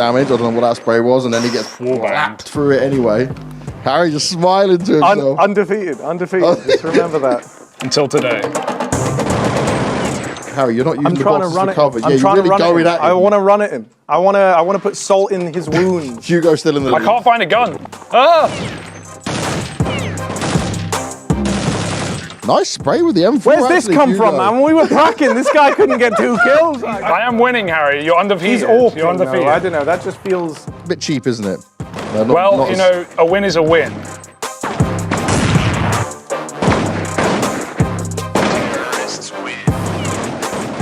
damage. I don't know what that spray was, and then he gets whacked through it anyway. Harry just smiling to himself. Undefeated. Just remember that. Until today. Harry, you're not using the boxes to cover. Yeah, you're really going at him. I want to run at him. I want to put salt in his wounds. Hugo's still in the lead. I can't find a gun. Ah! Nice spray with the M4. Where's this come from, man? We were cracking. This guy couldn't get 2 kills. I am winning, Harry. You're undefeated. He's awful. You're undefeated. I don't know. That just feels a bit cheap, isn't it? Well, you know, a win is a win.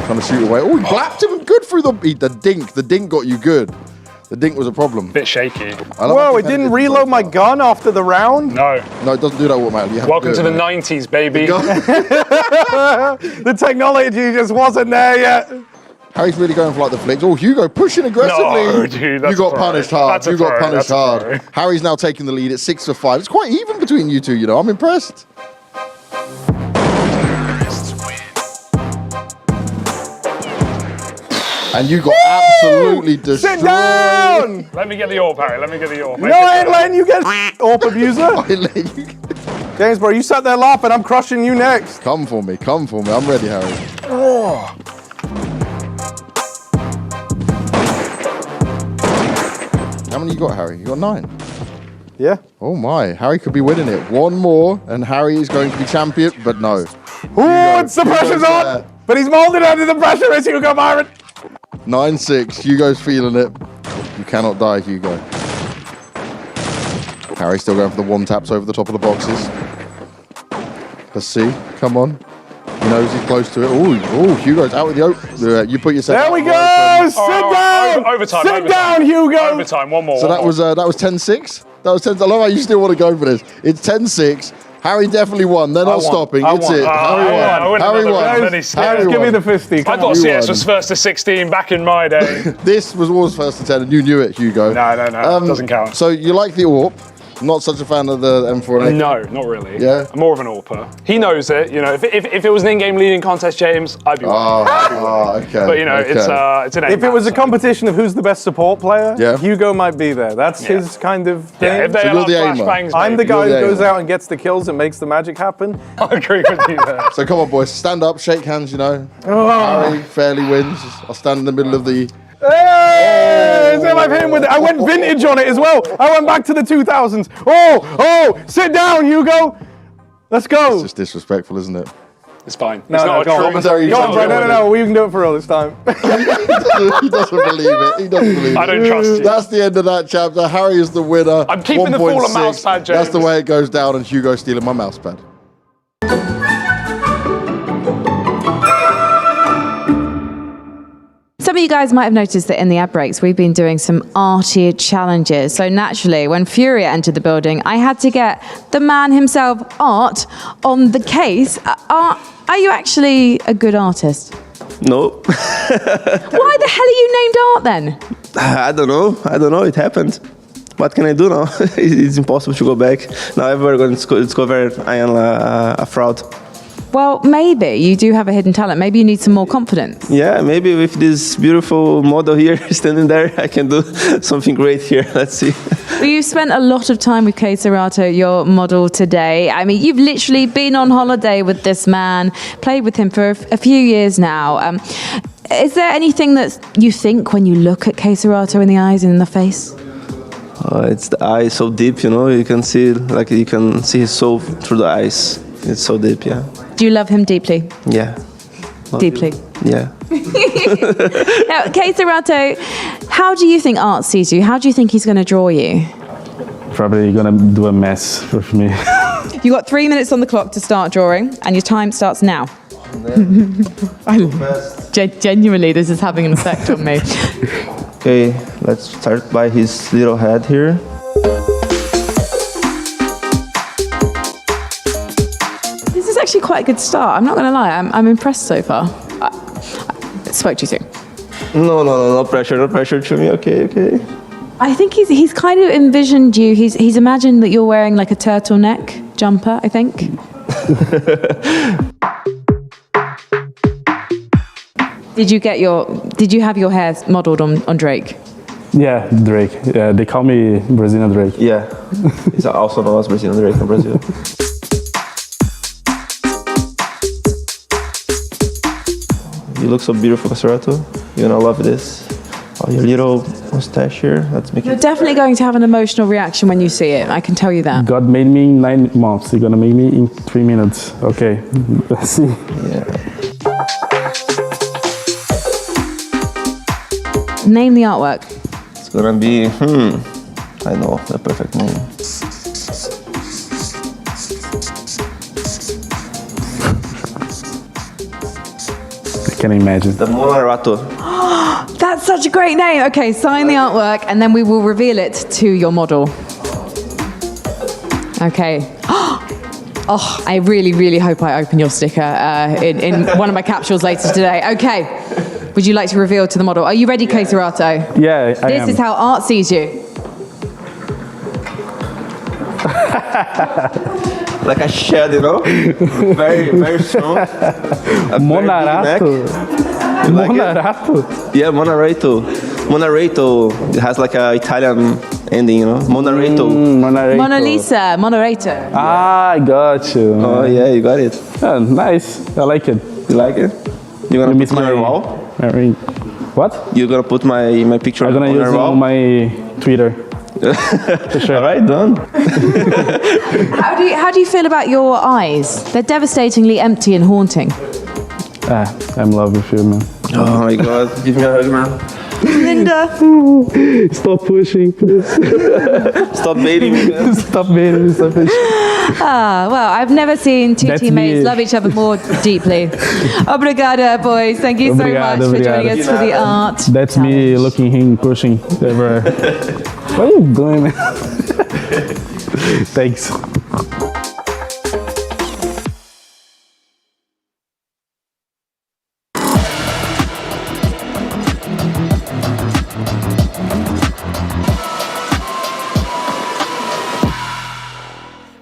Trying to shoot away. Oh, he blapped him good through the dink. The dink got you good. The dink was a problem. Bit shaky. Whoa, it didn't reload my gun after the round? No. No, it doesn't do that automatically. Welcome to the 90s, baby. The technology just wasn't there yet. Harry's really going for like the flicks. Oh, Hugo pushing aggressively. No, dude, that's you got punished hard. You got punished hard. Pro. Harry's now taking the lead at 6-5. It's quite even between you two, you know. I'm impressed. And you got absolutely destroyed. Sit down! Let me get the AWP, Harry. Let me get the AWP. No, I ain't letting you get AWP abuser. James, bro, you sat there laughing. I'm crushing you next. Come for me. Come for me. I'm ready, Harry. Oh. How many you got, Harry? You got 9. Yeah. Oh my, Harry could be winning it. One more, and Harry is going to be champion, but no. Oh, it's the pressure's on! But he's molded under the pressure as Hugo Byron. 9-6, Hugo's feeling it. You cannot die, Hugo. Harry's still going for the 1-taps over the top of the boxes. Let's see, come on. He knows he's close to it. Oh, Hugo's out with the open. You put yourself There we go! Sit down! Overtime, Sit down, Hugo! Overtime, one more. So that was 10-6? That was 10. I love how you still want to go for this. It's 10-6. Harry definitely won. They're not stopping. It's it. Harry won. Harry won. Give me the 50. I thought CS was first to 16 back in my day. This was always first to 10, and you knew it, Hugo. No. Doesn't count. So you like the AWP? Not such a fan of the M4 and No, not really. Yeah? I'm more of an AWPer. He knows it. You know, if it was an in-game leading contest, James, I'd be winning. Okay. But you know, it's an If it was a competition of who's the best support player, yeah, Hugo might be there. That's his kind of thing. Yeah, if they allow flashbangs, I'm the guy who goes out and gets the kills and makes the magic happen. I agree with you there. So come on, boys, stand up, shake hands. You know, Harry fairly wins. I'll stand in the middle of the. Hey! I've hit him with it. I went vintage on it as well. I went back to the 2000s. Oh! Sit down, Hugo. Let's go. It's just disrespectful, isn't it? It's fine. No, it's not go a on, bro. No. We can do it for real this time. He doesn't believe it. He doesn't believe it. I don't trust you. That's the end of that chapter. Harry is the winner. I'm keeping the full mouse pad, James. That's the way it goes down, and Hugo's stealing my mouse pad. Some of you guys might have noticed that in the ad breaks, we've been doing some arty challenges. So naturally, when Furia entered the building, I had to get the man himself, Art, on the case. Art, are you actually a good artist? No. Why the hell are you named Art then? I don't know. It happened. What can I do now? It's impossible to go back. Now everyone discover I am a fraud. Well, maybe you do have a hidden talent. Maybe you need some more confidence. Yeah, maybe with this beautiful model here standing there, I can do something great here. Let's see. Well, you've spent a lot of time with xantares, your model today. I mean, you've literally been on holiday with this man, played with him for a few years now. Is there anything that you think when you look at xantares in the eyes and in the face? It's the eye so deep, you know. You can see his soul through the eyes. It's so deep, yeah. Do you love him deeply? Yeah. Deeply? Yeah. Now, xantares, how do you think Art sees you? How do you think he's going to draw you? Probably going to do a mess with me. You've got 3 minutes on the clock to start drawing, and your time starts now. Genuinely, this is having an effect on me. Okay, let's start by his little head here. This is actually quite a good start. I'm not going to lie. I'm impressed so far. I spoke too soon. No pressure to me. Okay. I think he's kind of envisioned you. He's imagined that you're wearing like a turtleneck jumper, I think. Did you have your hair modelled on Drake? Yeah, Drake. Yeah, they call me Brazilian Drake. Yeah, it's also known as Brazilian Drake in Brazil. You look so beautiful, Caserato. You're gonna love this. Oh, your little mustache here. Let's make You're it. definitely going to have an emotional reaction when you see it. I can tell you that. God made me in 9 months. He's gonna make me in 3 minutes. Okay, let's see. Yeah. Name the artwork. It's gonna be. I know the perfect name. I can imagine. The Monarato. That's such a great name. Okay, sign the artwork and then we will reveal it to your model. Okay. Oh, I really, really hope I open your sticker in one of my capsules later today. Okay. Would you like to reveal to the model? Are you ready, Caserato? Yeah, I am. This is how art sees you. Like a shed, you know? Very, very strong. Monarato. Like Monarato. Yeah, Monarato. Monarato has like a Italian ending, you know? Monarato. Monarato. Mona Lisa, Monarato. Ah, I got you. Oh yeah, you got it. Oh, nice. I like it. You like it? You're gonna Miss put my wall? What? You're gonna put my picture I'm gonna on use your it wall? on my Twitter. For sure. All right, done. How do you feel about your eyes? They're devastatingly empty and haunting. I'm in love with you, man. Oh my God, give me a hug, man. Linda. Stop pushing, please. Stop baiting me, man. Stop baiting, stop pushing. Ah, well, I've never seen two That's teammates me. love each other more deeply. Obrigada, boys. Thank you so much for joining us for the art. That's me looking him pushing everywhere. What are you doing, man? Thanks.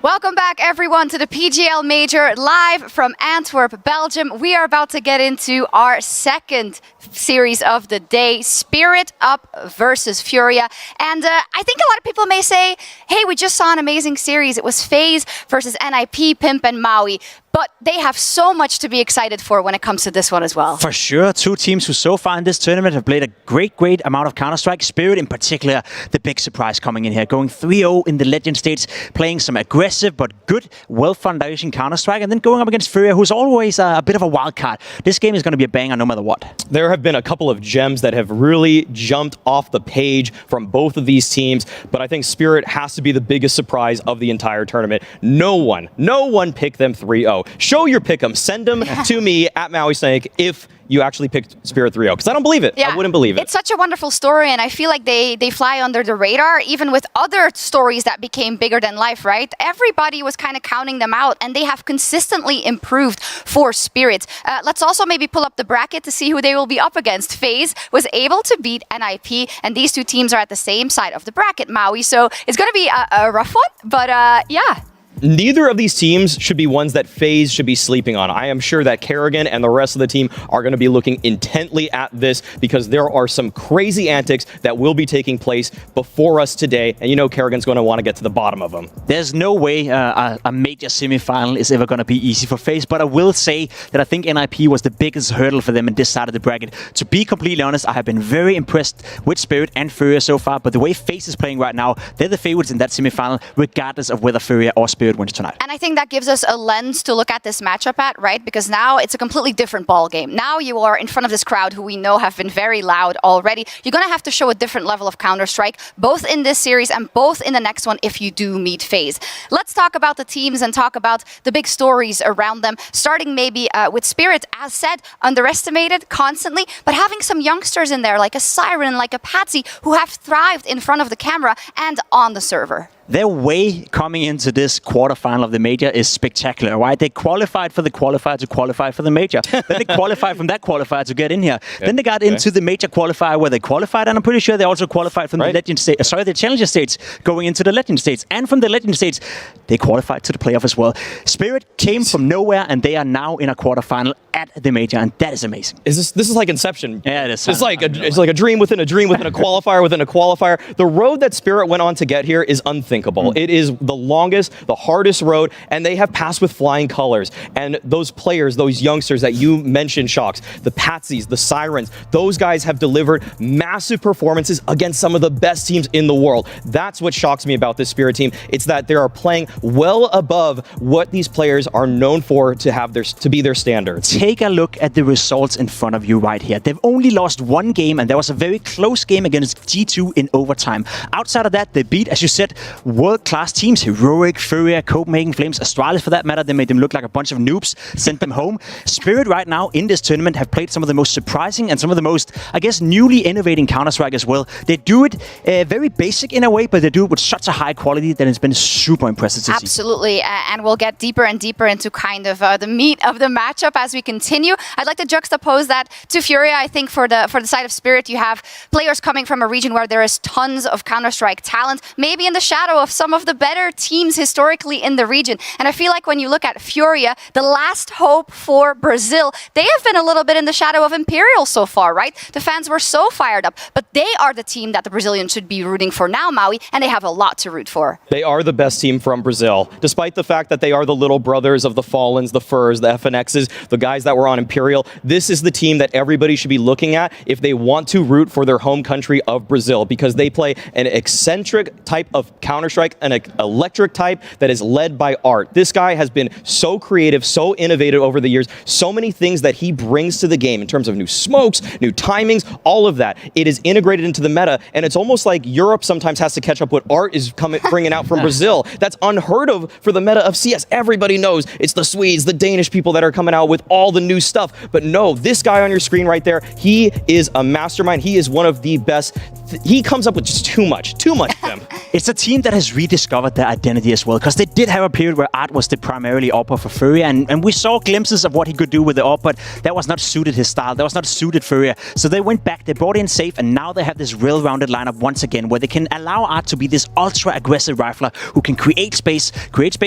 Welcome back, everyone, to the PGL Major live from Antwerp, Belgium. We are about to get into our second series of the day, Spirit Up versus Furia. And I think a lot of people may say, hey, we just saw an amazing series. It was FaZe versus NIP, Pimp, and Maui. But they have so much to be excited for when it comes to this one as well. For sure, two teams who so far in this tournament have played a great amount of Counter-Strike. Spirit in particular, the big surprise coming in here. Going 3-0 in the Legend States, playing some aggressive but good, well-foundation Counter-Strike, and then going up against Furia, who's always a bit of a wild card. This game is going to be a banger no matter what. There have been a couple of gems that have really jumped off the page from both of these teams, but I think Spirit has to be the biggest surprise of the entire tournament. No one picked them 3-0. Show your pick 'em. Send them to me at Maui Snake if you actually picked Spirit 3-0, because I don't believe it. Yeah, I wouldn't believe it. It's such a wonderful story, and I feel like they fly under the radar, even with other stories that became bigger than life, right? Everybody was kind of counting them out, and they have consistently improved for Spirit. Let's also maybe pull up the bracket to see who they will be up against. FaZe was able to beat NIP, and these two teams are at the same side of the bracket, Maui, so it's going to be a rough one, but yeah. Neither of these teams should be ones that FaZe should be sleeping on. I am sure that Kerrigan and the rest of the team are going to be looking intently at this because there are some crazy antics that will be taking place before us today, and you know Kerrigan's going to want to get to the bottom of them. There's no way a major semi-final is ever going to be easy for FaZe, but I will say that I think NIP was the biggest hurdle for them in this side of the bracket. To be completely honest, I have been very impressed with Spirit and Furia so far, but the way FaZe is playing right now, they're the favorites in that semi-final, regardless of whether Furia or Spirit wins tonight. And I think that gives us a lens to look at this matchup at, right? Because now it's a completely different ball game. Now you are in front of this crowd who we know have been very loud already. You're going to have to show a different level of Counter-Strike, both in this series and both in the next one if you do meet FaZe. Let's talk about the teams and talk about the big stories around them, starting maybe with Spirit, as said, underestimated constantly, but having some youngsters in there like a Siren, like a Patsy, who have thrived in front of the camera and on the server. Their way coming into this quarterfinal of the major is spectacular, right? They qualified for the qualifier to qualify for the major. Then they qualified from that qualifier to get in here. Then they got into the major qualifier where they qualified, and I'm pretty sure they also qualified from the Legend stage. Sorry, the Challenger stage going into the Legend stage. And from the Legend stage, they qualified to the playoff as well. Spirit came from nowhere, and they are now in a quarterfinal at the major, and that is amazing. This is like Inception. Yeah, it is. It's like a dream within a dream within a qualifier within a qualifier. The road that Spirit went on to get here is unthinkable. It is the longest, the hardest road, and they have passed with flying colors. And those players, those youngsters that you mentioned, shox, the Patsies, the Sirens, those guys have delivered massive performances against some of the best teams in the world. That's what shocks me about this Spirit team. It's that they are playing well above what these players are known for to be their standards. Take a look at the results in front of you right here. They've only lost one game, and that was a very close game against G2 in overtime. Outside of that, they beat, as you said, world-class teams, Heroic, Furia, Copenhagen Flames, Astralis for that matter. They made them look like a bunch of noobs, sent them home. Spirit right now in this tournament have played some of the most surprising and some of the most, I guess, newly innovating Counter-Strike as well. They do it very basic in a way, but they do it with such a high quality that it's been super impressive to see. Absolutely, and we'll get deeper and deeper into kind of the meat of the matchup as we continue. I'd like to juxtapose that to Furia. I think for the side of Spirit, you have players coming from a region where there is tons of Counter-Strike talent, maybe in the shadow of some of the better teams historically in the region. And I feel like when you look at Furia, the last hope for Brazil, they have been a little bit in the shadow of Imperial so far, right? The fans were so fired up, but they are the team that the Brazilians should be rooting for now, Maui, and they have a lot to root for. They are the best team from Brazil, despite the fact that they are the little brothers of the Fallens, the Furs, the FNXs, the guys that were on Imperial. This is the team that everybody should be looking at if they want to root for their home country of Brazil, because they play an eccentric type of Counter-Strike, an electric type that is led by Art. This guy has been so creative, so innovative over the years, so many things that he brings to the game in terms of new smokes, new timings, all of that. It is integrated into the meta, and it's almost like Europe sometimes has to catch up what Art is bringing out from Brazil. That's unheard of for the meta of CS. Everybody knows it's the Swedes, the Danish people that are coming out with all the new stuff. But no, this guy on your screen right there, he is a mastermind. He is one of the best. He comes up with just too much of them. It's a team that has rediscovered their identity as well, because they did have a period where Art was the primarily AWPer for Furia, and we saw glimpses of what he could do with the AWP, but that was not suited his style. That was not suited Furia. So they went back, they brought in Safe, and now they have this well-rounded lineup once again, where they can allow Art to be this ultra-aggressive rifler who can create space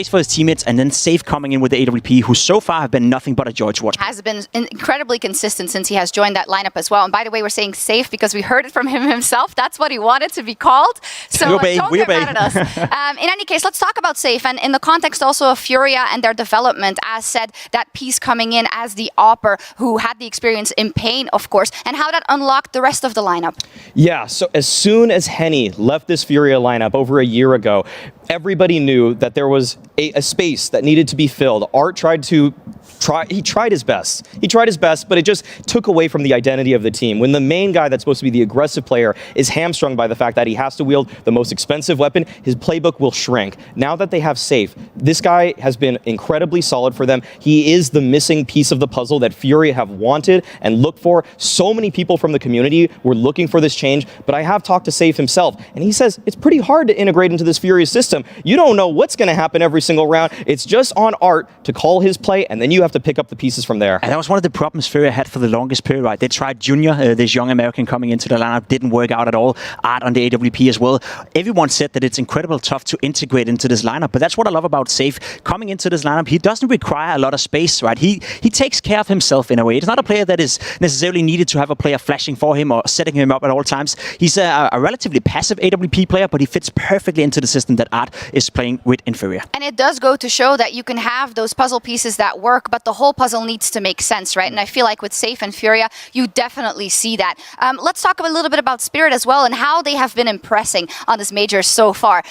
for his teammates, and then Safe coming in with the AWP, who so far have been nothing but a joy to watch. Has been incredibly consistent since he has joined that lineup as well. And by the way, we're saying Safe because we heard it from him himself. That's what he wanted to be called. So don't get mad at us. In any case, let's talk about Safe, and in the context also of Furia and their development. As said, that piece coming in as the AWPer who had the experience in Pain, of course, and how that unlocked the rest of the lineup. Yeah, so as soon as Henny left this Furia lineup over a year ago, everybody knew that there was a space that needed to be filled. Art tried his best. He tried his best, but it just took away from the identity of the team. When the main guy that's supposed to be the aggressive player is hamstrung by the fact that he has to wield the most expensive weapon, his playbook will shrink. Now that they have Safe, this guy has been incredibly solid for them. He is the missing piece of the puzzle that Furia have wanted and looked for. So many people from the community were looking for this change, but I have talked to Safe himself, and he says it's pretty hard to integrate into this Furia system. You don't know what's going to happen every single round. It's just on Art to call his play, and then you have to pick up the pieces from there. And that was one of the problems Furia had for the longest period, right? They tried Junior, this young American coming into the lineup, didn't work out at all. Art on the AWP as well. Everyone said that it's incredibly tough to integrate into this lineup, but that's what I love about Safe. Coming into this lineup, he doesn't require a lot of space, right? He takes care of himself in a way. It's not a player that is necessarily needed to have a player flashing for him or setting him up at all times. He's a relatively passive AWP player, but he fits perfectly into the system that Art is playing with in Furia. And it does go to show that you can have those puzzle pieces that work, but the whole puzzle needs to make sense, right? And I feel like with Safe and Furia, you definitely see that. Let's talk a little bit about Spirit as well and how they have been impressing on this major so far.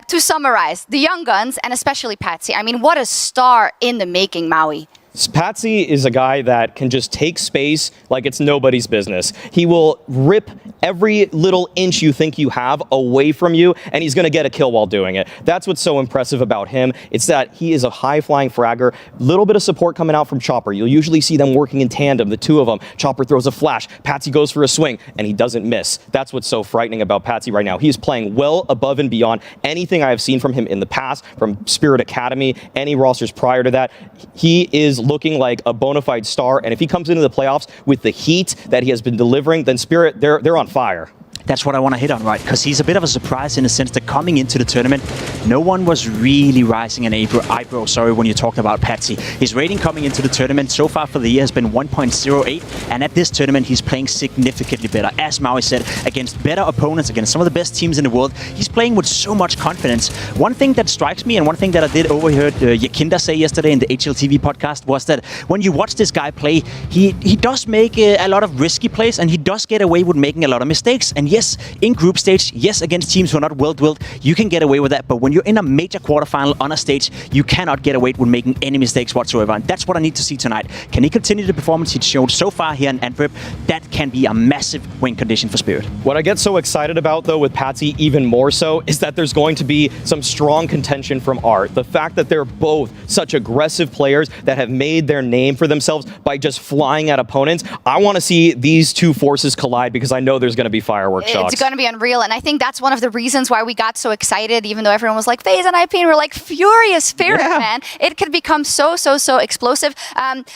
To summarize, the young guns and especially Patsy, I mean, what a star in the making, Maui. Patsy is a guy that can just take space like it's nobody's business. He will rip every little inch you think you have away from you, and he's going to get a kill while doing it. That's what's so impressive about him. It's that he is a high-flying fragger. Little bit of support coming out from Chopper. You'll usually see them working in tandem, the two of them. Chopper throws a flash, Patsy goes for a swing, and he doesn't miss. That's what's so frightening about Patsy right now. He is playing well above and beyond anything I have seen from him in the past, from Spirit Academy, any rosters prior to that. He is looking like a bona fide star, and if he comes into the playoffs with the heat that he has been delivering, then Spirit, they're on fire. That's what I want to hit on, right? Because he's a bit of a surprise in the sense that coming into the tournament, no one was really rising an eyebrow, when you talked about Patsy. His rating coming into the tournament so far for the year has been 1.08, and at this tournament, he's playing significantly better. As Maui said, against better opponents, against some of the best teams in the world, he's playing with so much confidence. One thing that strikes me, and one thing that I did overheard Yakinda say yesterday in the HLTV podcast, was that when you watch this guy play, he does make a lot of risky plays, and he does get away with making a lot of mistakes. And yes, in group stage, yes, against teams who are not well-drilled, you can get away with that. But when you're in a major quarterfinal on a stage, you cannot get away with making any mistakes whatsoever. And that's what I need to see tonight. Can he continue the performance he's shown so far here in Antwerp? That can be a massive win condition for Spirit. What I get so excited about, though, with Patsy even more so, is that there's going to be some strong contention from Art. The fact that they're both such aggressive players that have made their name for themselves by just flying at opponents. I want to see these two forces collide because I know there's going to be fireworks. It's going to be unreal, and I think that's one of the reasons why we got so excited, even though everyone was like, FaZe and IP, and we're like, furious Spirit, man. It could become so explosive.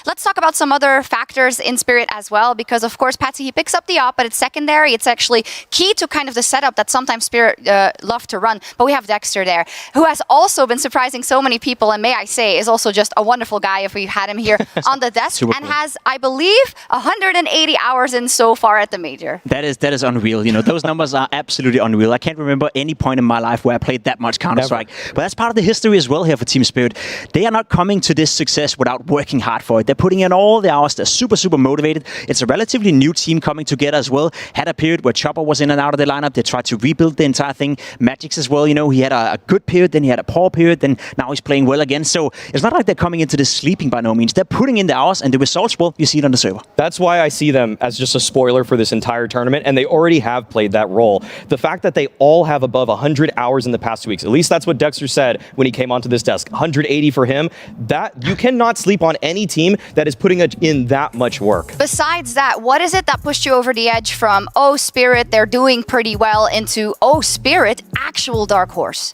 Let's talk about some other factors in Spirit as well, because of course, Patsy, he picks up the op, but it's secondary. It's actually key to kind of the setup that sometimes Spirit love to run, but we have Dexter there, who has also been surprising so many people, and may I say, is also just a wonderful guy if we've had him here on the desk, and has, I believe, 180 hours in so far at the Major. That is unreal. You know, those numbers are absolutely unreal. I can't remember any point in my life where I played that much Counter-Strike. But that's part of the history as well here for Team Spirit. They are not coming to this success without working hard for it. They're putting in all the hours. They're super motivated. It's a relatively new team coming together as well. Had a period where Chopper was in and out of the lineup. They tried to rebuild the entire thing. Magix as well, you know, he had a good period, then he had a poor period, then now he's playing well again. So it's not like they're coming into this sleeping by no means. They're putting in the hours, and the results, well, you see it on the server. That's why I see them as just a spoiler for this entire tournament, and they already have played that role. The fact that they all have above 100 hours in the past 2 weeks, at least that's what Dexter said when he came onto this desk, 180 for him, that you cannot sleep on any team that is putting in that much work. Besides that, what is it that pushed you over the edge from, oh, Spirit, they're doing pretty well, into, oh, Spirit, actual dark horse?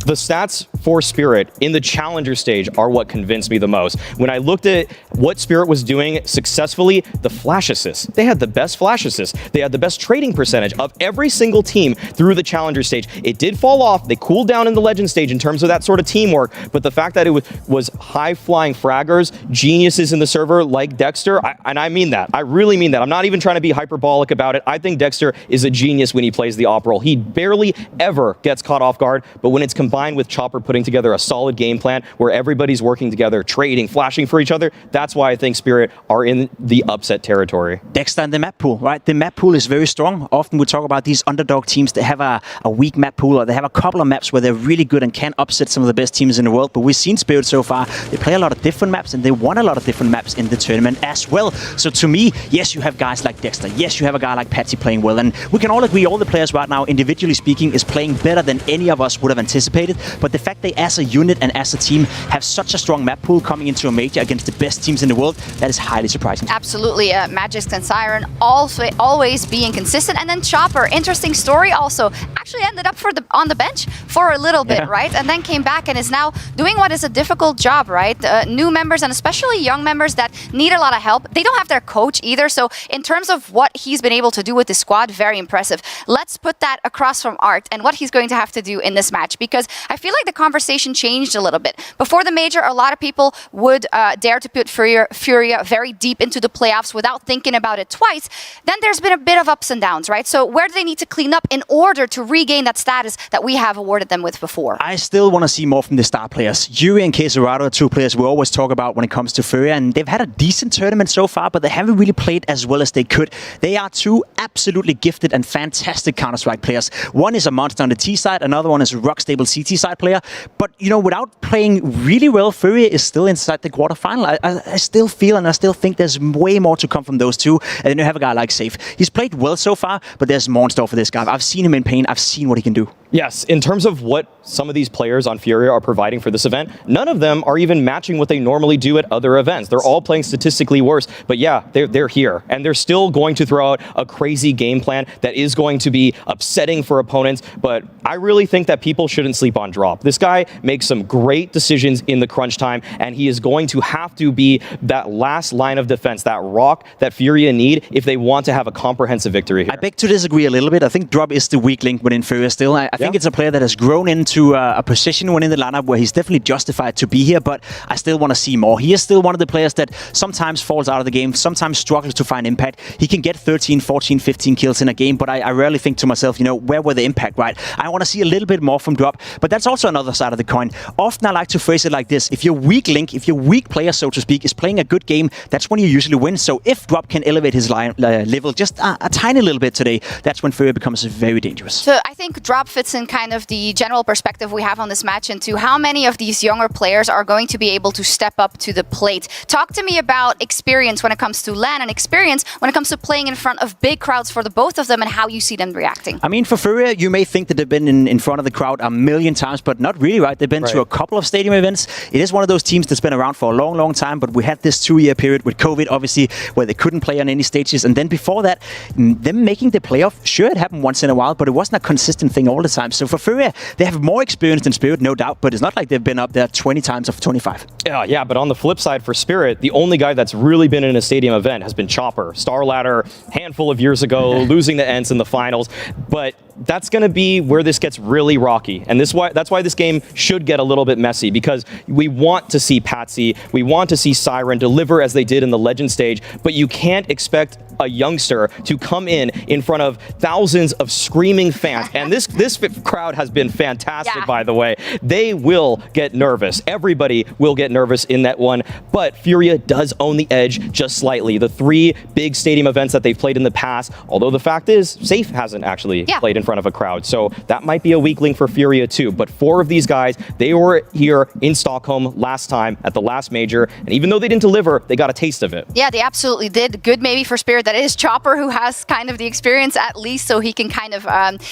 The stats for Spirit in the challenger stage are what convinced me the most. When I looked at what Spirit was doing successfully, the flash assists. They had the best flash assists. They had the best trading percentage of every single team through the challenger stage. It did fall off. They cooled down in the legend stage in terms of that sort of teamwork, but the fact that it was high-flying fraggers, geniuses in the server like Dexter, and I mean that. I really mean that. I'm not even trying to be hyperbolic about it. I think Dexter is a genius when he plays the op role. He barely ever gets caught off guard, but when it's combined with Chopper putting together a solid game plan where everybody's working together, trading, flashing for each other, that's why I think Spirit are in the upset territory. Dexter and the map pool, right? The map pool is very strong. Often we talk about these underdog teams that have a weak map pool, or they have a couple of maps where they're really good and can upset some of the best teams in the world. But we've seen Spirit so far. They play a lot of different maps, and they won a lot of different maps in the tournament as well. So to me, yes, you have guys like Dexter. Yes, you have a guy like Patsy playing well. And we can all agree all the players right now, individually speaking, is playing better than any of us would have anticipated. But the fact they, as a unit and as a team, have such a strong map pool coming into a major against the best teams in the world, that is highly surprising. Absolutely. Magix and Siren always being consistent. And then Chopper, interesting story also, actually ended up on the bench for a little bit, right? And then came back and is now doing what is a difficult job, right? New members, and especially young members that need a lot of help. They don't have their coach either. So in terms of what he's been able to do with the squad, very impressive. Let's put that across from Art and what he's going to have to do in this match, because I feel like the conversation changed a little bit. Before the Major, a lot of people would dare to put Furia very deep into the playoffs without thinking about it twice. Then there's been a bit of ups and downs, right? So where do they need to clean up in order to regain that status that we have awarded them with before. I still want to see more from the star players. Yuri and coldzera are two players we always talk about when it comes to FaZe, and they've had a decent tournament so far, but they haven't really played as well as they could. They are two absolutely gifted and fantastic Counter-Strike players. One is a monster on the T side, another one is a rock-stable CT side player. But, you know, without playing really well, FaZe is still inside the quarterfinal. I still feel and I still think there's way more to come from those two. And then you have a guy like Safe. He's played well so far, but there's more in store for this guy. I've seen him in pain. I've seen what he can do. Yes, in terms of what some of these players on Furia are providing for this event, none of them are even matching what they normally do at other events. They're all playing statistically worse, but yeah, they're here. And they're still going to throw out a crazy game plan that is going to be upsetting for opponents, but I really think that people shouldn't sleep on Drop. This guy makes some great decisions in the crunch time, and he is going to have to be that last line of defense, that rock that Furia need if they want to have a comprehensive victory here. I beg to disagree a little bit. I think Drop is the weak link within Furia still. I think it's a player that has grown into a position within the lineup where he's definitely justified to be here, but I still want to see more. He is still one of the players that sometimes falls out of the game, sometimes struggles to find impact. He can get 13, 14, 15 kills in a game, but I rarely think to myself, you know, where were the impact, right? I want to see a little bit more from Drop, but that's also another side of the coin. Often I like to phrase it like this. If your weak link, if your weak player, so to speak, is playing a good game, that's when you usually win. So if Drop can elevate his level just a tiny little bit today, that's when Furia becomes very dangerous. So I think Drop fits in kind of the general perspective we have on this match into how many of these younger players are going to be able to step up to the plate. Talk to me about experience when it comes to LAN and experience when it comes to playing in front of big crowds for the both of them and how you see them reacting. I mean, for Furia, you may think that they've been in front of the crowd a million times, but not really, right? They've been to a couple of stadium events. It is one of those teams that's been around for a long, long time, but we had this 2-year period with COVID, obviously, where they couldn't play on any stages. And then before that, them making the playoff, sure, it happened once in a while, but it wasn't a consistent thing all the time. So for Furia, they have more experience than Spirit, no doubt, but it's not like they've been up there 20 times of 25. Yeah, but on the flip side for Spirit, the only guy that's really been in a stadium event has been Chopper. Star Ladder, handful of years ago, losing the Ence in the finals. But that's going to be where this gets really rocky. And that's why this game should get a little bit messy, because we want to see Patsy, we want to see Siren deliver as they did in the Legend stage, but you can't expect a youngster to come in front of thousands of screaming fans. And this crowd has been fantastic, by the way. They will get nervous. Everybody will get nervous in that one. But Furia does own the edge just slightly. The 3 big stadium events that they've played in the past, although the fact is, Safe hasn't actually played in front of a crowd. So that might be a weak link for Furia too. But 4 of these guys, they were here in Stockholm last time at the last major. And even though they didn't deliver, they got a taste of it. Yeah, they absolutely did. Good maybe for Spirit that it is Chopper who has kind of the experience at least, so he can kind of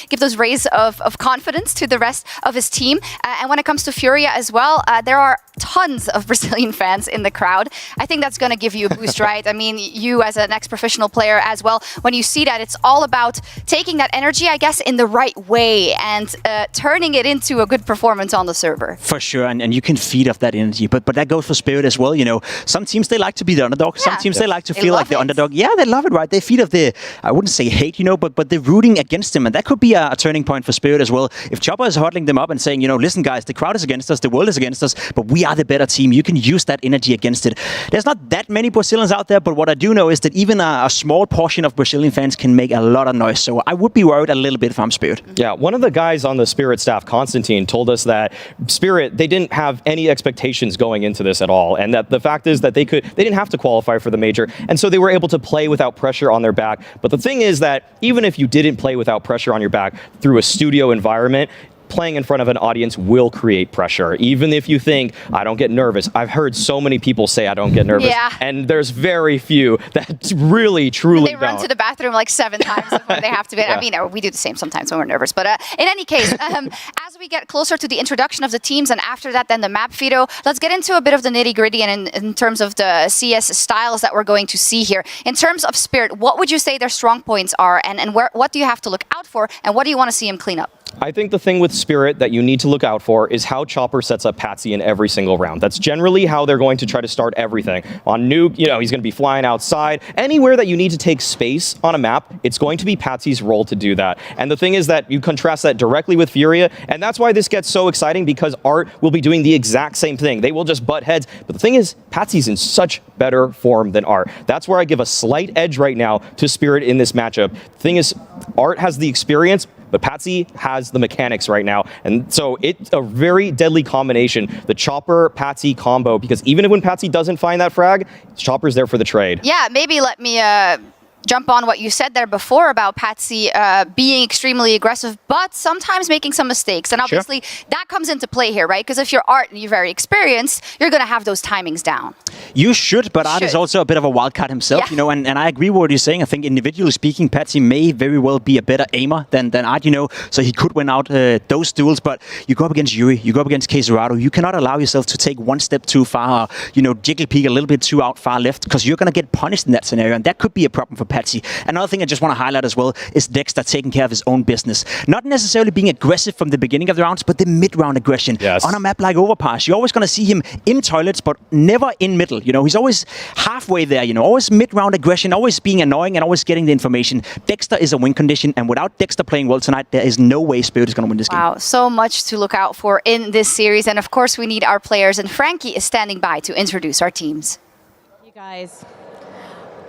give those rays of confidence to the rest of his team. And when it comes to Furia as well, there are tons of Brazilian fans in the crowd. I think that's going to give you a boost, right? I mean, you as an ex-professional player as well, when you see that, it's all about taking that energy, I guess, in the right way and turning it into a good performance on the server. For sure, and you can feed off that energy, but that goes for Spirit as well. You know, some teams, they like to be the underdog. Some teams, they like to feel like the underdog. Yeah, they love it, right? They feed off the, I wouldn't say hate, you know, but they're rooting against them, and that could be a turning point for Spirit as well. If Chopper is huddling them up and saying, you know, listen guys, the crowd is against us, the world is against us, but we are the better team. You can use that energy against it. There's not that many Brazilians out there, but what I do know is that even a small portion of Brazilian fans can make a lot of noise, so I would be worried a little bit if I'm Spirit. Yeah, one of the guys on the Spirit staff, Constantine, told us that Spirit, they didn't have any expectations going into this at all, and that the fact is that they didn't have to qualify for the major, and so they were able to play without pressure on their back. But the thing is that even if you didn't play without pressure on your back through a studio environment, playing in front of an audience will create pressure. Even if you think, I don't get nervous. I've heard so many people say I don't get nervous. Yeah. And there's very few that really, truly They run to the bathroom like 7 times when they have to be. I mean, we do the same sometimes when we're nervous. But in any case, as we get closer to the introduction of the teams and after that, then the map, Fido, let's get into a bit of the nitty gritty and in terms of the CS styles that we're going to see here. In terms of Spirit, what would you say their strong points are, and what do you have to look out for, and what do you want to see him clean up? I think the thing with Spirit that you need to look out for is how Chopper sets up Patsy in every single round. That's generally how they're going to try to start everything. On Nuke, you know, he's going to be flying outside. Anywhere that you need to take space on a map, it's going to be Patsy's role to do that. And the thing is that you contrast that directly with Furia, and that's why this gets so exciting, because Art will be doing the exact same thing. They will just butt heads. But the thing is, Patsy's in such better form than Art. That's where I give a slight edge right now to Spirit in this matchup. The thing is, Art has the experience, but PGl has the mechanics right now. And so it's a very deadly combination, the Chopper PGl combo, because even when PGl doesn't find that frag, Chopper's there for the trade. Yeah, maybe let me jump on what you said there before about PGl being extremely aggressive, but sometimes making some mistakes. And obviously that comes into play here, right? Because if you're Art and you're very experienced, you're going to have those timings down. You should, but Art is also a bit of a wildcard himself, you know, and I agree with what you're saying. I think individually speaking, PGl may very well be a better aimer than Art, you know, so he could win out those duels, but you go up against Yuri, you go up against xantares, you cannot allow yourself to take one step too far, or, you know, jiggle peek a little bit too out far left, because you're going to get punished in that scenario, and that could be a problem for PGl. Another thing I just want to highlight as well is Dexter taking care of his own business. Not necessarily being aggressive from the beginning of the rounds, but the mid-round aggression. On a map like Overpass, you're always going to see him in toilets, but never in middle. You know, he's always halfway there, you know, always mid-round aggression, always being annoying and always getting the information. Dexter is a win condition, and without Dexter playing well tonight, there is no way Spirit is going to win this game. Wow, so much to look out for in this series. And of course, we need our players, and Frankie is standing by to introduce our teams. You guys.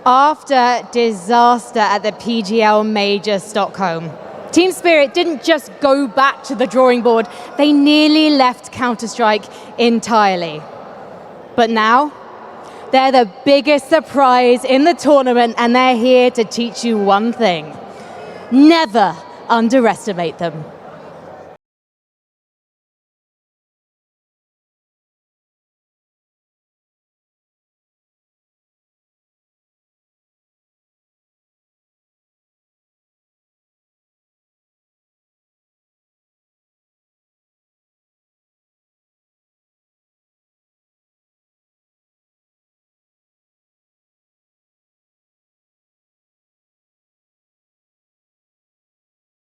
After disaster at the PGl Major Stockholm, Team Spirit didn't just go back to the drawing board, they nearly left Counter-Strike entirely. But now, they're the biggest surprise in the tournament, and they're here to teach you one thing. Never underestimate them.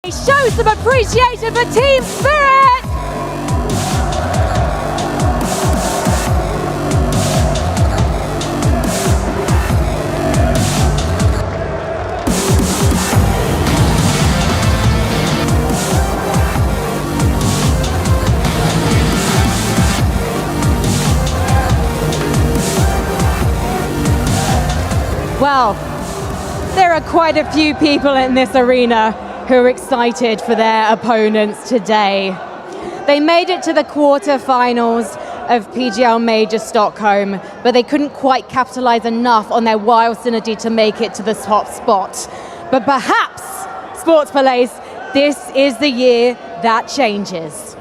Show some appreciation for Team Spirit! Well, there are quite a few people in this arena who are excited for their opponents today. They made it to the quarterfinals of PGl Major Stockholm, but they couldn't quite capitalize enough on their wild synergy to make it to the top spot. But perhaps, Sports Police, this is the year that changes.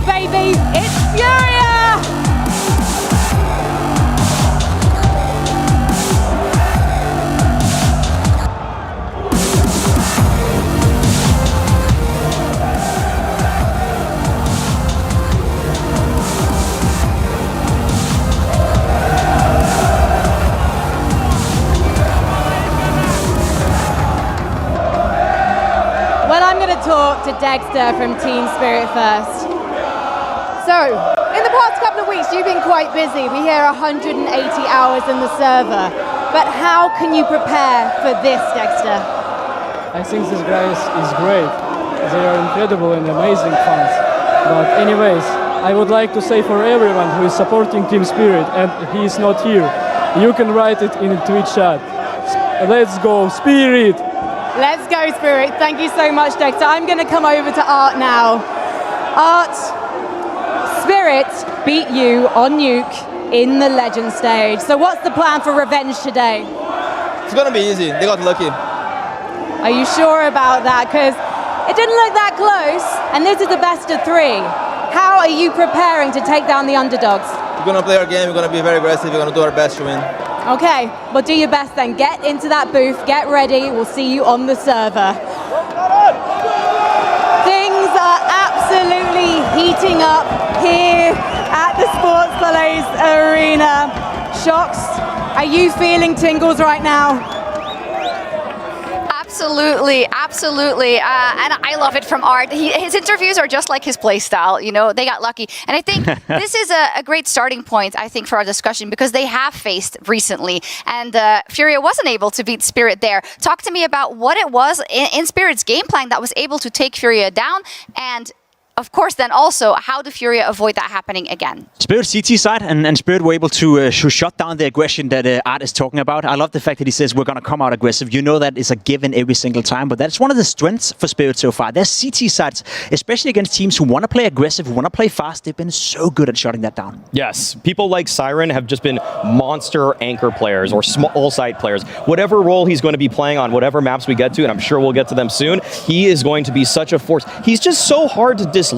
Baby, it's Furia! Well, I'm going to talk to Dexter from Team Spirit first. So, in the past couple of weeks, you've been quite busy. We hear 180 hours in the server. But how can you prepare for this, Dexter? I think this guy is great. They are incredible and amazing fans. But anyways, I would like to say for everyone who is supporting Team Spirit and he is not here, you can write it in Twitch chat. Let's go, Spirit! Let's go, Spirit. Thank you so much, Dexter. I'm going to come over to Art now. Art, Spirit beat you on Nuke in the Legend stage. So what's the plan for revenge today? It's gonna be easy. They got lucky. Are you sure about that? Because it didn't look that close, and this is the best of 3. How are you preparing to take down the underdogs? We're gonna play our game. We're gonna be very aggressive. We're gonna do our best to win. Okay, well do your best then. Get into that booth, get ready. We'll see you on the server. Things are absolutely heating up here at the Sports Police Arena. Shox, are you feeling tingles right now? Absolutely, absolutely. And I love it from Art. His interviews are just like his play style. You know, they got lucky. And I think this is a great starting point, I think, for our discussion, because they have faced recently. And Furia wasn't able to beat Spirit there. Talk to me about what it was in Spirit's game plan that was able to take Furia down, and of course, then also, how do Furia avoid that happening again? Spirit CT side, and Spirit were able to shut down the aggression that Art is talking about. I love the fact that he says we're going to come out aggressive. You know that is a given every single time, but that's one of the strengths for Spirit so far. Their CT sides, especially against teams who want to play aggressive, who want to play fast, they've been so good at shutting that down. Yes, people like Siren have just been monster anchor players or small side players. Whatever role he's going to be playing on whatever maps we get to, and I'm sure we'll get to them soon, he is going to be such a force. He's just so hard to dislodge.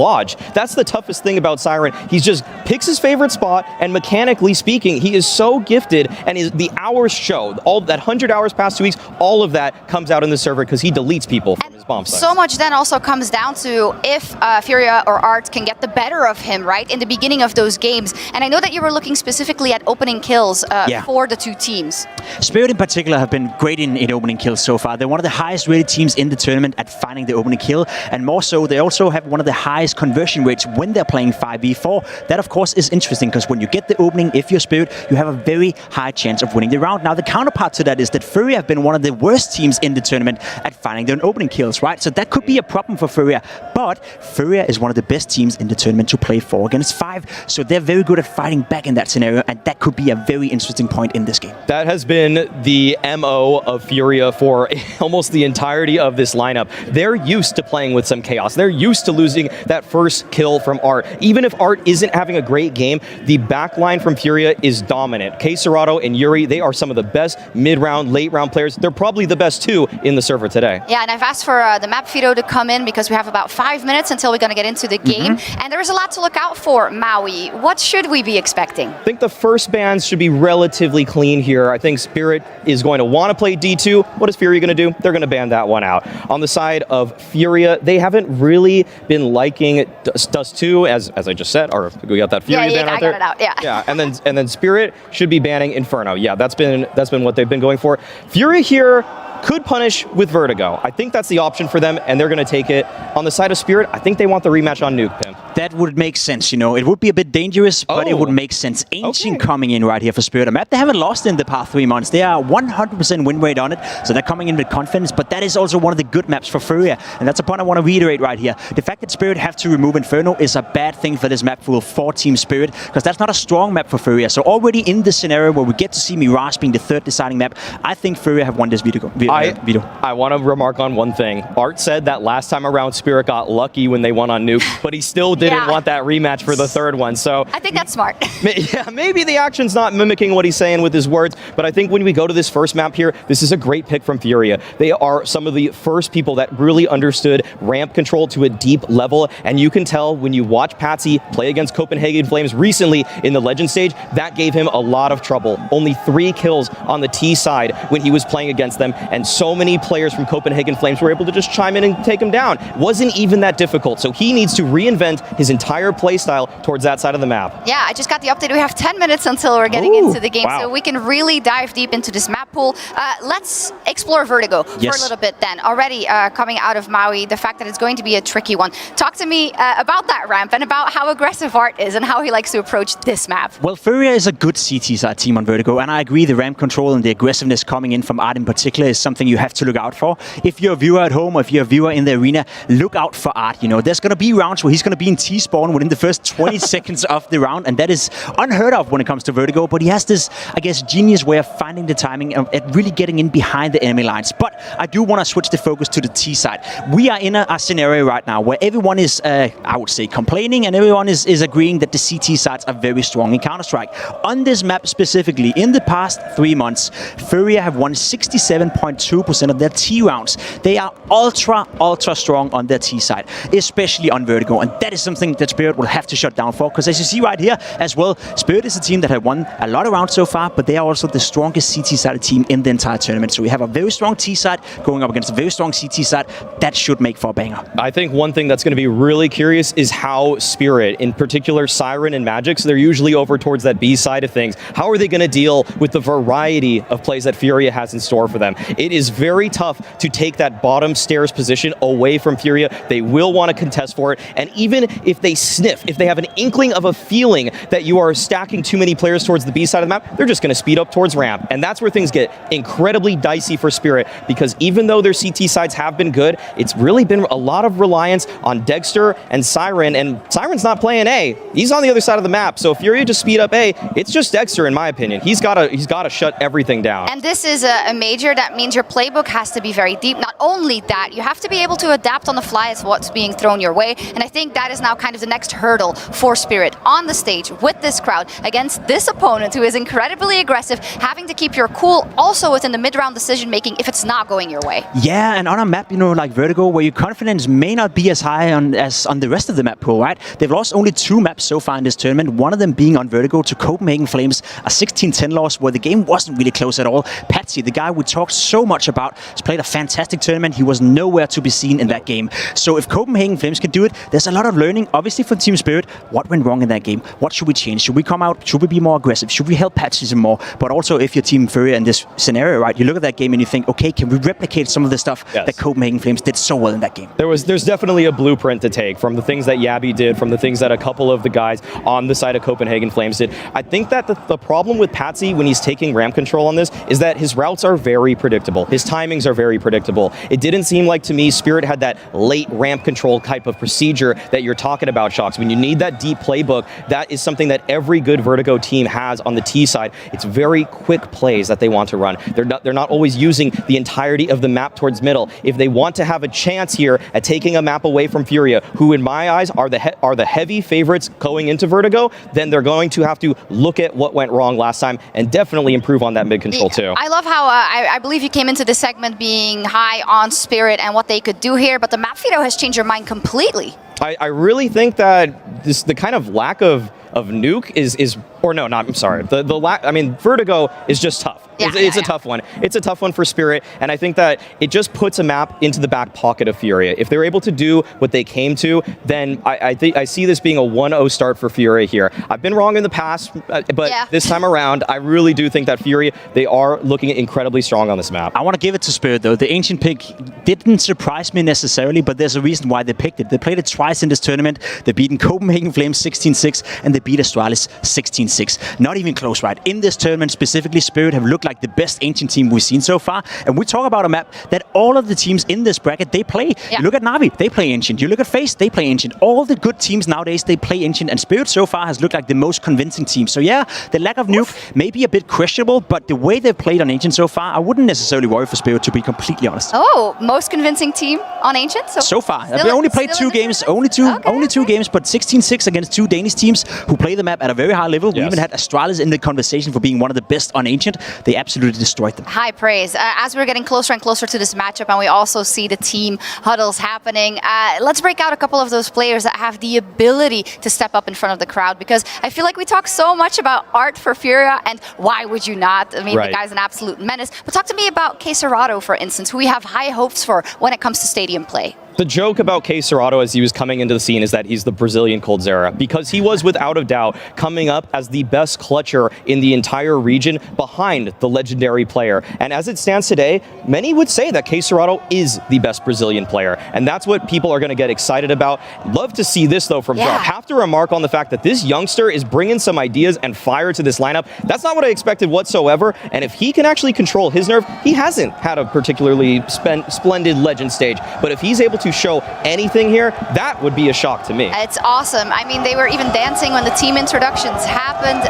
That's the toughest thing about Siren. He just picks his favorite spot, and mechanically speaking, he is so gifted, and the hours show. All that 100 hours past 2 weeks, all of that comes out in the server because he deletes people from his bomb sites. So much then also comes down to if Furia or Art can get the better of him, right, in the beginning of those games. And I know that you were looking specifically at opening kills for the two teams. Spirit in particular have been great in opening kills so far. They're one of the highest rated teams in the tournament at finding the opening kill, and more so, they also have one of the highest conversion rates when they're playing 5v4. That, of course, is interesting because when you get the opening, if you're Spirit, you have a very high chance of winning the round. Now, the counterpart to that is that Furia have been one of the worst teams in the tournament at finding their opening kills, right? So that could be a problem for Furia, but Furia is one of the best teams in the tournament to play 4 against 5, so they're very good at fighting back in that scenario, and that could be a very interesting point in this game. That has been the MO of Furia for almost the entirety of this lineup. They're used to playing with some chaos. They're used to losing that first kill from Art. Even if Art isn't having a great game, the backline from Furia is dominant. xantares and Yuri, they are some of the best mid-round, late-round players. They're probably the best too in the server today. Yeah, and I've asked for the map Fido to come in because we have about 5 minutes until we're going to get into the game. And there's a lot to look out for, Maui. What should we be expecting? I think the first bans should be relatively clean here. I think Spirit is going to want to play D2. What is Furia going to do? They're going to ban that one out. On the side of Furia, they haven't really been liking Dust 2, as I just said, or we got that Furia ban out there. I got it out, Yeah, and then Spirit should be banning Inferno. Yeah, that's been what they've been going for. Furia here could punish with Vertigo. I think that's the option for them, and they're going to take it. On the side of Spirit, I think they want the rematch on Nuke, Pimp. That would make sense, you know. It would be a bit dangerous, but it would make sense. Ancient coming in right here for Spirit. A map they haven't lost in the past 3 months. They are 100% win rate on it, so they're coming in with confidence, but that is also one of the good maps for Furia, and that's a point I want to reiterate right here. The fact that Spirit have to remove Inferno is a bad thing for this map pool for Team Spirit, because that's not a strong map for Furia. So already in this scenario where we get to see Mirage being the third deciding map, I think Furia have won this veto. I want to remark on one thing. Art said that last time around Spirit got lucky when they won on Nuke, but he still didn't want that rematch for the third one. So I think that's smart. Yeah, maybe the action's not mimicking what he's saying with his words, but I think when we go to this first map here, this is a great pick from Furia. They are some of the first people that really understood ramp control to a deep level, and you can tell when you watch Patsy play against Copenhagen Flames recently in the Legend stage, that gave him a lot of trouble. Only 3 kills on the T side when he was playing against them, and so many players from Copenhagen Flames were able to just chime in and take him down. Wasn't even that difficult, so he needs to reinvent his entire playstyle towards that side of the map. Yeah, I just got the update. We have 10 minutes until we're getting into the game, so we can really dive deep into this map pool. Let's explore Vertigo for a little bit then. Already coming out of Maui, the fact that it's going to be a tricky one. Talk to me about that ramp and about how aggressive Art is and how he likes to approach this map. Well, Furia is a good CT side team on Vertigo, and I agree the ramp control and the aggressiveness coming in from Art in particular is something you have to look out for. If you're a viewer at home or if you're a viewer in the arena, look out for Art. You know, there's going to be rounds where he's going to be in T-spawn within the first 20 seconds of the round, and that is unheard of when it comes to Vertigo, but he has this, I guess, genius way of finding the timing and really getting in behind the enemy lines. But I do want to switch the focus to the T side. We are in a scenario right now where everyone is, I would say, complaining, and everyone is agreeing that the CT sides are very strong in Counter-Strike. On this map specifically, in the past 3 months, Furia have won 67.2% of their T rounds. They are ultra strong on their T side, especially on Vertigo, and that is something that Spirit will have to shut down for. Because as you see right here as well, Spirit is a team that have won a lot of rounds so far, but they are also the strongest CT-sided team in the entire tournament. So we have a very strong T-side going up against a very strong CT side. That should make for a banger. I think one thing that's going to be really curious is how Spirit, in particular Siren and Magic, so they're usually over towards that B side of things, how are they going to deal with the variety of plays that Furia has in store for them? It is very tough to take that bottom stairs position away from Furia. They will want to contest for it, and even if they sniff, if they have an inkling of a feeling that you are stacking too many players towards the B side of the map, they're just going to speed up towards ramp, and that's where things get incredibly dicey for Spirit, because even though their CT sides have been good, it's really been a lot of reliance on Dexter and Siren, and Siren's not playing A. He's on the other side of the map, so if Furia just speed up A, it's just Dexter in my opinion. He's got to shut everything down. And this is a major. That means your playbook has to be very deep. Not only that, you have to be able to adapt on the fly as what's being thrown your way, and I think that is now kind of the next hurdle for Spirit on the stage with this crowd against this opponent who is incredibly aggressive, having to keep your cool also within the mid-round decision making if it's not going your way. Yeah, and on a map, you know, like Vertigo, where your confidence may not be as high as on the rest of the map pool, right? They've lost only 2 maps so far in this tournament, one of them being on Vertigo to Copenhagen Flames, a 16-10 loss where the game wasn't really close at all. Patsy, the guy we talked so much about, has played a fantastic tournament. He was nowhere to be seen in that game. So if Copenhagen Flames can do it, there's a lot of learning, obviously, for Team Spirit. What went wrong in that game? What should we change? Should we come out? Should we be more aggressive? Should we help Patsy some more? But also, if you're Team Furia in this scenario, right, you look at that game and you think, okay, can we replicate some of the stuff that Copenhagen Flames did so well in that game? There's definitely a blueprint to take from the things that Yabby did, from the things that a couple of the guys on the side of Copenhagen Flames did. I think that the problem with Patsy when he's taking ramp control on this is that his routes are very predictable. His timings are very predictable. It didn't seem like to me Spirit had that late ramp control type of procedure that you're talking about, shox. When you need that deep playbook, that is something that every good Vertigo team has on the T side. It's very quick plays that they want to run. They're not always using the entirety of the map towards middle. If they want to have a chance here at taking a map away from Furia, who in my eyes are the heavy favorites going into Vertigo, then they're going to have to look at what went wrong last time and definitely improve on that mid control too. I love how I believe you came into this segment being high on Spirit and what they could do here, but the map veto has changed your mind completely. I really think that the kind of lack of nuke is or no, not, I'm sorry. The lack, I mean, Vertigo is just tough. It's a tough one. It's a tough one for Spirit, and I think that it just puts a map into the back pocket of Furia. If they're able to do what they came to, then I think I see this being a 1-0 start for Furia here. I've been wrong in the past, but this time around, I really do think that Furia, they are looking incredibly strong on this map. I want to give it to Spirit, though. The Ancient pick didn't surprise me necessarily, but there's a reason why they picked it. They played it twice in this tournament. They've beaten Copenhagen Flames 16-6, and they beat Astralis 16-6. Not even close, right? In this tournament specifically, Spirit have looked like the best Ancient team we've seen so far. And we talk about a map that all of the teams in this bracket, they play. You look at NaVi, they play Ancient. You look at FaZe, they play Ancient. All the good teams nowadays, they play Ancient. And Spirit so far has looked like the most convincing team. So yeah, the lack of nuke may be a bit questionable, but the way they've played on Ancient so far, I wouldn't necessarily worry for Spirit, to be completely honest. Oh, most convincing team on Ancient? So far. We only played 2 games, only two games, but 16-6 against 2 Danish teams who play the map at a very high level. We even had Astralis in the conversation for being one of the best on Ancient. They absolutely destroyed them. High praise. As we're getting closer and closer to this matchup and we also see the team huddles happening, let's break out a couple of those players that have the ability to step up in front of the crowd, because I feel like we talk so much about art for Furia, and why would you not? I mean, the guy's an absolute menace. But talk to me about coldzera, for instance, who we have high hopes for when it comes to stadium play. The joke about coldzera as he was coming into the scene is that he's the Brazilian coldzera, because he was without a doubt coming up as the best clutcher in the entire region behind the legendary player. And as it stands today, many would say that coldzera is the best Brazilian player, and that's what people are going to get excited about. Love to see this though from Drop. Have to remark on the fact that this youngster is bringing some ideas and fire to this lineup. That's not what I expected whatsoever, and if he can actually control his nerve, he hasn't had a particularly splendid legend stage, but if he's able to show anything here, that would be a shock to me. It's awesome. I mean, they were even dancing when the team introductions happened.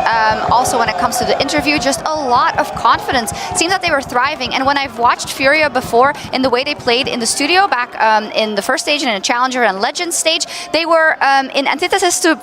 Also, when it comes to the interview, just a lot of confidence. It seems that they were thriving. And when I've watched Furia before in the way they played in the studio back in the first stage and in a Challenger and Legend stage, they were in antithesis to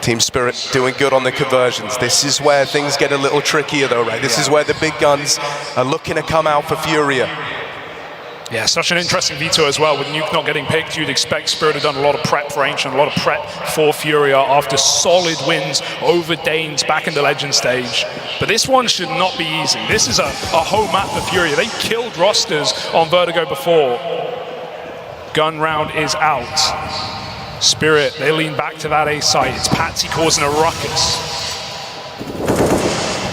Team Spirit doing good on the conversions. This is where things get a little trickier though, right? This is where the big guns are looking to come out for Furia. Yeah, such an interesting veto as well. With Nuke not getting picked, you'd expect Spirit have done a lot of prep for Ancient, a lot of prep for Furia after solid wins over Danes back in the Legend stage. But this one should not be easy. This is a home map for Furia. They killed rosters on Vertigo before. Gun round is out. Spirit, they lean back to that A site. It's Patsy causing a ruckus.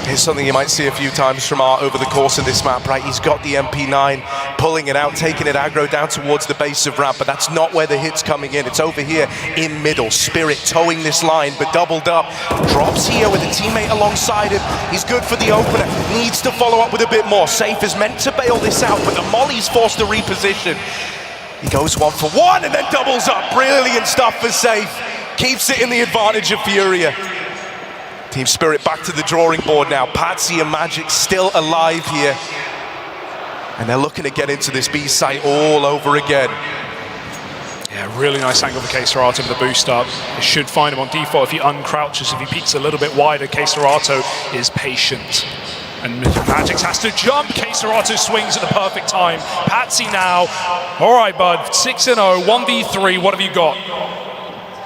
Here's something you might see a few times from Art over the course of this map, right? He's got the MP9, pulling it out, taking it aggro down towards the base of ramp, but that's not where the hit's coming in. It's over here in middle. Spirit towing this line, but doubled up. Drops here with a teammate alongside him. He's good for the opener. Needs to follow up with a bit more. Safe is meant to bail this out, but the Molly's forced to reposition. He goes 1-for-1 and then doubles up. Brilliant stuff for Safe. Keeps it in the advantage of Furia. Team Spirit back to the drawing board now. Patsy and Magic still alive here. And they're looking to get into this B site all over again. Yeah, really nice angle for xantares with the boost up. It should find him on default if he uncrouches, if he peeks a little bit wider. xantares is patient. And Magix has to jump. xantares swings at the perfect time. Patsy now. All right, bud. 6-0, 1v3. What have you got?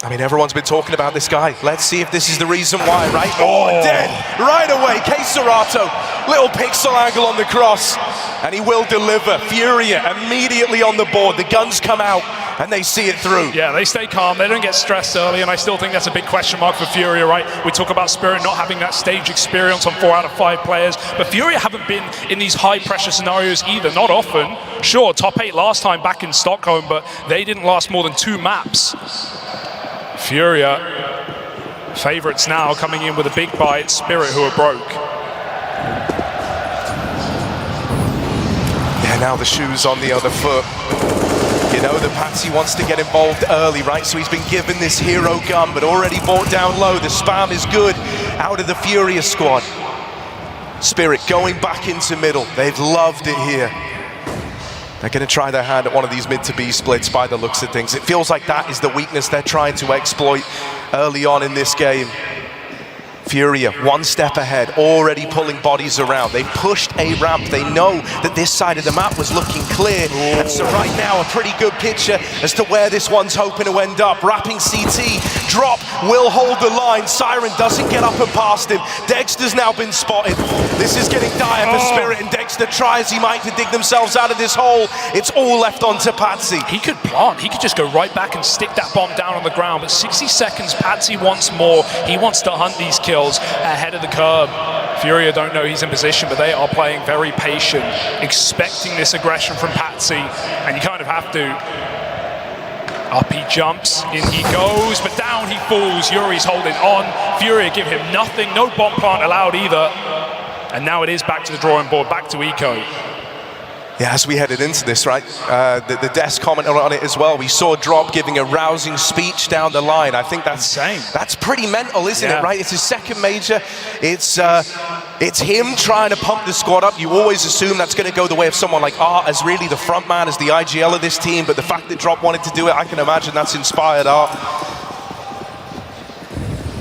I mean, everyone's been talking about this guy. Let's see if this is the reason why, right? Oh, dead right away. xantares, little pixel angle on the cross, and he will deliver. Furia immediately on the board. The guns come out, and they see it through. Yeah, they stay calm. They don't get stressed early, and I still think that's a big question mark for Furia, right? We talk about Spirit not having that stage experience on 4 out of 5 players, but Furia haven't been in these high-pressure scenarios either, not often. Sure, top 8 last time back in Stockholm, but they didn't last more than 2 maps. Furia, favorites now coming in with a big bite. Spirit, who are broke. Yeah, now the shoe's on the other foot. You know that Patsy wants to get involved early, right? So he's been given this hero gun, but already bought down low. The spam is good out of the Furia squad. Spirit going back into middle. They've loved it here. They're going to try their hand at one of these mid to B splits by the looks of things. It feels like that is the weakness they're trying to exploit early on in this game. Furia, 1 step ahead, already pulling bodies around. They pushed a ramp. They know that this side of the map was looking clear. And so right now, a pretty good picture as to where this one's hoping to end up. Wrapping CT, drop, will hold the line. Siren doesn't get up and past him. Dexter's now been spotted. This is getting dire for Spirit, and Dexter tries he might to dig themselves out of this hole. It's all left onto Patsy. He could plant. He could just go right back and stick that bomb down on the ground. But 60 seconds, Patsy wants more. He wants to hunt these kills ahead of the curve. Furia don't know he's in position, but they are playing very patient, expecting this aggression from Patsy, and you kind of have to. Up he jumps, in he goes, but down he falls. Yuri's holding on. Furia give him nothing, no bomb plant allowed either. And now it is back to the drawing board, back to Eco. Yeah, as we headed into this, right, the desk commented on it as well. We saw Drop giving a rousing speech down the line. I think that's insane. That's pretty mental, isn't it, right? It's his second major. It's him trying to pump the squad up. You always assume that's going to go the way of someone like Art as really the front man, as the IGL of this team. But the fact that Drop wanted to do it, I can imagine that's inspired Art.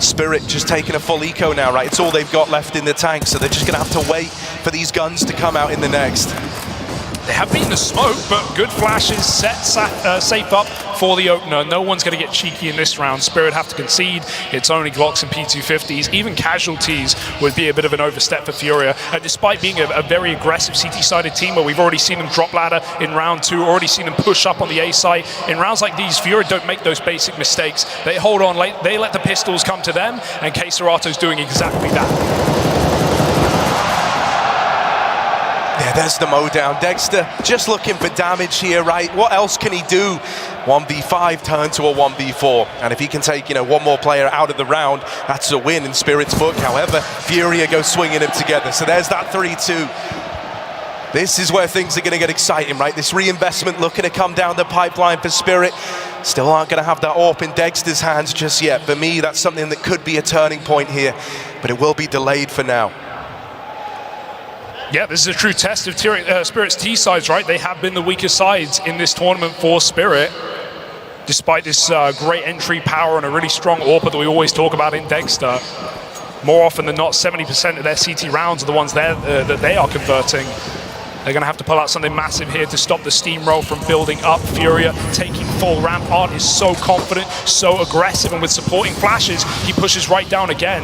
Spirit just taking a full eco now, right? It's all they've got left in the tank, so they're just going to have to wait for these guns to come out in the next. They have beaten the smoke, but good flashes set Safe up for the opener. No one's going to get cheeky in this round. Spirit have to concede. It's only Glocks and P250s. Even casualties would be a bit of an overstep for Furia. Despite being a very aggressive CT-sided team, where we've already seen them drop ladder in round 2, already seen them push up on the A site. In rounds like these, Furia don't make those basic mistakes. They hold on, they let the pistols come to them, and xantares doing exactly that. Yeah, there's the mow down. Dexter just looking for damage here, right? What else can he do? 1v5 turn to a 1v4. And if he can take, one more player out of the round, that's a win in Spirit's book. However, Furia go swinging them together. So there's that 3-2. This is where things are going to get exciting, right? This reinvestment looking to come down the pipeline for Spirit. Still aren't going to have that AWP in Dexter's hands just yet. For me, that's something that could be a turning point here, but it will be delayed for now. Yeah, this is a true test of Spirit's T-sides, right? They have been the weaker sides in this tournament for Spirit. despite this great entry power and a really strong AWPer that we always talk about in Dexter, more often than not, 70% of their CT rounds are the ones that they are converting. They're going to have to pull out something massive here to stop the steamroll from building up. Furia taking full ramp. Art is so confident, so aggressive, and with supporting flashes, he pushes right down again.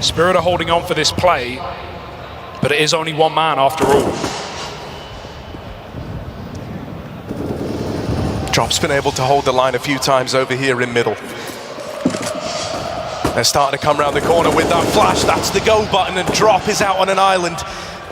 Spirit are holding on for this play, but it is only one man after all. Drop's been able to hold the line a few times over here in middle. They're starting to come around the corner with that flash. That's the go button, and Drop is out on an island.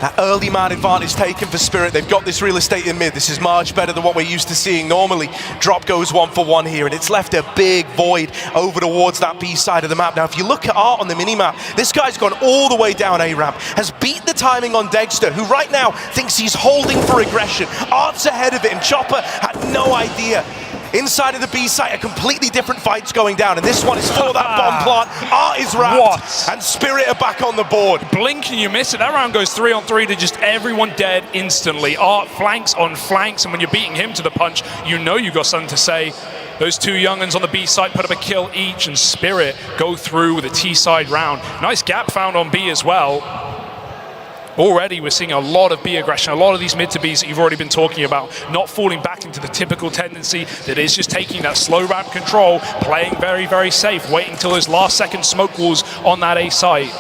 That early man advantage taken for Spirit. They've got this real estate in mid. This is much better than what we're used to seeing normally. Drop goes 1-for-1 here, and it's left a big void over towards that B side of the map. Now, if you look at Art on the minimap, this guy's gone all the way down A ramp, has beat the timing on Dexter, who right now thinks he's holding for aggression. Art's ahead of it, and Chopper had no idea. Inside of the B site, a completely different fight's going down, and this one is for that bomb plant. Art is wrapped, and Spirit are back on the board. Blink and you miss it. That round goes 3-on-3 to just everyone dead instantly. Art flanks on flanks, and when you're beating him to the punch, you know you got something to say. Those two young'uns on the B side put up a kill each, and Spirit go through with a T side round. Nice gap found on B as well. Already we're seeing a lot of B aggression, a lot of these mid to Bs that you've already been talking about, not falling back into the typical tendency that is just taking that slow ramp control, playing very, very safe, waiting till those last second smoke walls on that A site.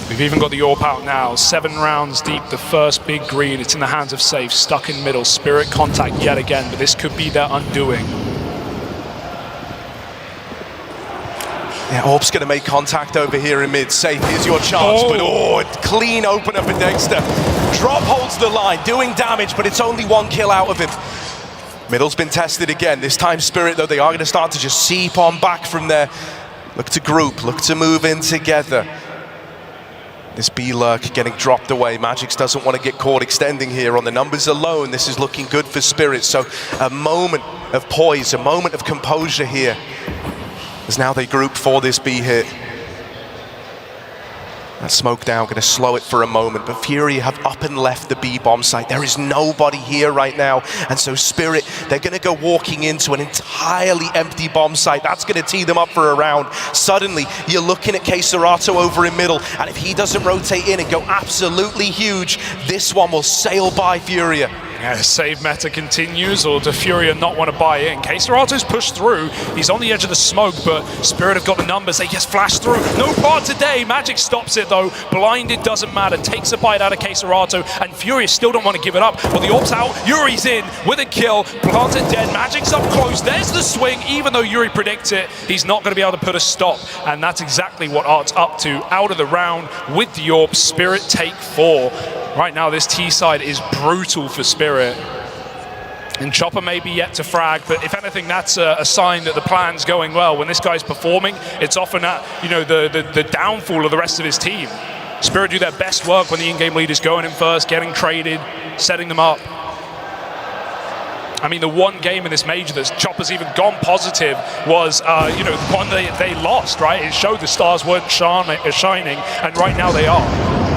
We've even got the AWP out now, 7 rounds deep, the first big green. It's in the hands of Safe, stuck in middle. Spirit contact yet again, but this could be their undoing. Yeah, AWP's going to make contact over here in mid. Safe, here's your chance, but clean opener for Dexter. Drop holds the line, doing damage, but it's only 1 kill out of him. Middle's been tested again. This time Spirit, though, they are going to start to just seep on back from there. Look to group, look to move in together. This B lurk getting dropped away. Magix doesn't want to get caught extending here on the numbers alone. This is looking good for Spirit, so a moment of poise, a moment of composure here. As now they group for this B hit. That smoke down, going to slow it for a moment, but Fury have up and left the B bomb site. There is nobody here right now, and so Spirit, they're going to go walking into an entirely empty bomb site. That's going to tee them up for a round. Suddenly, you're looking at xantares over in middle, and if he doesn't rotate in and go absolutely huge, this one will sail by Furia. Yeah, save meta continues, or do Furia not want to buy in? xantares pushed through. He's on the edge of the smoke, but Spirit have got the numbers. They just flash through. No part today. Magic stops it, though. Blinded doesn't matter. Takes a bite out of xantares, and Furia still don't want to give it up. But the AWP's out. Yuri's in with a kill. Planted dead. Magic's up close. There's the swing. Even though Yuri predicts it, he's not going to be able to put a stop. And that's exactly what Art's up to. Out of the round with the AWP. Spirit take 4. Right now, this T side is brutal for Spirit. And Chopper may be yet to frag, but if anything, that's a sign that the plan's going well. When this guy's performing, it's often at, you know, the downfall of the rest of his team. Spirit do their best work when the in-game lead is going in first, getting traded, setting them up. I mean, the one game in this major that Chopper's even gone positive was, you know, one they lost, right? It showed the stars weren't shining, and right now they are.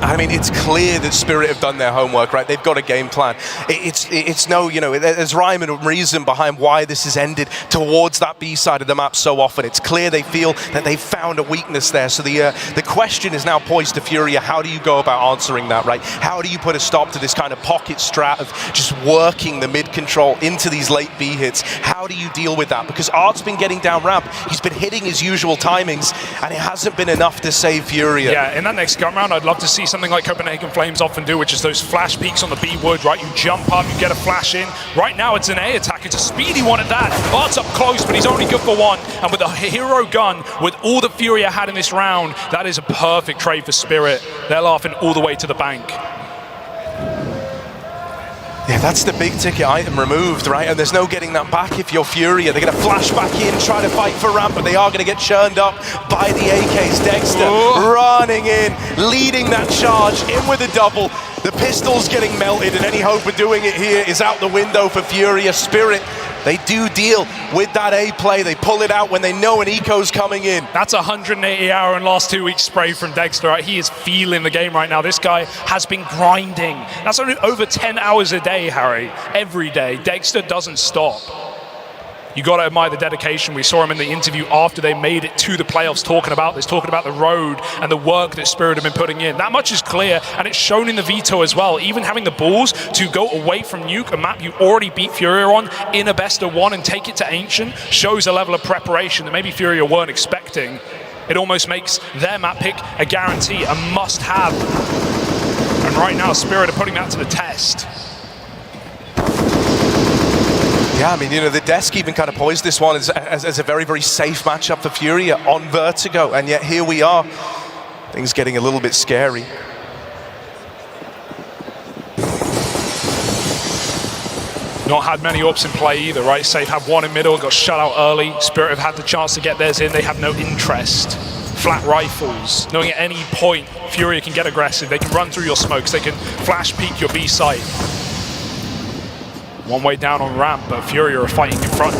I mean, it's clear that Spirit have done their homework, right? They've got a game plan. It's no, you know, there's rhyme and reason behind why this has ended towards that B side of the map so often. It's clear they feel that they've found a weakness there. So the question is now poised to Furia. How do you go about answering that, right? How do you put a stop to this kind of pocket strat of just working the mid control into these late B hits? How do you deal with that? Because Art's been getting down ramp. He's been hitting his usual timings, and it hasn't been enough to save Furia. Yeah, in that next gun round, I'd love to see something like Copenhagen Flames often do, which is those flash peaks on the B wood, right? You jump up, you get a flash in. Right now, it's an A attack. It's a speedy one at that. Art's up close, but he's only good for 1. And with a hero gun, with all the Furia had in this round, that is a perfect trade for Spirit. They're laughing all the way to the bank. Yeah, that's the big ticket item removed, right? And there's no getting that back if you're Furia. They're going to flash back in, try to fight for ramp, but they are going to get churned up by the AKs. Dexter running in, leading that charge, in with a double. The pistol's getting melted, and any hope of doing it here is out the window for Furia. Spirit They do deal with that A play. They pull it out when they know an eco's coming in. That's 180 hour and last 2 weeks spray from Dexter. Right? He is feeling the game right now. This guy has been grinding. That's only over 10 hours a day, Harry. Every day. Dexter doesn't stop. You got to admire the dedication. We saw him in the interview after they made it to the playoffs talking about this, talking about the road and the work that Spirit have been putting in. That much is clear, and it's shown in the veto as well. Even having the balls to go away from Nuke, a map you already beat Furia on, in a best of one and take it to Ancient, shows a level of preparation that maybe Furia weren't expecting. It almost makes their map pick a guarantee, a must-have. And right now, Spirit are putting that to the test. Yeah, I mean, you know, the desk even kind of poised this one as a very, very safe matchup for Furia on Vertigo, and yet here we are. Things getting a little bit scary. Not had many ups in play either, right? Safe have one in middle, got shut out early. Spirit have had the chance to get theirs in. They have no interest. Flat rifles, knowing at any point Furia can get aggressive. They can run through your smokes. They can flash peek your B site. One way down on ramp, but Furia are fighting in front.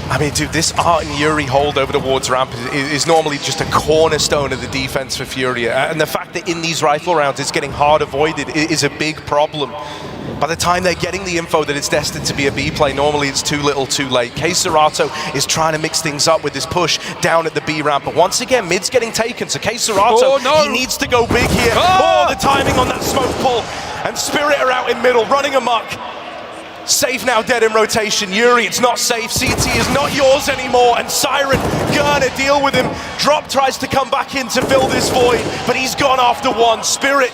I mean, dude, this Art and Yuri hold over towards ramp is normally just a cornerstone of the defense for Furia. And the fact that in these rifle rounds it's getting hard avoided is a big problem. By the time they're getting the info that it's destined to be a B play, normally it's too little too late. xantares is trying to mix things up with this push down at the B ramp, but once again, mid's getting taken, so xantares, he needs to go big here. Oh, the timing on that smoke pull, and Spirit are out in middle, running amok. Safe now dead in rotation. Yuri, it's not safe. CT is not yours anymore. And Siren gonna deal with him. Drop tries to come back in to fill this void, but he's gone after one. Spirit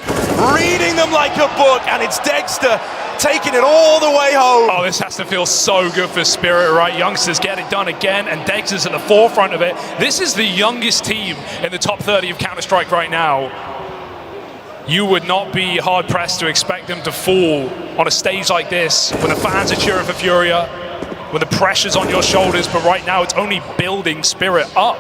reading them like a book, and it's Dexter taking it all the way home. Oh, this has to feel so good for Spirit, right? Youngsters get it done again, and Dexter's at the forefront of it. This is the youngest team in the top 30 of Counter-Strike right now. You would not be hard-pressed to expect them to fall on a stage like this when the fans are cheering for Furia, when the pressure's on your shoulders, but right now it's only building Spirit up.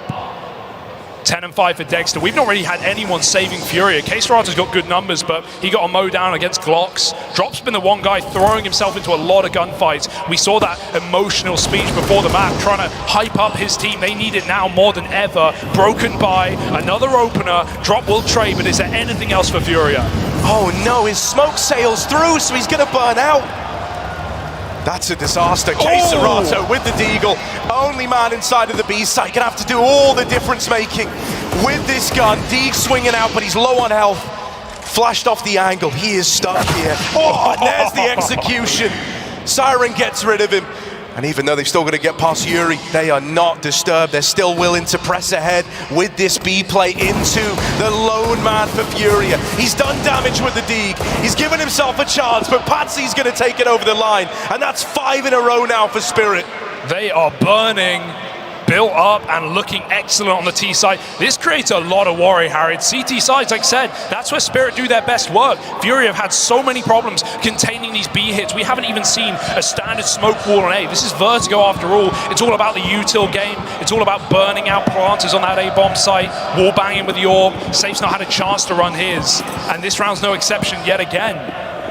10 and 5 for Dexter. We've not really had anyone saving Furia. xantares has got good numbers, but he got a mow down against Glocks. Drop's been the one guy throwing himself into a lot of gunfights. We saw that emotional speech before the map, trying to hype up his team. They need it now more than ever. Broken by another opener. Drop will trade, but is there anything else for Furia? Oh no, his smoke sails through, so he's gonna burn out. That's a disaster. xantares with the deagle. Only man inside of the B site. Gonna have to do all the difference making with this gun. Deeg swinging out, but he's low on health. Flashed off the angle. He is stuck here. Oh, and there's the execution. Siren gets rid of him. And even though they've still got to get past Yuri, they are not disturbed. They're still willing to press ahead with this B play into the lone man for Furia. He's done damage with the Deeg. He's given himself a chance, but Patsy's going to take it over the line. And that's 5 in a row now for Spirit. They are burning, built up and looking excellent on the T side. This creates a lot of worry, Harry. CT sides, like I said, that's where Spirit do their best work. Fury have had so many problems containing these B hits. We haven't even seen a standard smoke wall on A. This is Vertigo after all. It's all about the util game. It's all about burning out planters on that A bomb site, wall banging with the orb. Safe's not had a chance to run his, and this round's no exception yet again.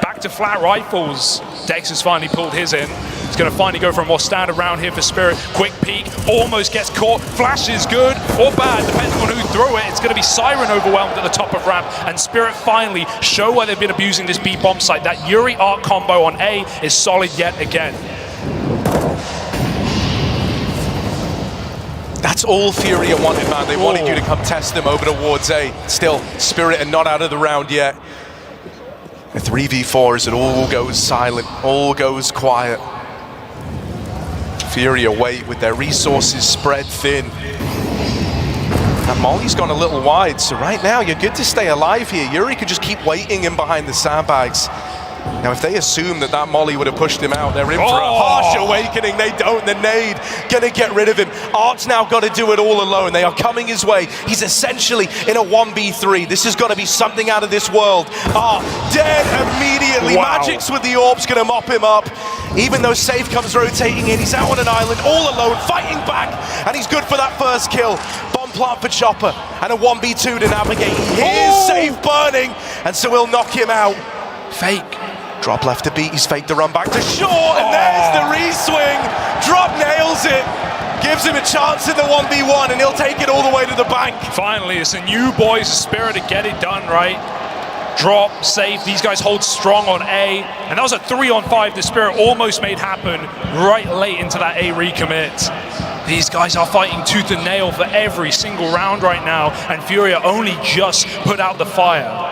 Back to flat rifles. Dex has finally pulled his in. He's going to finally go for a more standard round here for Spirit. Quick peek, almost gets caught. Flash is good or bad, depending on who threw it. It's going to be Siren overwhelmed at the top of ramp, and Spirit finally show why they've been abusing this B bomb site. That Yuri Arc combo on A is solid yet again. That's all Furia wanted, man. They wanted you to come test them over towards A. Still, Spirit are not out of the round yet. A 3v4 as it all goes silent, all goes quiet. Furia wait with their resources spread thin. And Molly's gone a little wide, so right now you're good to stay alive here. Yuri could just keep waiting in behind the sandbags. Now, if they assume that that Molly would have pushed him out, they're in for a harsh awakening. They don't. The nade gonna get rid of him. Art's now got to do it all alone. They are coming his way. He's essentially in a 1v3. This has got to be something out of this world. Art dead immediately. Wow. Magic's with the orbs gonna mop him up. Even though Safe comes rotating in, he's out on an island all alone, fighting back, and he's good for that first kill. Bomb plant for Chopper, and a 1v2 to navigate. Here's Safe burning, and so he'll knock him out. Fake. Drop left to beat, he's faked the run back to short, and there's the re-swing. it. Gives him a chance in the 1v1, and he'll take it all the way to the bank. Finally, it's a new boys' Spirit to get it done right. Drop, save, these guys hold strong on A, and that was a 3-on-5 the Spirit almost made happen right late into that A recommit. These guys are fighting tooth and nail for every single round right now, and Furia only just put out the fire.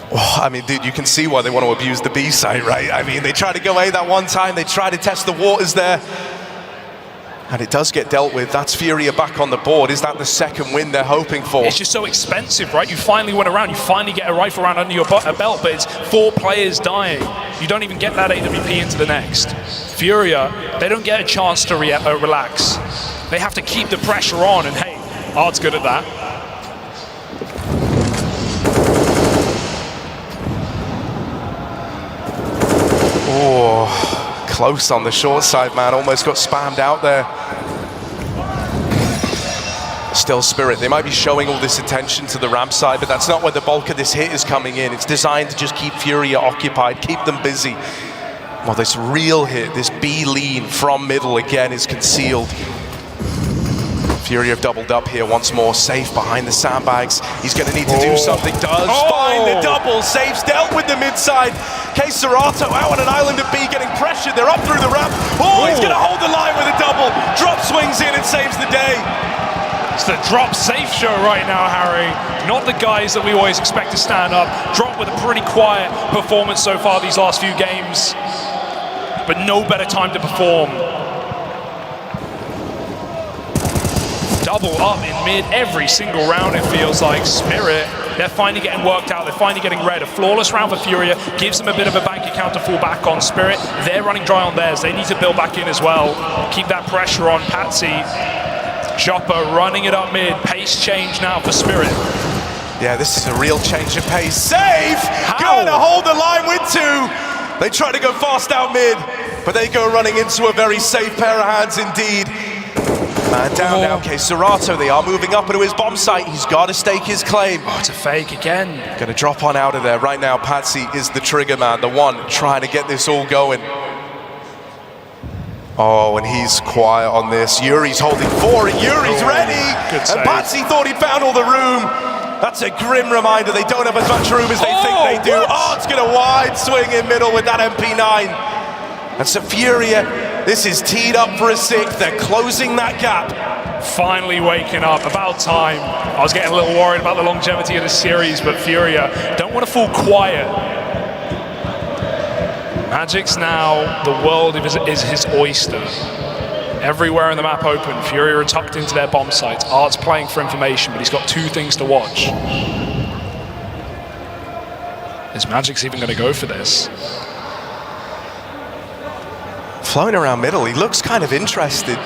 Oh, I mean, dude, you can see why they want to abuse the B site, right? I mean, they try to go A that one time, they try to test the waters there, and it does get dealt with. That's Furia back on the board. Is that the second win they're hoping for? It's just so expensive, right? You finally win a round, you finally get a rifle round under your belt, but it's 4 players dying. You don't even get that AWP into the next. Furia, they don't get a chance to relax. They have to keep the pressure on, and hey, Art's good at that. Oh, close on the short side, man. Almost got spammed out there. Still Spirit, they might be showing all this attention to the ramp side, but that's not where the bulk of this hit is coming in. It's designed to just keep Furia occupied, keep them busy. Well, this real hit, this B lean from middle again is concealed. Furia have doubled up here once more, safe behind the sandbags. He's going to need to do something. Does find the double. Safe's dealt with the mid-side. xantares out on an island of B getting pressured. They're up through the ramp. Oh, he's going to hold the line with a double. Drop swings in and saves the day. It's the drop safe show right now, Harry. Not the guys that we always expect to stand up. Drop with a pretty quiet performance so far these last few games, but no better time to perform. Double up in mid every single round, it feels like. Spirit, they're finally getting worked out, they're finally getting red. A flawless round for Furia gives them a bit of a bank account to fall back on. Spirit, they're running dry on theirs. They need to build back in as well. Keep that pressure on. Patsy, Chopper running it up mid. Pace change now for Spirit. Yeah, this is a real change of pace. Save! Going to hold the line with 2. They try to go fast out mid, but they go running into a very safe pair of hands indeed. Man down now, xantares. They are moving up into his bomb site. He's got to stake his claim. Oh, it's a fake again. Going to drop on out of there. Right now, Patsy is the trigger man, the one trying to get this all going. Oh, and he's quiet on this. Yuri's holding 4, and Yuri's ready. Good and Patsy thought he'd found all the room. That's a grim reminder. They don't have as much room as they think they do. Oh, it's going to wide swing in middle with that MP9. And so Furia, this is teed up for a 6th. They're closing that gap. Finally waking up, about time. I was getting a little worried about the longevity of the series, but Furia don't want to fall quiet. Magic's now, the world is his oyster. Everywhere in the map open, Furia are tucked into their bomb sites. Art's playing for information, but he's got 2 things to watch. Is Magic's even going to go for this? Flowing around middle, he looks kind of interested.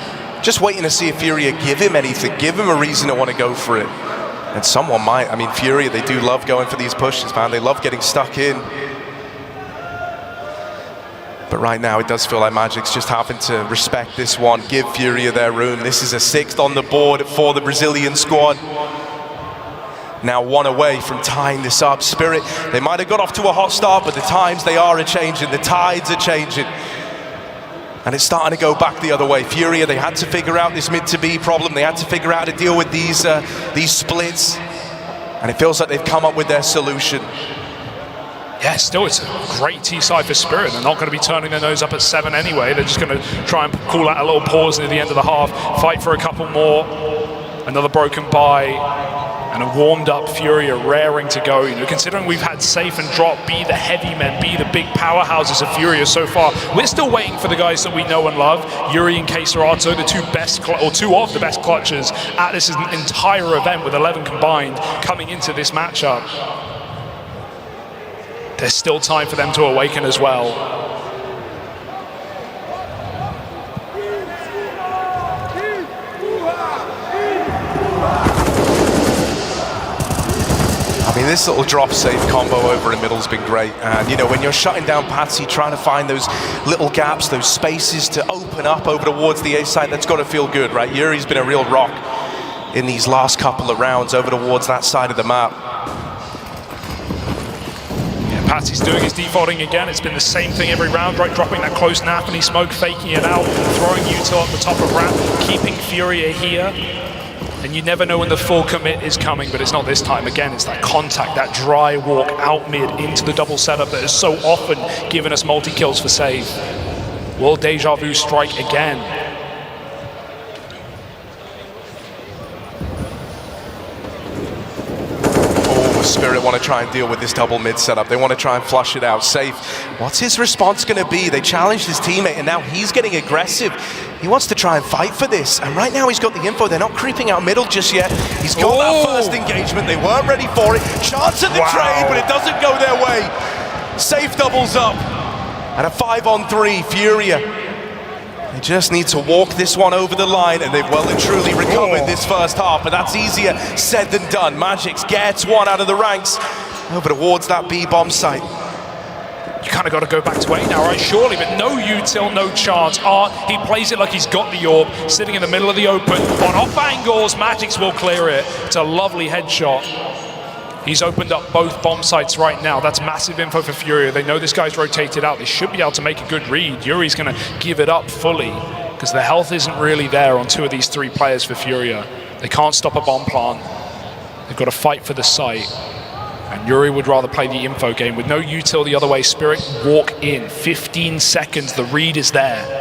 Just waiting to see if Furia give him anything, give him a reason to want to go for it. And someone might. I mean, Furia, they do love going for these pushes, man. They love getting stuck in. But right now, it does feel like Magic's just having to respect this one, give Furia their room. This is a 6th on the board for the Brazilian squad. Now 1 away from tying this up. Spirit, they might have got off to a hot start, but the times they are changing, the tides are changing. And it's starting to go back the other way. Furia, they had to figure out this mid to B problem. They had to figure out how to deal with these splits. And it feels like they've come up with their solution. Yeah, still, it's a great T-side for Spirit. They're not going to be turning their nose up at 7 anyway. They're just going to try and call out a little pause near the end of the half, fight for a couple more. Another broken buy, and a warmed-up Furia raring to go. You know, considering we've had Safe and Drop be the heavy men, be the big powerhouses of Furia so far, we're still waiting for the guys that we know and love. Yuri and xantares, the 2 of the best clutchers at this entire event with 11 combined coming into this matchup. There's still time for them to awaken as well. I mean, this little drop safe combo over in middle's been great. And, you know, when you're shutting down Patsy, trying to find those little gaps, those spaces to open up over towards the A side, that's got to feel good, right? Yuri's been a real rock in these last couple of rounds over towards that side of the map. Patsy's doing his defaulting again. It's been the same thing every round, right? Dropping that close Naphany smoke, faking it out, throwing util at the top of ramp, keeping Furia here. And you never know when the full commit is coming, but it's not this time. Again, it's that contact, that dry walk out mid into the double setup that has so often given us multi-kills for save. Will Deja Vu strike again? Spirit want to try and deal with this double mid setup. They want to try and flush it out. Safe. What's his response going to be? They challenged his teammate and now he's getting aggressive. He wants to try and fight for this. And right now he's got the info. They're not creeping out middle just yet. He's got that first engagement. They weren't ready for it. Chance at the trade, but it doesn't go their way. Safe doubles up. And a 5-on-3. Furia. They just need to walk this one over the line, and they've well and truly recovered this first half, but that's easier said than done. Magics gets one out of the ranks over towards that B-bomb site. You kind of got to go back to A now, right? Surely, but no util, no chance. Art, he plays it like he's got the orb, sitting in the middle of the open. On off angles, Magics will clear it. It's a lovely headshot. He's opened up both bomb sites right now. That's massive info for Furia. They know this guy's rotated out. They should be able to make a good read. Yuri's going to give it up fully because the health isn't really there on two of these three players for Furia. They can't stop a bomb plant. They've got to fight for the site. And Yuri would rather play the info game with no util the other way. Spirit walk in. 15 seconds. The read is there.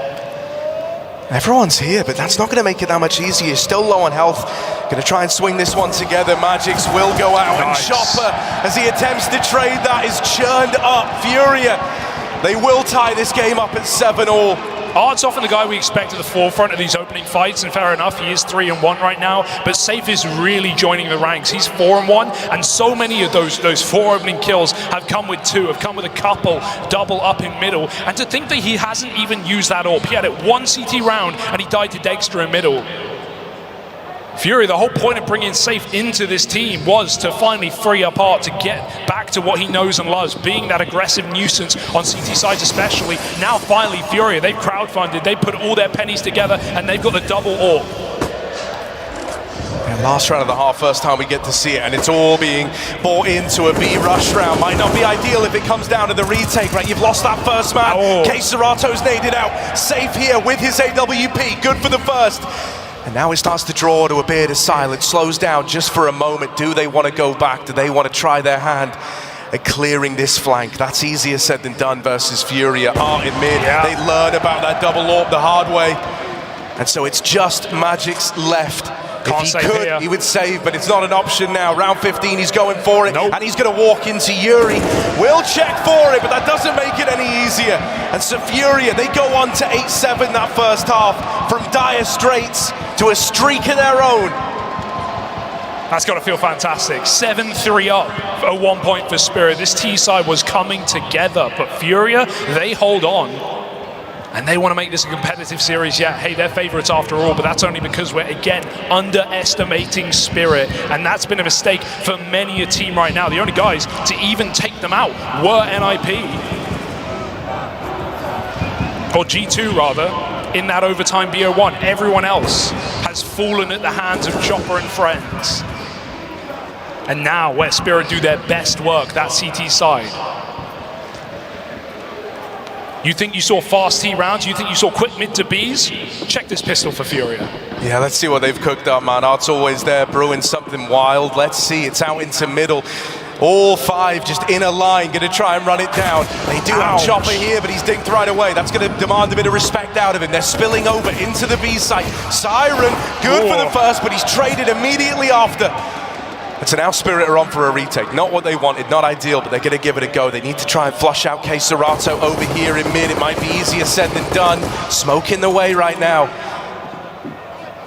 Everyone's here, but that's not going to make it that much easier. Still low on health. Going to try and swing this one together. Magics will go out. Nice. And Chopper, as he attempts to trade that, is churned up. Furia, they will tie this game up at 7-all. Art's often the guy we expect at the forefront of these opening fights, and fair enough, he is 3-1 right now, but Safe is really joining the ranks. He's 4-1, and so many of those 4 opening kills have come with 2, have come with a couple, double up in middle, and to think that he hasn't even used that AWP. He had it 1 CT round, and he died to Dexter in middle. Fury, the whole point of bringing Safe into this team was to finally free up Art to get back to what he knows and loves, being that aggressive nuisance on CT sides especially. Now finally Fury, they've crowdfunded, they put all their pennies together and they've got the double AWP. And last round of the half, first time we get to see it, and it's all being bought into a B rush round. Might not be ideal if it comes down to the retake, right? You've lost that first man. xantares naded out. Safe here with his AWP, good for the first. And now it starts to draw to a bit of silence, slows down just for a moment. Do they want to go back? Do they want to try their hand at clearing this flank? That's easier said than done versus Furia. Art in mid, they learn about that double AWP the hard way. And so it's just Magics left. If he could, he would save, but it's not an option now. Round 15, he's going for it, and he's going to walk into Yuri. Will check for it, but that doesn't make it any easier. And so Furia, they go on to 8-7 that first half, from dire straits to a streak of their own. That's got to feel fantastic. 7-3 up at 1 point for Spirit. This T side was coming together, but Furia, they hold on. And they want to make this a competitive series. Yeah, hey, they're favorites after all, but that's only because we're, again, underestimating Spirit. And that's been a mistake for many a team right now. The only guys to even take them out were NIP. Or G2, rather, in that overtime BO1. Everyone else has fallen at the hands of Chopper and friends. And now, where Spirit do their best work, that CT side. You think you saw fast T rounds? You think you saw quick mid to Bs? Check this pistol for Furia. Yeah, let's see what they've cooked up, man. Art's always there, brewing something wild. Let's see, it's out into middle. All 5 just in a line, going to try and run it down. They do have Chopper here, but he's dinked right away. That's going to demand a bit of respect out of him. They're spilling over into the B site. Siren, good for the first, but he's traded immediately after. And so now Spirit are on for a retake. Not what they wanted, not ideal, but they're going to give it a go. They need to try and flush out xantares over here in mid. It might be easier said than done. Smoke in the way right now.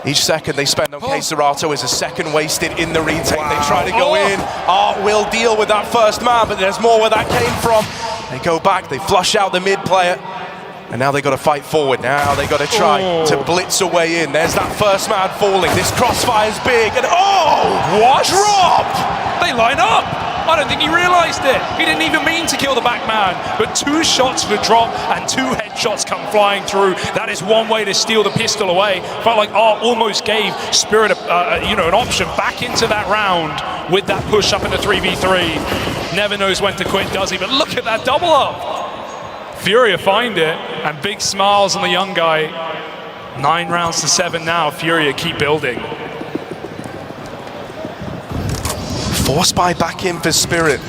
Each second they spend on xantares is a second wasted in the retake. They try to go in. Art will deal with that first man, but there's more where that came from. They go back, they flush out the mid player. And now they got to fight forward. Now they got to try to blitz a way in. There's that first man falling. This crossfire's big. And what? Drop! They line up. I don't think he realized it. He didn't even mean to kill the back man. But 2 shots for the drop and 2 headshots come flying through. That is one way to steal the pistol away. Felt like Art almost gave Spirit an option back into that round with that push up in the 3v3. never knows when to quit, does he? But look at that double up. Furia find it, and big smiles on the young guy. 9 rounds to 7 now. Furia keep building. forZe back in for Spirit.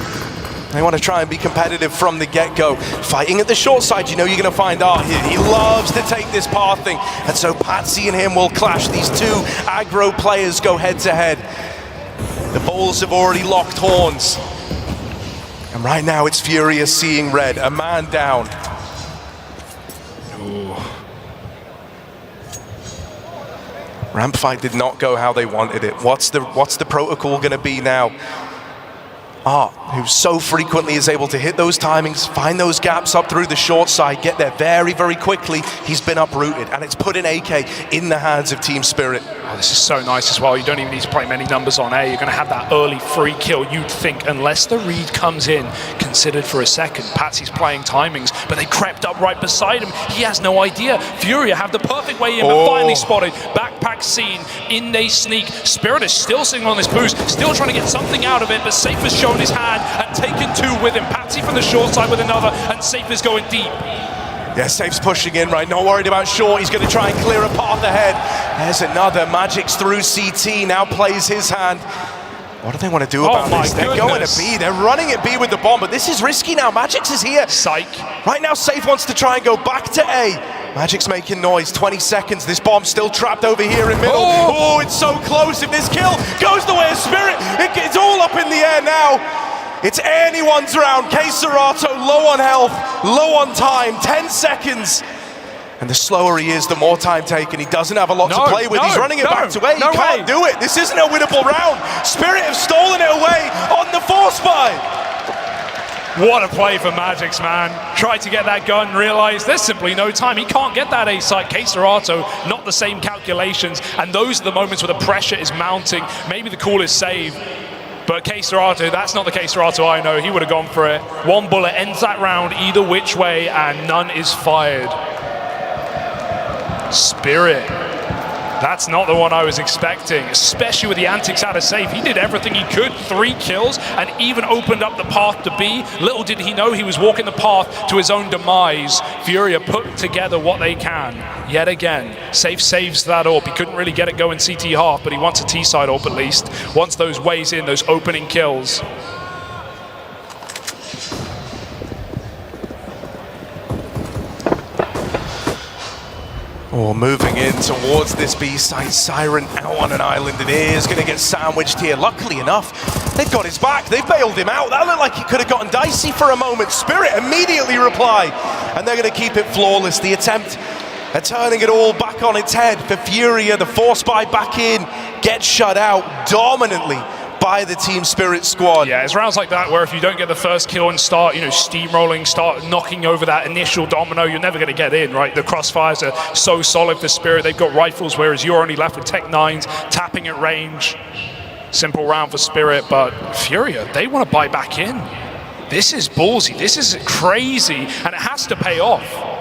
They want to try and be competitive from the get-go. Fighting at the short side, you know you're going to find Art here. He loves to take this path thing. And so Patsy and him will clash. These two aggro players go head-to-head. The Bulls have already locked horns. And right now it's Furia seeing red. A man down. Ooh. Ramp fight did not go how they wanted it. What's the protocol going to be now? Art, who so frequently is able to hit those timings, find those gaps up through the short side, get there very, very quickly. He's been uprooted, and it's put an AK in the hands of Team Spirit. Oh, this is so nice as well. You don't even need to play many numbers on A. You're going to have that early free kill, you'd think, unless the read comes in, considered for a second. Patsy's playing timings, but they crept up right beside him. He has no idea. Furia have the perfect way in, but finally spotted. Backpack seen, in they sneak. Spirit is still sitting on this boost, still trying to get something out of it, but Safe has shown his hand and taken 2 with him. Patsy from the short side with another, and Safe is going deep. Yeah, Safe's pushing in, right? Not worried about short. He's going to try and clear a path ahead. There's another. Magic's through CT, now plays his hand. What do they want to do about this? They're going to B. They're running at B with the bomb, but this is risky now. Magic's is here. Psych. Right now, Safe wants to try and go back to A. Magic's making noise. 20 seconds. This bomb's still trapped over here in middle. Oh, it's so close. If this kill goes the way of Spirit, it's all up in the air now. It's anyone's round. xantares low on health, low on time, 10 seconds. And the slower he is, the more time taken. He doesn't have a lot to play with. He's running it back to A. He can't do it. This isn't a winnable round. Spirit have stolen it away on the forZe. What a play for Magic's, man. Tried to get that gun, realized there's simply no time. He can't get that A site. xantares, not the same calculations. And those are the moments where the pressure is mounting. Maybe the call is save. But xantares, that's not the xantares I know. He would have gone for it. 1 bullet ends that round either which way, and none is fired. Spirit. That's not the one I was expecting, especially with the antics out of Safe. He did everything he could, 3 kills, and even opened up the path to B. Little did he know he was walking the path to his own demise. Furia put together what they can. Yet again, Safe saves that AWP. He couldn't really get it going CT half, but he wants a T-side AWP at least. Wants those ways in, those opening kills. Oh, moving in towards this B side. Siren out on an island. It is going to get sandwiched here. Luckily enough, they've got his back. They've bailed him out. That looked like he could have gotten dicey for a moment. Spirit immediately reply, and they're going to keep it flawless. The attempt at turning it all back on its head for Furia. The forZe back in, gets shut out dominantly by the Team Spirit squad. Yeah, it's rounds like that where if you don't get the first kill and start, steamrolling, start knocking over that initial domino, you're never going to get in, right? The crossfires are so solid for Spirit. They've got rifles, whereas you're only left with Tech 9s, tapping at range. Simple round for Spirit, but Furia, they want to buy back in. This is ballsy. This is crazy, and it has to pay off.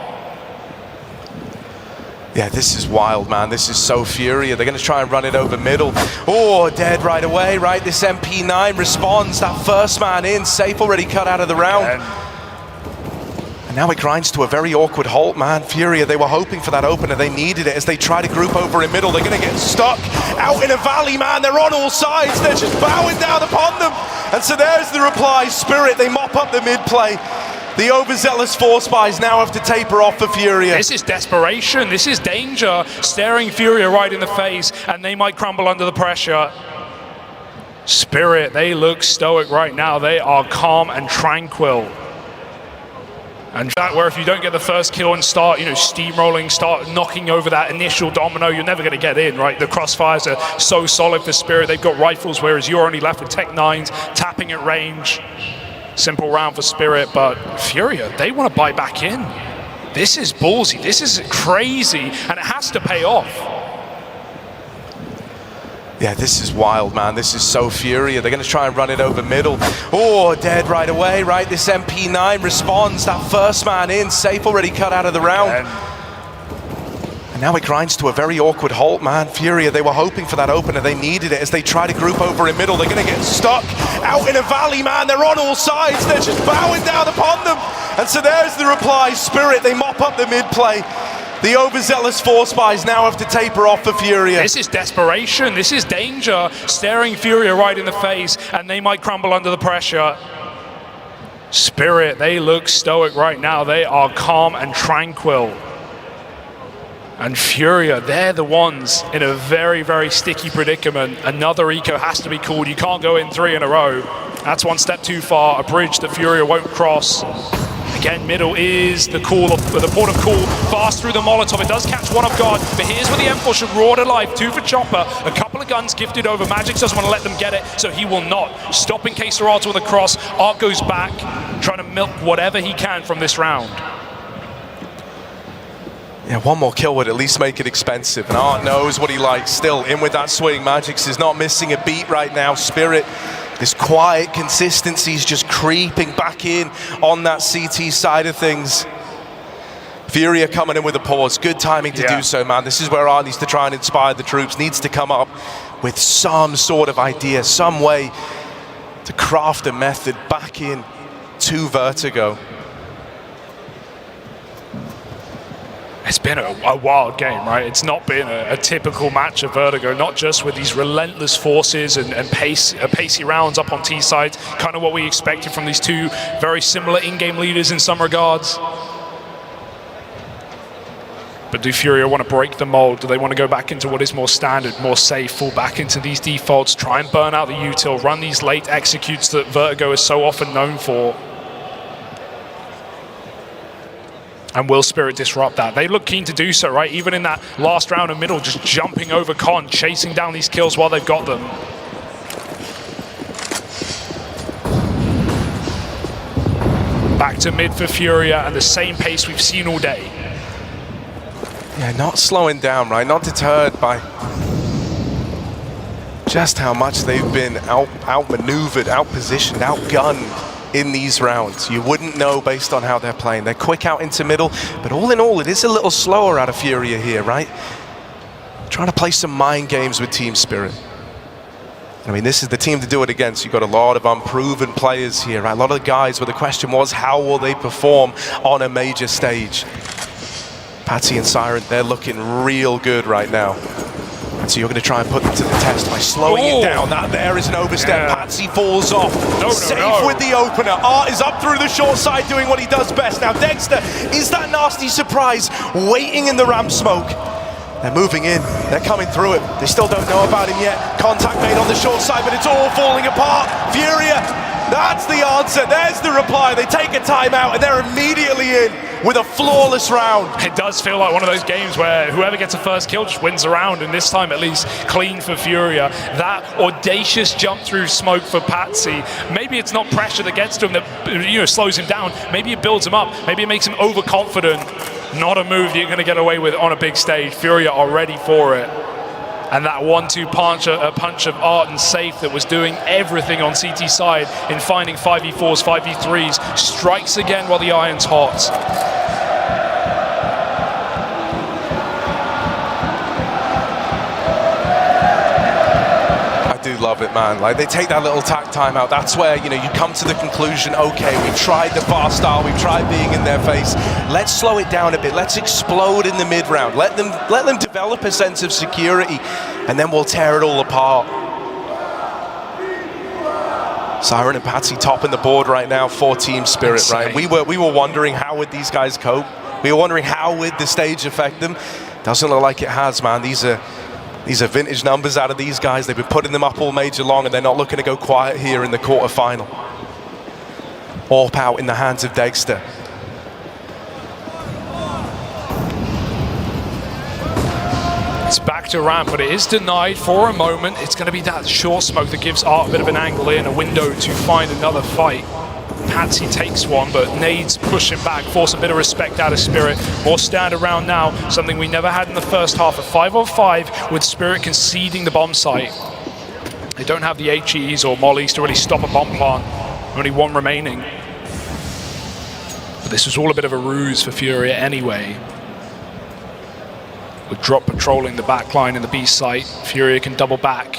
Yeah, this is wild, man. This is so Furia. They're going to try and run it over middle. Oh, dead right away, right? This MP9 responds. That first man in. Safe already cut out of the round. And now it grinds to a very awkward halt, man. Furia, they were hoping for that opener. They needed it as they try to group over in middle. They're going to get stuck out in a valley, man. They're on all sides. They're just bowing down upon them. And so there's the reply. Spirit, they mop up the mid play. The overzealous forZe now have to taper off for Furia. This is desperation. This is danger. Staring Furia right in the face, and they might crumble under the pressure. Spirit, they look stoic right now. They are calm and tranquil. And that where if you don't get the first kill and start, steamrolling, start knocking over that initial domino, you're never going to get in, right? The crossfires are so solid for Spirit. They've got rifles, whereas you're only left with Tech 9s, tapping at range. Simple round for Spirit, but Furia, they want to buy back in. This is ballsy. This is crazy, and it has to pay off. Yeah, this is wild, man. This is so Furia. They're going to try and run it over middle. Oh, dead right away, right? This MP9 responds. That first man in. Safe already cut out of the round. And now it grinds to a very awkward halt, man. Furia, they were hoping for that opener. They needed it as they try to group over in middle. They're going to get stuck out in a valley, man. They're on all sides. They're just bowing down upon them. And so there's the reply. Spirit, they mop up the mid-play. The overzealous force buys now have to taper off for Furia. This is desperation. This is danger. Staring Furia right in the face, and they might crumble under the pressure. Spirit, they look stoic right now. They are calm and tranquil. And Furia, they're the ones in a very, very sticky predicament. Another eco has to be called. You can't go in 3 in a row. That's one step too far. A bridge that Furia won't cross. Again, middle is the call, the port of call. Fast through the Molotov. It does catch one off guard. But here's where the M4 should roar to life. 2 for Chopper. A couple of guns gifted over. Magic doesn't want to let them get it, so he will not. Stopping Caserata with a cross. Art goes back, trying to milk whatever he can from this round. Yeah, one more kill would at least make it expensive. And Art knows what he likes. Still in with that swing. Magix is not missing a beat right now. Spirit, this quiet consistency is just creeping back in on that CT side of things. Furia coming in with a pause. Good timing to do so, man. This is where Art needs to try and inspire the troops. Needs to come up with some sort of idea, some way to craft a method back in to Vertigo. It's been a wild game, right? It's not been a typical match of Vertigo, not just with these relentless forces and pacey rounds up on T side, kind of what we expected from these two very similar in-game leaders in some regards. But do Furia want to break the mold? Do they want to go back into what is more standard, more safe, fall back into these defaults, try and burn out the util, run these late executes that Vertigo is so often known for? And will Spirit disrupt that? They look keen to do so, right? Even in that last round of middle, just jumping over Con, chasing down these kills while they've got them. Back to mid for Furia and the same pace we've seen all day. Yeah, not slowing down, right? Not deterred by just how much they've been outmaneuvered, outpositioned, outgunned in these rounds. You wouldn't know based on how they're playing. They're quick out into middle, but all in all, it is a little slower out of Furia here, right? Trying to play some mind games with Team Spirit. I mean, this is the team to do it against. You've got a lot of unproven players here, right? A lot of the guys where the question was, how will they perform on a major stage? Patsy and Siren, they're looking real good right now. And so you're going to try and put them to the test by slowing it down. That there is an overstep. Yeah. Patsy falls off. Safe with the opener. Art is up through the short side doing what he does best. Now Dexter is that nasty surprise waiting in the ramp smoke. They're moving in. They're coming through it. They still don't know about him yet. Contact made on the short side, but it's all falling apart. Furia, that's the answer. There's the reply. They take a timeout and they're immediately in with a flawless round. It does feel like one of those games where whoever gets a first kill just wins the round, and this time at least clean for Furia. That audacious jump through smoke for Patsy. Maybe it's not pressure that gets to him that slows him down. Maybe it builds him up. Maybe it makes him overconfident. Not a move that you're going to get away with on a big stage. Furia are ready for it. And that 1-2 punch of Art and Safe that was doing everything on CT side in finding 5v4s, 5v3s, strikes again while the iron's hot. I do love it, man. Like, they take that little tack time out. That's where, you come to the conclusion, okay, we've tried the fast style, we've tried being in their face. Let's slow it down a bit. Let's explode in the mid round. Let them develop a sense of security, and then we'll tear it all apart. Siren and Patsy topping the board right now for Team Spirit, right? We were wondering how would these guys cope. We were wondering how would the stage affect them. Doesn't look like it has, man. These are vintage numbers out of these guys. They've been putting them up all major long, and they're not looking to go quiet here in the quarterfinal. AWP out in the hands of Dexter. It's back to ramp, but it is denied for a moment. It's going to be that short smoke that gives Art a bit of an angle in, a window to find another fight. Patsy takes one, but nades push him back, force a bit of respect out of Spirit. More stand around now, something we never had in the first half. A 5-on-5 with Spirit conceding the bomb site. They don't have the HEs or mollies to really stop a bomb plant. Only one remaining. But this was all a bit of a ruse for Furia anyway. with Drop patrolling the back line in the B site. Furia can double back.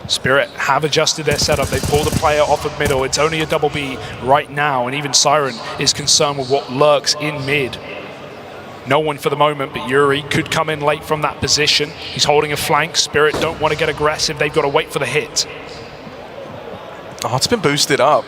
Spirit have adjusted their setup. They pulled a player off of middle. It's only a double B right now, and even Siren is concerned with what lurks in mid. No one for the moment, but Yuri could come in late from that position. He's holding a flank. Spirit don't want to get aggressive. They've got to wait for the hit. Oh, it's been boosted up.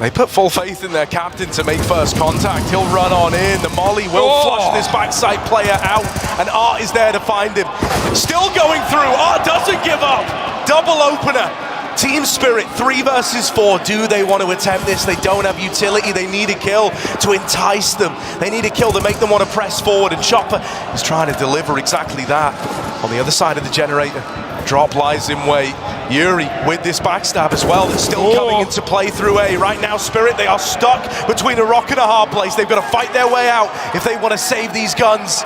They put full faith in their captain to make first contact. He'll run on in. The molly will flush this backside player out, and Art is there to find him. Still going through. Art doesn't give up. Double opener. Team Spirit, 3 versus 4. Do they want to attempt this? They don't have utility. They need a kill to entice them. They need a kill to make them want to press forward, and Chopper is trying to deliver exactly that. On the other side of the generator, Drop lies in wait. Yuri with this backstab as well. That's still coming into play through A. Right now, Spirit, they are stuck between a rock and a hard place. They've got to fight their way out if they want to save these guns.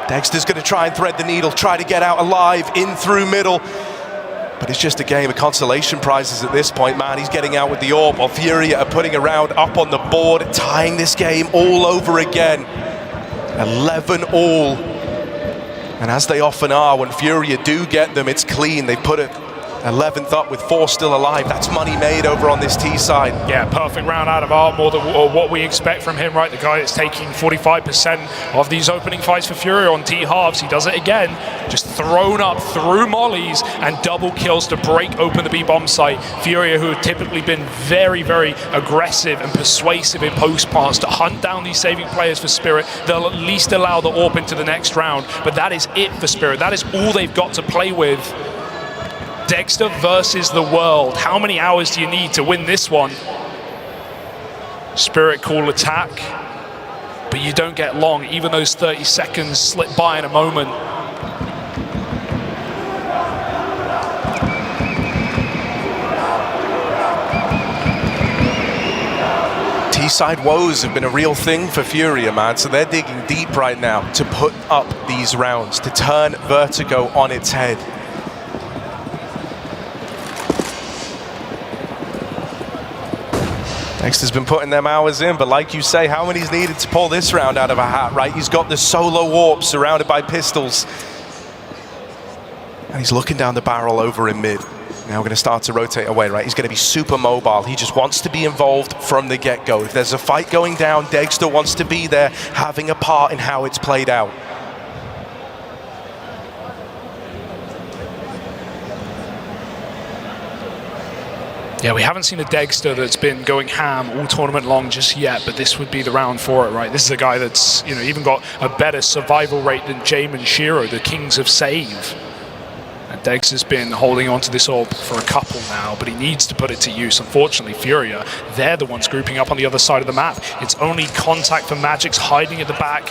Dexter's going to try and thread the needle, try to get out alive in through middle. But it's just a game of consolation prizes at this point, man. He's getting out with the AWP, while Furia are putting a round up on the board, tying this game all over again. 11 all. And as they often are, when Furia do get them, it's clean. They put it 11th up with 4 still alive. That's money made over on this T side. Yeah, perfect round out of Art, more than what we expect from him, right? The guy that's taking 45% of these opening fights for Furia on T halves. He does it again, just thrown up through mollies and double kills to break open the B bomb site. Furia, who have typically been very, very aggressive and persuasive in post plants to hunt down these saving players for Spirit, they'll at least allow the AWP into the next round. But that is it for Spirit. That is all they've got to play with. Dexter versus the world. How many hours do you need to win this one? Spirit call attack, but you don't get long. Even those 30 seconds slip by in a moment. T-side woes have been a real thing for Furia, man. So they're digging deep right now to put up these rounds, to turn Vertigo on its head. Dexter's been putting them hours in, but like you say, how many's needed to pull this round out of a hat, right? He's got the solo AWP surrounded by pistols. And he's looking down the barrel over in mid. Now we're going to start to rotate away, right? He's going to be super mobile. He just wants to be involved from the get-go. If there's a fight going down, Dexter wants to be there, having a part in how it's played out. Yeah, we haven't seen a Dexter that's been going ham all tournament long just yet, but this would be the round for it, right? This is a guy that's, you know, even got a better survival rate than Jame and Shiro, the kings of save. And Dexter's been holding on to this AWP for a couple now, but he needs to put it to use. Unfortunately, Furia, they're the ones grouping up on the other side of the map. It's only contact for Magic's hiding at the back,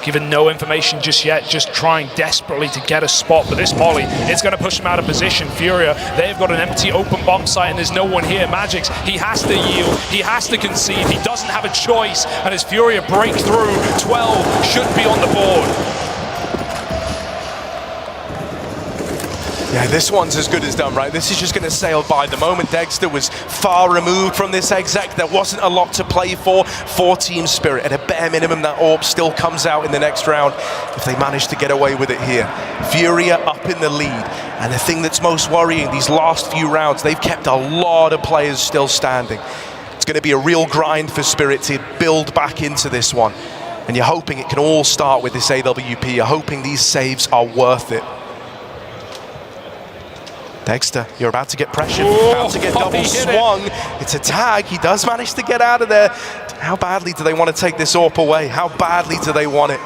given no information just yet, just trying desperately to get a spot. But this molly, it's going to push him out of position. Furia, they've got an empty open bomb site and there's no one here. Magic's, he has to yield, he has to concede, he doesn't have a choice. And as Furia break through, 12 should be on the board. Yeah, this one's as good as done, right? This is just going to sail by. The moment Dexter was far removed from this exec, there wasn't a lot to play for Team Spirit. At a bare minimum, that AWP still comes out in the next round if they manage to get away with it here. Furia up in the lead. And the thing that's most worrying, these last few rounds, they've kept a lot of players still standing. It's going to be a real grind for Spirit to build back into this one. And you're hoping it can all start with this AWP. You're hoping these saves are worth it. Dexter, you're about to get pressured, about to get double swung. It's a tag, he does manage to get out of there. How badly do they want to take this AWP away? How badly do they want it?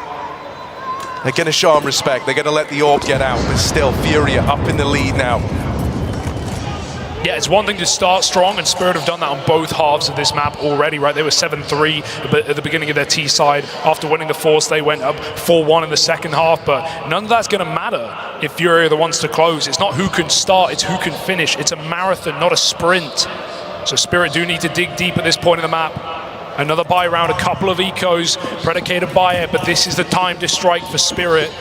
They're going to show him respect, they're going to let the AWP get out, but still, Furia up in the lead now. Yeah, it's one thing to start strong, and Spirit have done that on both halves of this map already, right? They were 7-3 at the beginning of their T side. After winning the Force, they went up 4-1 in the second half, but none of that's going to matter if Fury are the ones to close. It's not who can start, it's who can finish. It's a marathon, not a sprint. So Spirit do need to dig deep at this point in the map. Another buy round, a couple of ecos predicated by it, but this is the time to strike for Spirit.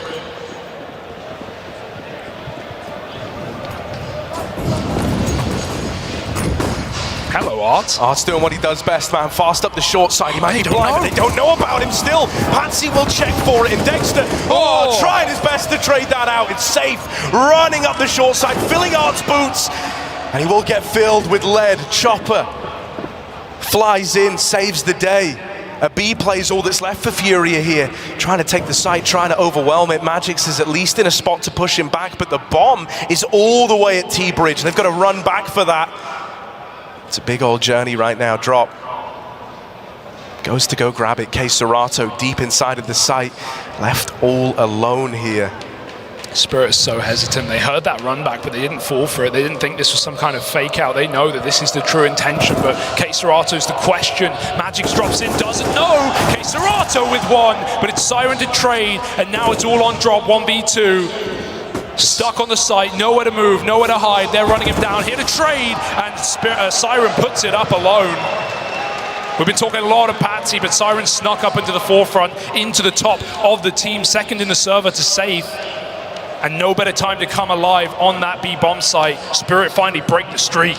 Hello, Art? Art's doing what he does best, man. Fast up the short side. He might be blind, but they don't know about him still. Patsy will check for it, and Dexter, trying his best to trade that out. It's safe. Running up the short side, filling Art's boots, and he will get filled with lead. Chopper flies in, saves the day. A B plays all that's left for Furia here. Trying to take the site, trying to overwhelm it. Magix is at least in a spot to push him back, but the bomb is all the way at T-Bridge. They've got to run back for that. It's a big old journey right now. Drop. Goes to go grab it. quesorato deep inside of the site. Left all alone here. Spirit is so hesitant. They heard that run back, but they didn't fall for it. They didn't think this was some kind of fake out. They know that this is the true intention, but quesorato's the question. Magix drops in, doesn't know. quesorato with one, but it's Siren to trade, and now it's all on Drop, 1v2. Stuck on the site, nowhere to move, nowhere to hide. They're running him down, here to trade, and Siren puts it up alone. We've been talking a lot of Patsy, but Siren snuck up into the forefront, into the top of the team, second in the server to save. And no better time to come alive on that B bomb site. Spirit finally break the streak.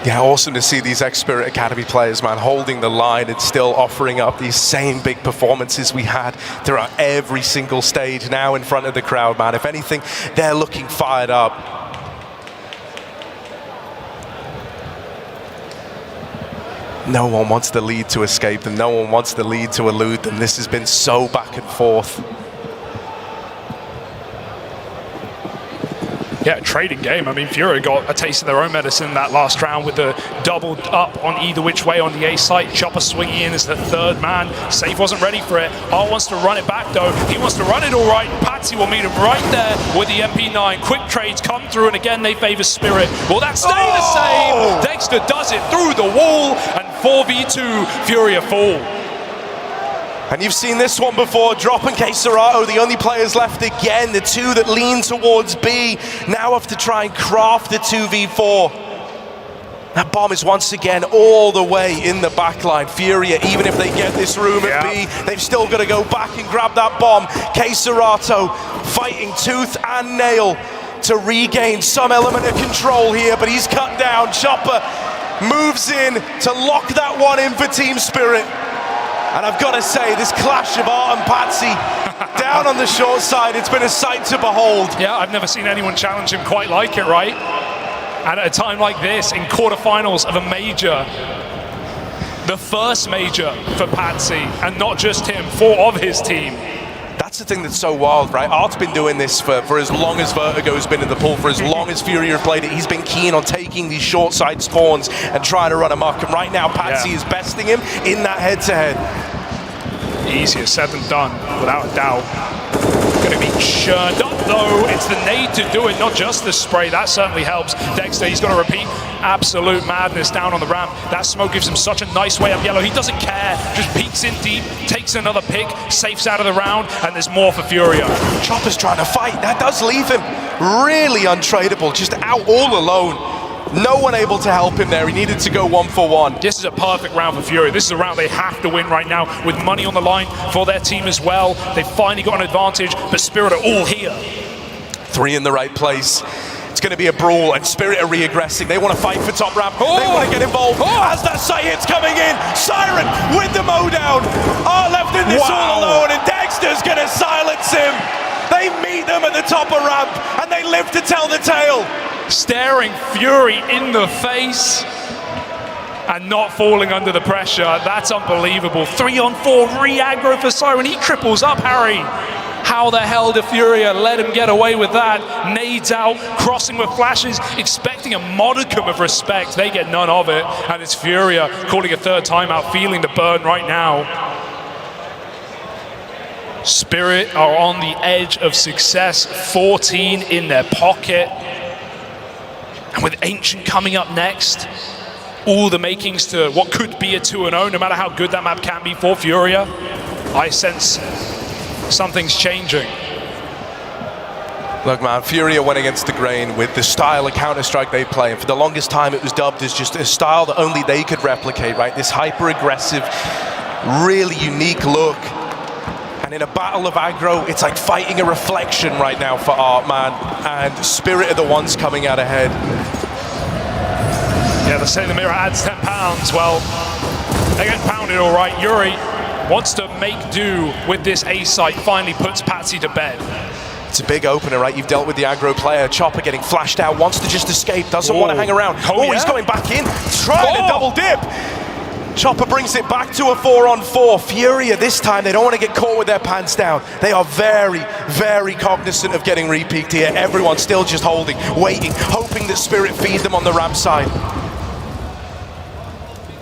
Yeah, awesome to see these ex-Spirit Academy players, man, holding the line and still offering up these same big performances we had throughout every single stage now in front of the crowd, man. If anything, they're looking fired up. No one wants the lead to escape them. No one wants the lead to elude them. This has been so back and forth. Yeah, trading game. I mean, Furia got a taste of their own medicine in that last round with the doubled up on either which way on the A site. Chopper swinging in as the third man. Safe wasn't ready for it. Art wants to run it back, though. He wants to run it all right. Patsy will meet him right there with the MP9. Quick trades come through, and again, they favor Spirit. Will that stay the same? Dexter does it through the wall, and 4v2, Furia fall. And you've seen this one before. Drop and quesorato, the only players left again. The two that lean towards B now have to try and craft the 2v4. That bomb is once again all the way in the backline. Furia, even if they get this room at B, they've still got to go back and grab that bomb. quesorato fighting tooth and nail to regain some element of control here, but he's cut down. Chopper moves in to lock that one in for Team Spirit. And I've got to say, this clash of Art and Patsy down on the short side, it's been a sight to behold. Yeah, I've never seen anyone challenge him quite like it, right? And at a time like this, in quarterfinals of a major, the first major for Patsy, and not just him, 4 of his team. That's the thing that's so wild, right? Art's been doing this for as long as Vertigo's been in the pool, for as long as Furia have played it. He's been keen on taking these short side spawns and trying to run amok. And right now, Patsy is besting him in that head-to-head. Easier said than done, without a doubt. Going to be churned up, though. It's the nade to do it, not just the spray. That certainly helps. Dexter, he's going to repeat absolute madness down on the ramp. That smoke gives him such a nice way up yellow. He doesn't care. Just peeks in deep, takes another pick, safes out of the round, and there's more for Furia. Chopper's trying to fight. That does leave him really untradeable, just out all alone. No one able to help him there. He needed to go 1-for-1. This is a perfect round for Furia. This is a round they have to win right now, with money on the line for their team as well. They've finally got an advantage, but Spirit are all here. 3 in the right place. It's going to be a brawl, and Spirit are re-aggressing. They want to fight for top ramp. They want to get involved. As that side hit's coming in, Siren with the mow down. Are left in this all alone, and Dexter's going to silence him. They meet them at the top of ramp, and they live to tell the tale. Staring Fury in the face and not falling under the pressure. That's unbelievable. 3-on-4 re-aggro for Siren. He triples up, Harry. How the hell did Furia let him get away with that? Nades out, crossing with flashes, expecting a modicum of respect. They get none of it, and it's Furia calling a third timeout, feeling the burn right now. Spirit are on the edge of success, 14 in their pocket. And with Ancient coming up next, all the makings to what could be a 2-0, no matter how good that map can be for Furia, I sense something's changing. Look, man, Furia went against the grain with the style of Counter-Strike they play, and for the longest time it was dubbed as just a style that only they could replicate, right? This hyper-aggressive, really unique look. And And in a battle of aggro, it's like fighting a reflection right now for Art, man. And Spirit are the ones coming out ahead. Yeah, they say the mirror adds 10 pounds. Well, they get pounded all right. Yuri wants to make do with this A site, finally puts Patsy to bed. It's a big opener, right? You've dealt with the aggro player. Chopper getting flashed out, wants to just escape, doesn't want to hang around. Oh, he's going back in, trying to double dip. Chopper brings it back to a 4-on-4. Furia this time, they don't want to get caught with their pants down. They are very, very cognizant of getting re-peaked here. Everyone's still just holding, waiting, hoping that Spirit feed them on the ramp side.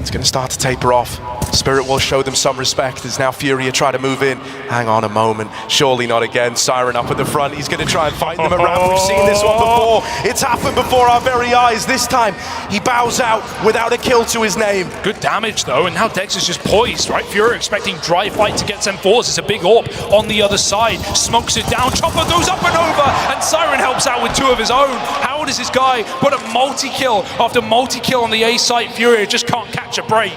It's going to start to taper off. Spirit will show them some respect as now Furia try to move in. Hang on a moment, surely not again. Siren up at the front, he's going to try and fight them around. We've seen this one before. It's happened before our very eyes. This time, he bows out without a kill to his name. Good damage though, and now Dex is just poised, right? Furia expecting dry fight to get some fours. It's a big AWP on the other side. Smokes it down, Chopper goes up and over, and Siren helps out with 2 of his own. How does this guy put a multi-kill after multi-kill on the A site? Furia just can't catch a break.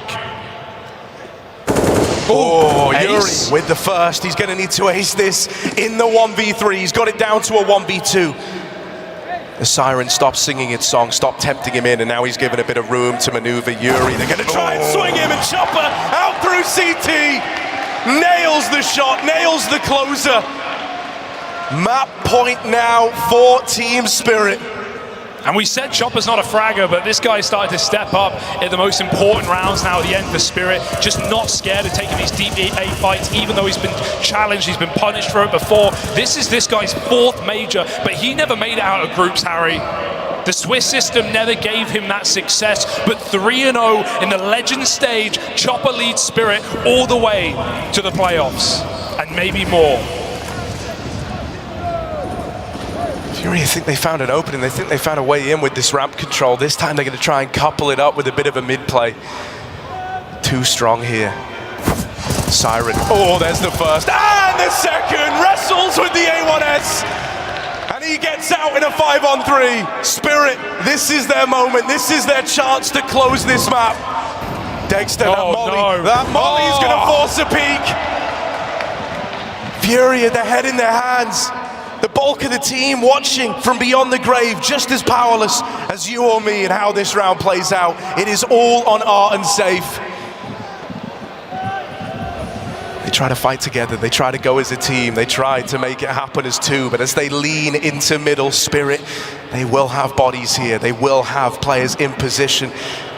Oh, Yuri with the first. He's going to need to ace this in the 1v3. He's got it down to a 1v2. The Siren stopped singing its song, stopped tempting him in, and now he's given a bit of room to maneuver Yuri. They're going to try and swing him, and Chopper out through CT. Nails the shot, nails the closer. Map point now for Team Spirit. And we said Chopper's not a fragger, but this guy started to step up in the most important rounds now at the end for Spirit. Just not scared of taking these deep A fights, even though he's been challenged, he's been punished for it before. This is this guy's 4th major, but he never made it out of groups, Harry. The Swiss system never gave him that success, but 3-0 in the Legends stage, Chopper leads Spirit all the way to the playoffs, and maybe more. Fury, I think they found an opening. They think they found a way in with this ramp control. This time they're going to try and couple it up with a bit of a mid-play. Too strong here. Siren. Oh, there's the first. And the second. Wrestles with the A1S. And he gets out in a 5-on-3. Spirit, this is their moment. This is their chance to close this map. Dexter, that Molly. That Molly's going to force a peak. Fury, their head in their hands. The bulk of the team watching from beyond the grave, just as powerless as you or me, and how this round plays out. It is all on Art and Safe. They try to fight together, they try to go as a team, they try to make it happen as 2, but as they lean into middle, Spirit, they will have bodies here, they will have players in position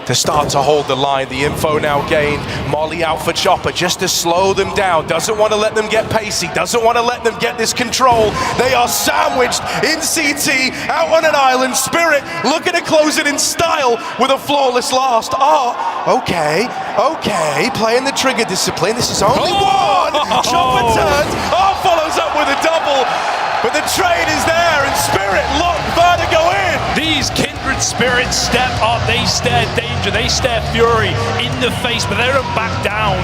to start to hold the line. The info now gained. Molly out for Chopper just to slow them down. Doesn't want to let them get pacey. Doesn't want to let them get this control. They are sandwiched in CT, out on an island. Spirit looking to close it in style with a flawless last. Okay, playing the trigger discipline. This is only one. Chopper turns. Follows up with a double. But the trade is there, and Spirit look further go in. These kindred spirits step up, they stare danger, they stare Fury in the face, but they don't back down.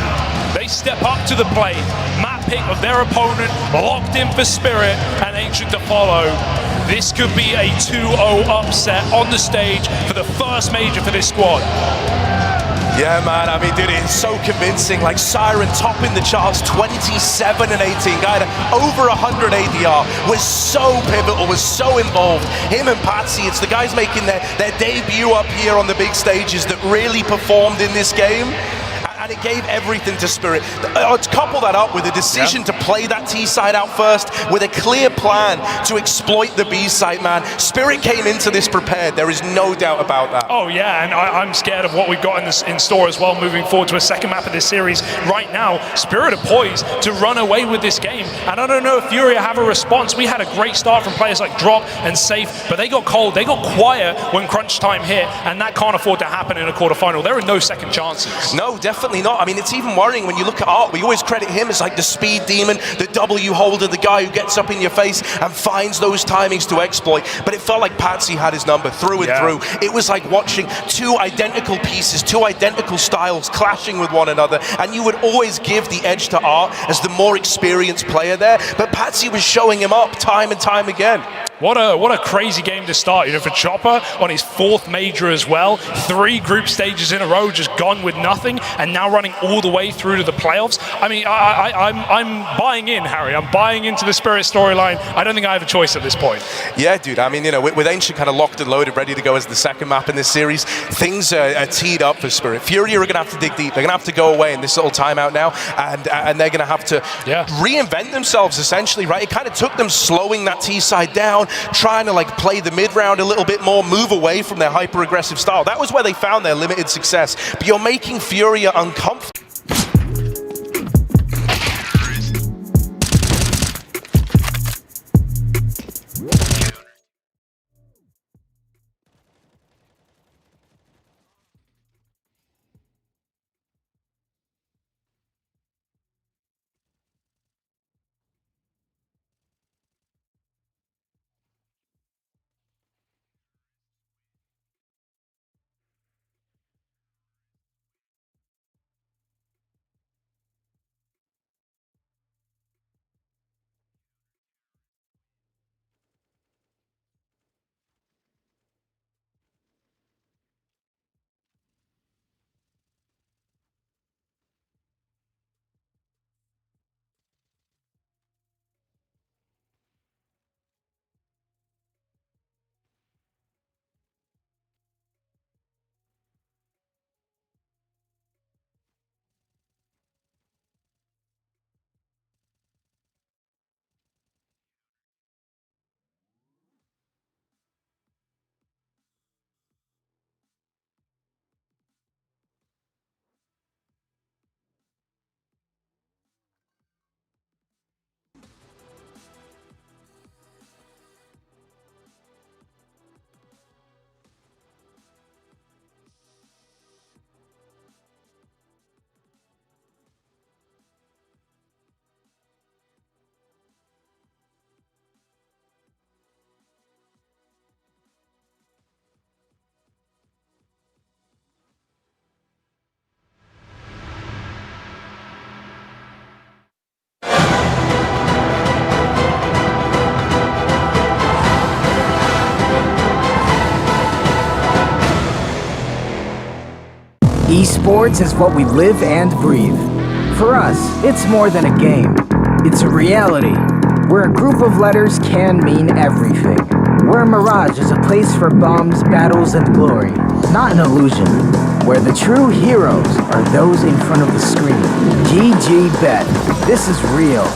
They step up to the plate. Map pick of their opponent, locked in for Spirit, and Ancient to follow. This could be a 2-0 upset on the stage for the first major for this squad. Yeah, man, I mean, dude, it's so convincing. Like, Siren topping the charts, 27 and 18. Guy had over 100 ADR, was so pivotal, was so involved. Him and Patsy, it's the guys making their debut up here on the big stages that really performed in this game. And it gave everything to Spirit. Let's couple that up with a decision to play that T side out first, with a clear plan to exploit the B side, man. Spirit came into this prepared. There is no doubt about that. Oh yeah, and I'm scared of what we've got in store as well, moving forward to a second map of this series. Right now, Spirit are poised to run away with this game. And I don't know if Furia have a response. We had a great start from players like Drop and Safe, but they got cold, they got quiet when crunch time hit, and that can't afford to happen in a quarterfinal. There are no second chances. No, definitely not. I mean, it's even worrying when you look at Art. We always credit him as like the speed demon, the W holder, the guy who gets up in your face and finds those timings to exploit. But it felt like Patsy had his number through and through. It was like watching 2 identical pieces, 2 identical styles clashing with one another, and you would always give the edge to Art as the more experienced player there. But Patsy was showing him up time and time again. What a crazy game to start, you know, for Chopper on his 4th major as well. 3 group stages in a row just gone with nothing, and now now running all the way through to the playoffs. I mean, I'm buying in, Harry. I'm buying into the Spirit storyline. I don't think I have a choice at this point. Yeah, dude. I mean, you know, with Ancient kind of locked and loaded, ready to go as the second map in this series, things are teed up for Spirit. Fury are going to have to dig deep. They're going to have to go away in this little timeout now, and they're going to have to reinvent themselves, essentially, right? It kind of took them slowing that T side down, trying to like play the mid round a little bit more, move away from their hyper-aggressive style. That was where they found their limited success. But you're making Fury uncomfortable. Esports is what we live and breathe. For us, it's more than a game. It's a reality, where a group of letters can mean everything. Where Mirage is a place for bombs, battles, and glory, not an illusion. Where the true heroes are those in front of the screen. GG Bet. This is real.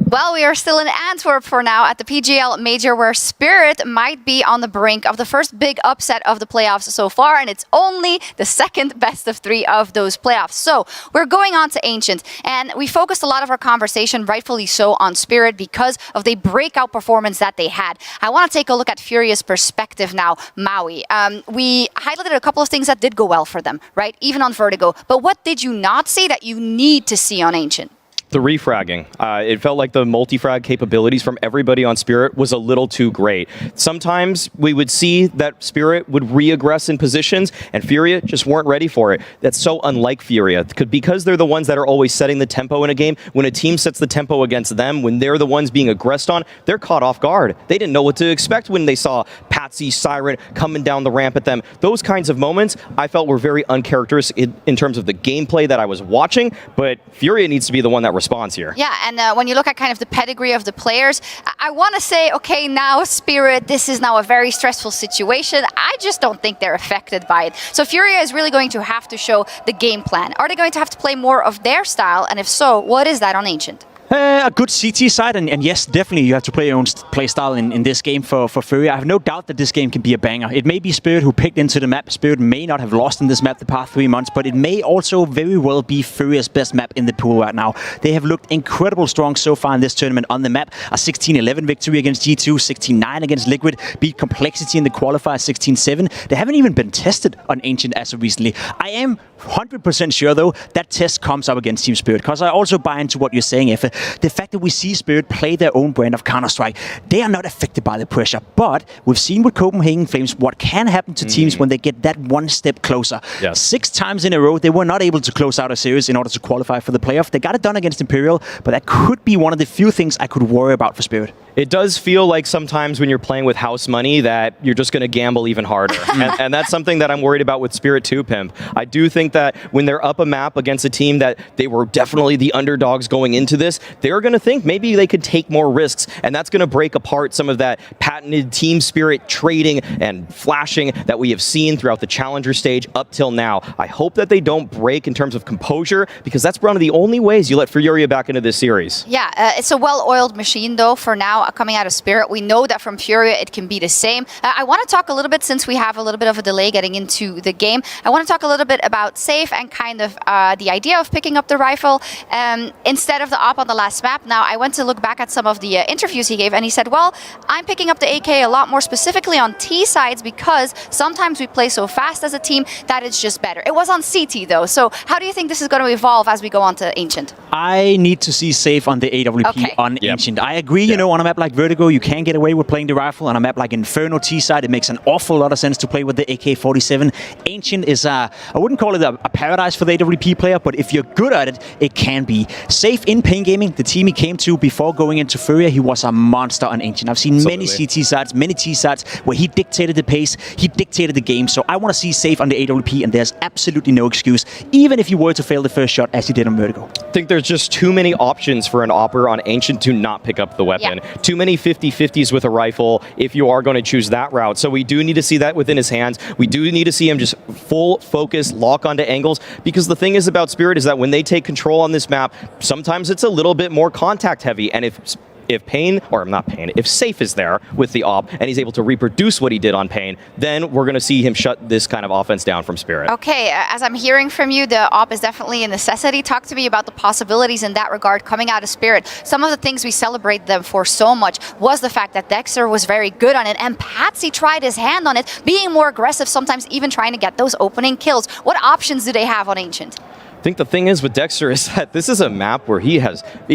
Well, we are still in Antwerp for now at the PGL Major, where Spirit might be on the brink of the first big upset of the playoffs so far, and it's only the second best of 3 of those playoffs. So we're going on to Ancient, and we focused a lot of our conversation, rightfully so, on Spirit because of the breakout performance that they had. I want to take a look at Furious' perspective now, Maui. We highlighted a couple of things that did go well for them, right? Even on Vertigo. But what did you not see that you need to see on Ancient? The refragging. It felt like the multi-frag capabilities from everybody on Spirit was a little too great. Sometimes we would see that Spirit would re-aggress in positions, and Furia just weren't ready for it. That's so unlike Furia, because they're the ones that are always setting the tempo in a game. When a team sets the tempo against them, when they're the ones being aggressed on, they're caught off guard. They didn't know what to expect when they saw Patsy, Siren coming down the ramp at them. Those kinds of moments I felt were very uncharacteristic in terms of the gameplay that I was watching, but Furia needs to be the one that response here. Yeah, and when you look at kind of the pedigree of the players, I want to say, okay, now Spirit, this is now a very stressful situation. I just don't think they're affected by it. So Furia is really going to have to show the game plan. Are they going to have to play more of their style? And if so, what is that on Ancient? A good CT side, and yes, definitely you have to play your own play style in this game for Furia. I have no doubt that this game can be a banger. It may be Spirit who picked into the map. Spirit may not have lost in this map the past 3 months, but it may also very well be Furia's best map in the pool right now. They have looked incredible strong so far in this tournament on the map. A 16-11 victory against G2, 16-9 against Liquid, beat Complexity in the qualifier 16-7. They haven't even been tested on Ancient as of recently. I am 100% sure, though, that test comes up against Team Spirit, because I also buy into what you're saying, Effe. The fact that we see Spirit play their own brand of Counter-Strike, they are not affected by the pressure, but we've seen with Copenhagen Flames what can happen to teams when they get that one step closer. Yes. 6 times in a row, they were not able to close out a series in order to qualify for the playoff. They got it done against Imperial, but that could be one of the few things I could worry about for Spirit. It does feel like sometimes when you're playing with house money that you're just going to gamble even harder. and that's something that I'm worried about with Spirit too, Pimp. I do think that when they're up a map against a team that they were definitely the underdogs going into this, they're going to think maybe they could take more risks, and that's going to break apart some of that patented team spirit trading and flashing that we have seen throughout the challenger stage up till now. I hope that they don't break in terms of composure, because that's one of the only ways you let Furia back into this series. Yeah, it's a well-oiled machine, though, for now, coming out of Spirit. We know that from Furia, it can be the same. I want to talk a little bit, since we have a little bit of a delay getting into the game, I want to talk a little bit about Safe and kind of the idea of picking up the rifle instead of the op on the last map. Now, I went to look back at some of the interviews he gave, and he said, well, I'm picking up the AK a lot more specifically on T sides, because sometimes we play so fast as a team that it's just better. It was on CT, though. So how do you think this is going to evolve as we go on to Ancient? I need to see Safe on the AWP on Ancient. I agree, you know, on a map like Vertigo, you can get away with playing the rifle. On a map like Inferno T-side, it makes an awful lot of sense to play with the AK-47. Ancient is, I wouldn't call it a paradise for the AWP player, but if you're good at it, it can be. Safe in Pain Gaming, the team he came to before going into Furia, he was a monster on Ancient. I've seen many CT sides, many T sides, where he dictated the pace, he dictated the game. So I want to see Safe on the AWP, and there's absolutely no excuse, even if you were to fail the first shot as he did on Vertigo. I think there's just too many options for an opper on Ancient to not pick up the weapon. Yeah. Too many 50-50s with a rifle if you are going to choose that route. So we do need to see that within his hands. We do need to see him just full focus, lock onto angles, because the thing is about Spirit is that when they take control on this map, sometimes it's a little bit more contact heavy, and if Safe is there with the op and he's able to reproduce what he did on Pain, then we're going to see him shut this kind of offense down from Spirit. Okay, as I'm hearing from you, the op is definitely a necessity. Talk to me about the possibilities in that regard coming out of Spirit. Some of the things we celebrate them for so much was the fact that Dexter was very good on it, and Patsy tried his hand on it, being more aggressive, sometimes even trying to get those opening kills. What options do they have on Ancient? I think the thing is with Dexter is that this is a map where he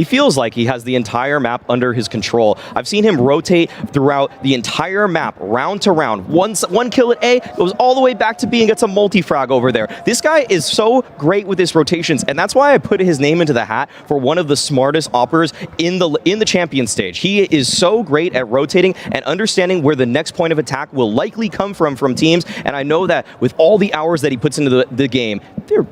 feels like he has the entire map under his control. I've seen him rotate throughout the entire map, round to round. One kill at A goes all the way back to B and gets a multi-frag over there. This guy is so great with his rotations, and that's why I put his name into the hat for one of the smartest oppers in the champion stage. He is so great at rotating and understanding where the next point of attack will likely come from teams, and I know that with all the hours that he puts into the game,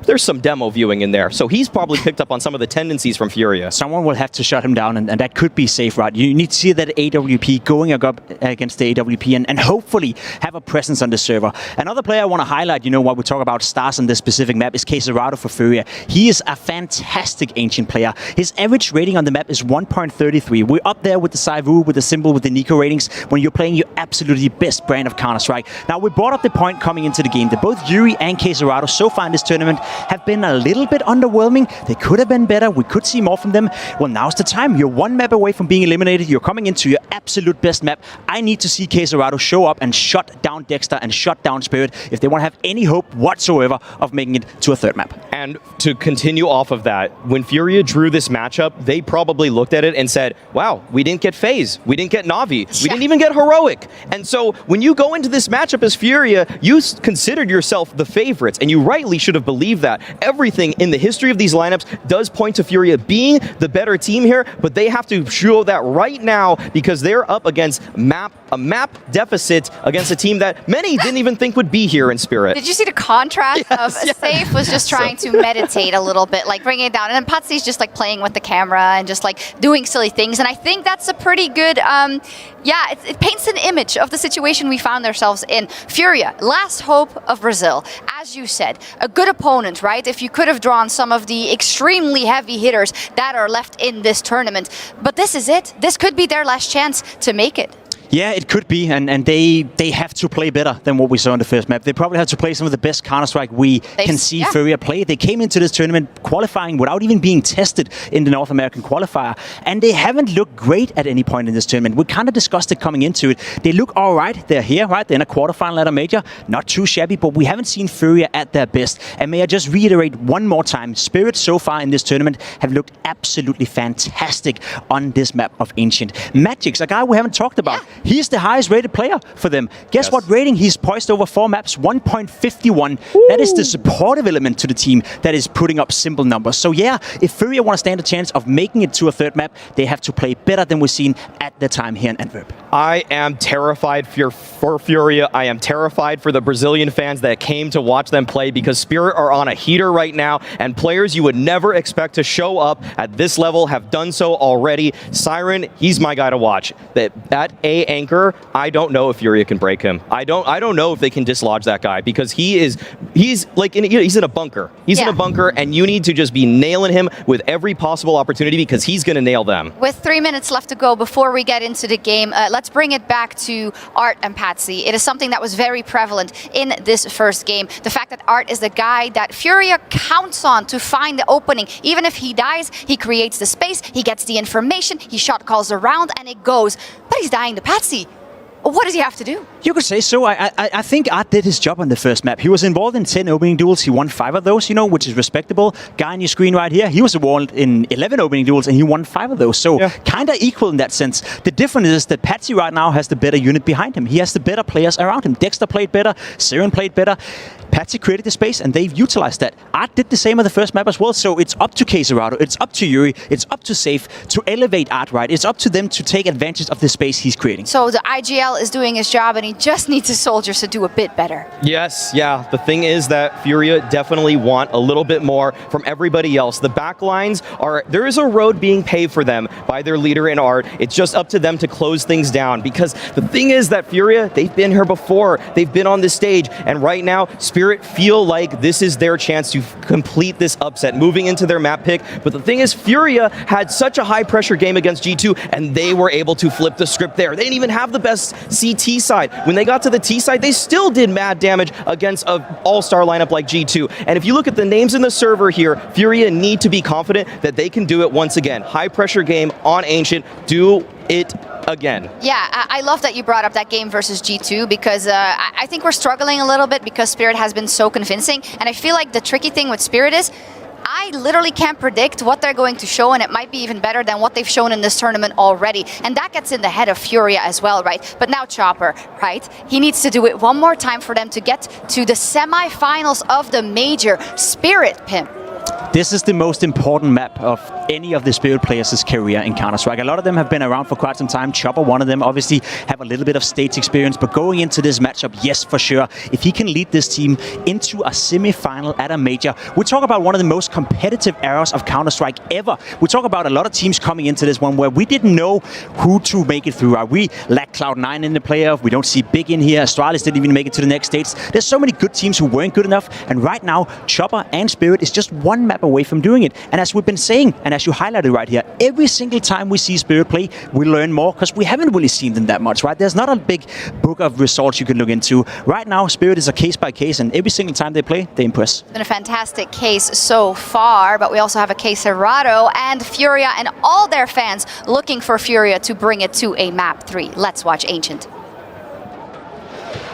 there's some demo viewing in there. So he's probably picked up on some of the tendencies from Furia. Someone will have to shut him down, and that could be Safe, right? You need to see that AWP going up against the AWP and hopefully have a presence on the server. Another player I want to highlight, you know, while we talk about stars on this specific map, is coldzera for Furia. He is a fantastic Ancient player. His average rating on the map is 1.33. We're up there with the Saivu, with the Symbol, with the niko ratings, when you're playing your absolutely best brand of Counter-Strike. Now, we brought up the point coming into the game that both Yuri and coldzera so far in this tournament tournament have been a little bit underwhelming. They could have been better. We could see more from them. Well, now's the time. You're one map away from being eliminated. You're coming into your absolute best map. I need to see coldzera show up and shut down Dexter and shut down Spirit if they want to have any hope whatsoever of making it to a third map. And to continue off of that, when Furia drew this matchup, they probably looked at it and said, wow, we didn't get FaZe. We didn't get NaVi. We didn't even get Heroic. And so when you go into this matchup as Furia, you considered yourself the favorites, and you rightly should have believed that. Everything in the history of these lineups does point to Furia being the better team here, but they have to show that right now because they're up against a map deficit against a team that many didn't even think would be here in Spirit. Did you see the contrast of Safe was just trying to meditate a little bit, like bringing it down, and then Patsy's just like playing with the camera and just like doing silly things, and I think that's a pretty good, it paints an image of the situation we found ourselves in. Furia, last hope of Brazil. As you said, a good opponent, right? If you could have drawn some of the extremely heavy hitters that are left in this tournament. But this is it. This could be their last chance to make it. Yeah, it could be, and they have to play better than what we saw in the first map. They probably have to play some of the best Counter-Strike we can see Furia play. They came into this tournament qualifying without even being tested in the North American qualifier, and they haven't looked great at any point in this tournament. We kind of discussed it coming into it. They look all right. They're here, right? They're in a quarterfinal at a major. Not too shabby, but we haven't seen Furia at their best. And may I just reiterate one more time, Spirit so far in this tournament have looked absolutely fantastic on this map of Ancient. Magic's a guy we haven't talked about. He's the highest rated player for them. Guess what rating? He's poised over 4 maps, 1.51. That is the supportive element to the team that is putting up simple numbers. So yeah, if Furia want to stand a chance of making it to a third map, they have to play better than we've seen at the time here in Antwerp. I am terrified for Furia. I am terrified for the Brazilian fans that came to watch them play because Spirit are on a heater right now, and players you would never expect to show up at this level have done so already. Siren, he's my guy to watch. That A anchor, I don't know if Furia can break him. I don't know if they can dislodge that guy because he's in a bunker. He's in a bunker, and you need to just be nailing him with every possible opportunity because he's going to nail them. With 3 minutes left to go before we get into the game, let's bring it back to Art and Patsy. It is something that was very prevalent in this first game. The fact that Art is the guy that Furia counts on to find the opening. Even if he dies, he creates the space, he gets the information, he shot calls around, and it goes. But he's dying to Patsy. What does he have to do? You could say so. I think Art did his job on the first map. He was involved in 10 opening duels. He won 5 of those, which is respectable. Guy on your screen right here, he was involved in 11 opening duels, and he won 5 of those. So kind of equal in that sense. The difference is that Patsy right now has the better unit behind him. He has the better players around him. Dexter played better. Siren played better. Patsy created the space, and they've utilized that. Art did the same on the first map as well, so it's up to coldzera, it's up to Yuri, it's up to Safe to elevate Art, right? It's up to them to take advantage of the space he's creating. So the IGL is doing his job, and he just needs his soldiers to do a bit better. Yes, yeah. The thing is that Furia definitely want a little bit more from everybody else. The backlines there is a road being paved for them by their leader in Art. It's just up to them to close things down, because the thing is that Furia, they've been here before. They've been on this stage, and right now, Spirit feel like this is their chance to complete this upset, moving into their map pick. But the thing is, Furia had such a high pressure game against G2, and they were able to flip the script there. They didn't even have the best CT side. When they got to the T side, they still did mad damage against an all-star lineup like G2. And if you look at the names in the server here, Furia need to be confident that they can do it once again. High pressure game on Ancient. Do it again. Yeah, I love that you brought up that game versus G2 because I think we're struggling a little bit because Spirit has been so convincing. And I feel like the tricky thing with Spirit is I literally can't predict what they're going to show, and it might be even better than what they've shown in this tournament already. And that gets in the head of Furia as well, right? But now Chopper, right? He needs to do it one more time for them to get to the semi-finals of the major. Spirit, Pimp. This is the most important map of any of the Spirit players' career in Counter-Strike. A lot of them have been around for quite some time. Chopper, one of them, obviously have a little bit of stage experience, but going into this matchup, yes, for sure. If he can lead this team into a semi-final at a major, we talk about one of the most competitive eras of Counter-Strike ever. We talk about a lot of teams coming into this one where we didn't know who to make it through. We lacked Cloud9 in the playoff. We don't see Big in here. Astralis didn't even make it to the next stage. There's so many good teams who weren't good enough, and right now, Chopper and Spirit is just one map away from doing it. And as we've been saying, and as you highlighted right here, every single time we see Spirit play, we learn more because we haven't really seen them that much, right? There's not a big book of results you can look into. Right now, Spirit is a case by case, and every single time they play, they impress. It's been a fantastic case so far, but we also have a coldzera and Furia and all their fans looking for Furia to bring it to a map 3. Let's watch Ancient.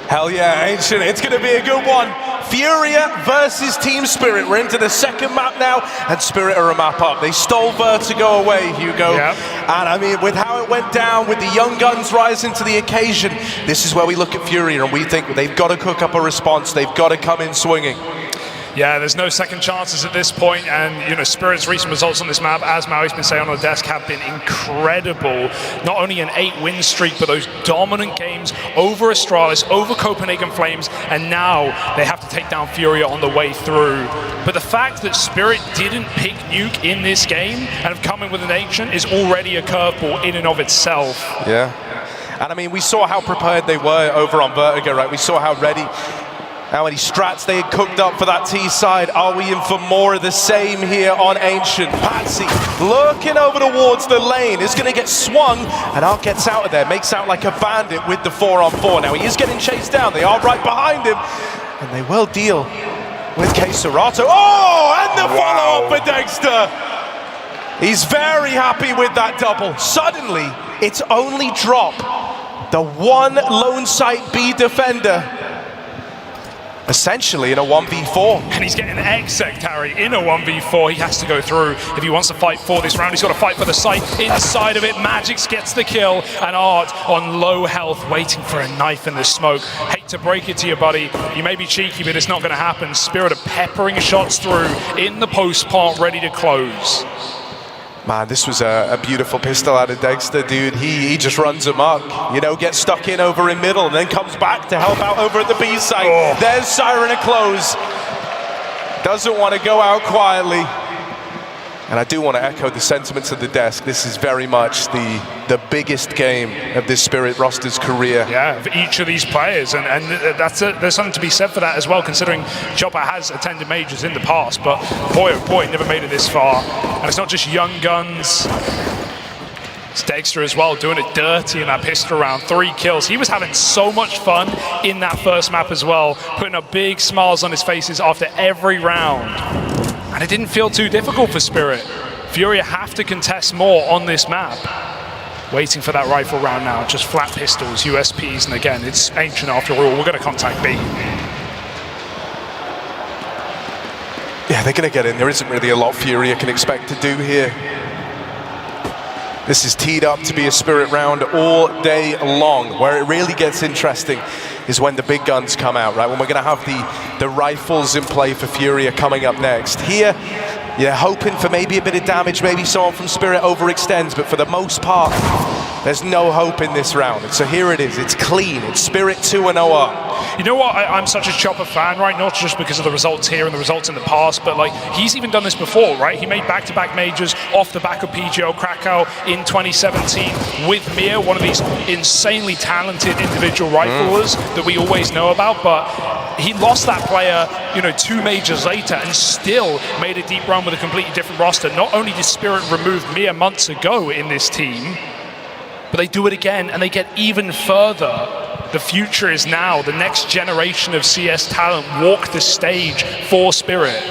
Hell yeah, Ancient, it's going to be a good one. Furia versus Team Spirit. We're into the second map now, and Spirit are a map up. They stole Vertigo away, Hugo. Yep. And I mean, with how it went down, with the young guns rising to the occasion, this is where we look at Furia, and we think they've got to cook up a response. They've got to come in swinging. Yeah, there's no second chances at this point, and you know, Spirit's recent results on this map, as Maui's been saying on the desk, have been incredible. Not only an 8-win streak, but those dominant games over Astralis, over Copenhagen Flames, and now they have to take down Furia on the way through. But the fact that Spirit didn't pick Nuke in this game and have come in with an Ancient is already a curveball in and of itself. Yeah, and I mean, we saw how prepared they were over on Vertigo, right? We saw how ready, how many strats they had cooked up for that T side. Are we in for more of the same here on Ancient? Patsy looking over towards the lane, is going to get swung, and Art gets out of there, makes out like a bandit with the 4-on-4. Now he is getting chased down, they are right behind him, and they will deal with coldzera. Oh, and the follow-up for Dexter. He's very happy with that double. Suddenly, it's only Drop, the one lone site B defender, essentially in a 1v4. And he's getting xantares in a 1v4. He has to go through if he wants to fight for this round. He's got to fight for the site inside of it. Magix gets the kill, and Art on low health, waiting for a knife in the smoke. Hate to break it to you, buddy. You may be cheeky, but it's not going to happen. Spirit are peppering shots through in the post part, ready to close. Man, this was a beautiful pistol out of Dexter, dude. He just runs amok, you know, gets stuck in over in middle, and then comes back to help out over at the B site. Oh. There's Siren to close. Doesn't want to go out quietly. And I do want to echo the sentiments of the desk. This is very much the biggest game of this Spirit roster's career. Yeah, for each of these players, and there's something to be said for that as well, considering Chopper has attended majors in the past, but boy oh boy, never made it this far. And it's not just young guns. It's Dexter as well, doing it dirty in that pistol round. 3 kills. He was having so much fun in that first map as well, putting up big smiles on his faces after every round. And it didn't feel too difficult for Spirit. Furia have to contest more on this map. Waiting for that rifle round now, just flat pistols, USPs, and again, it's Ancient after all. We're going to contact B. Yeah, they're going to get in. There isn't really a lot Furia can expect to do here. This is teed up to be a Spirit round all day long. Where it really gets interesting is when the big guns come out, right? When we're going to have the rifles in play for Furia coming up next. Here, you're hoping for maybe a bit of damage, maybe someone from Spirit overextends, but for the most part, there's no hope in this round. And so here it is, it's clean, it's Spirit 2-0 up. You know what, I'm such a Chopper fan, right? Not just because of the results here and the results in the past, but like, he's even done this before, right? He made back-to-back majors off the back of PGl Krakow in 2017 with Mir, one of these insanely talented individual riflers that we always know about, but he lost that player, you know, 2 majors later and still made a deep run with a completely different roster. Not only did Spirit remove Mir months ago in this team, but they do it again and they get even further. The future is now. The next generation of CS talent walk the stage for Spirit.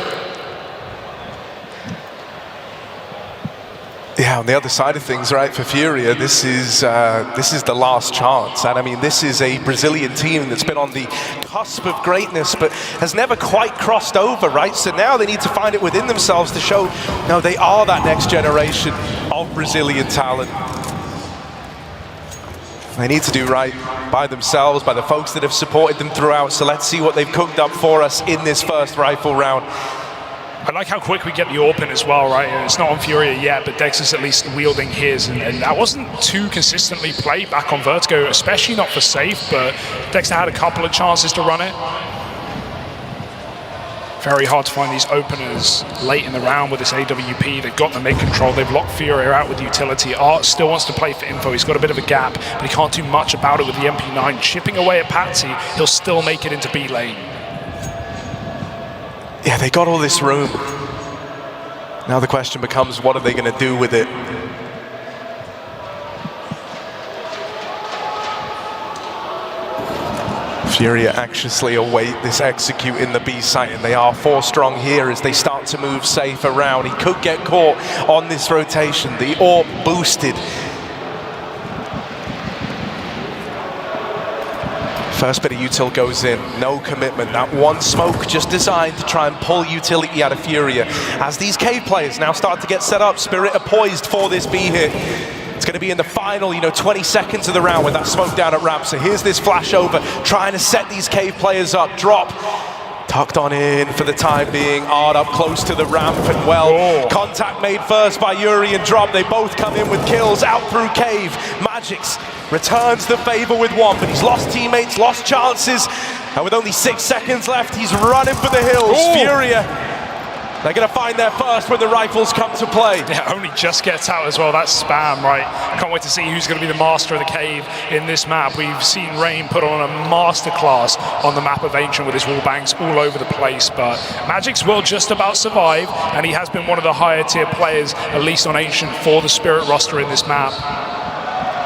Yeah, on the other side of things, right, for Furia, this is the last chance. And I mean, this is a Brazilian team that's been on the cusp of greatness, but has never quite crossed over, right? So now they need to find it within themselves to show, no, they are that next generation of Brazilian talent. They need to do right by themselves, by the folks that have supported them throughout. So let's see what they've cooked up for us in this first rifle round. I like how quick we get the AWP in as well, right? It's not on Furia yet, but Dex is at least wielding his, and that wasn't too consistently played back on Vertigo, especially not for safe, but Dexter had a couple of chances to run it. Very hard to find these openers late in the round with this AWP. They've got the mid-control, they've locked Furia out with utility. Art still wants to play for info, he's got a bit of a gap, but he can't do much about it with the MP9. Chipping away at Patsy, he'll still make it into B lane. Yeah, they got all this room. Now the question becomes, what are they going to do with it? Furia anxiously await this execute in the B site, and they are 4 strong here as they start to move safe around. He could get caught on this rotation. The AWP boosted. First bit of util goes in, no commitment. That one smoke just designed to try and pull utility out of Furia. As these cave players now start to get set up, Spirit are poised for this B hit. It's going to be in the final, 20 seconds of the round with that smoke down at ramp. So here's this flash over, trying to set these cave players up. Drop, tucked on in for the time being. Ard up close to the ramp, and well, contact made first by Yuri and Drop. They both come in with kills out through cave. Magix returns the favor with one, but he's lost teammates, lost chances. And with only 6 seconds left, he's running for the hills. Furia, they're going to find their first when the rifles come to play. Yeah, only just gets out as well. That's spam, right? Can't wait to see who's going to be the master of the cave in this map. We've seen Rain put on a masterclass on the map of Ancient with his wall bangs all over the place, but Magix will just about survive, and he has been one of the higher tier players, at least on Ancient, for the Spirit roster in this map.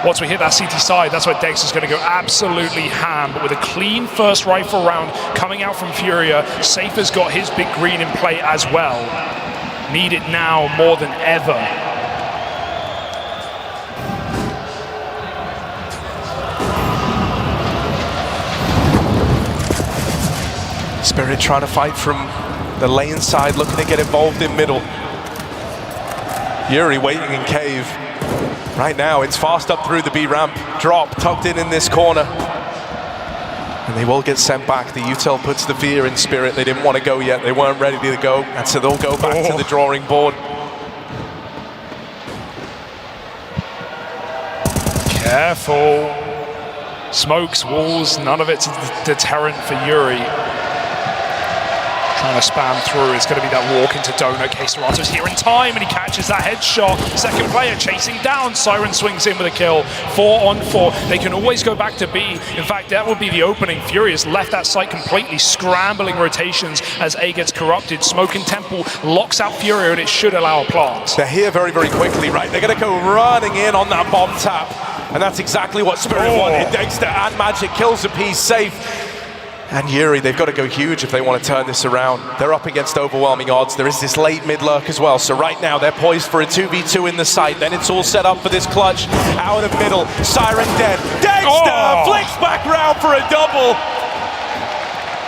Once we hit that CT side, that's where Dex is going to go absolutely ham, but with a clean first rifle round coming out from Furia, Safe has got his big green in play as well. Need it now more than ever. Spirit trying to fight from the lane side, looking to get involved in middle. Yuri waiting in cave. Right now, it's fast up through the B ramp. Drop tucked in this corner. And they will get sent back. The util puts the fear in Spirit. They didn't want to go yet. They weren't ready to go. And so they'll go back to the drawing board. Careful. Smokes, walls, none of it's a deterrent for Yuri. Trying to spam through, it's going to be that walk into Donut. xantares here in time, and he catches that headshot. Second player chasing down, Siren swings in with a kill. 4 on 4, they can always go back to B. In fact, that would be the opening. Furious left that site completely, scrambling rotations as A gets corrupted. Smoke and Temple locks out Furia, and it should allow a plant. They're here very, very quickly, right? They're going to go running in on that bomb tap, and that's exactly what Spirit wanted. Dexter and Magic kills a piece safe. And Yuri, they've got to go huge if they want to turn this around. They're up against overwhelming odds. There is this late mid-lurk as well. So right now, they're poised for a 2v2 in the site. Then it's all set up for this clutch. Out of middle, Siren dead. Dexter flicks back round for a double.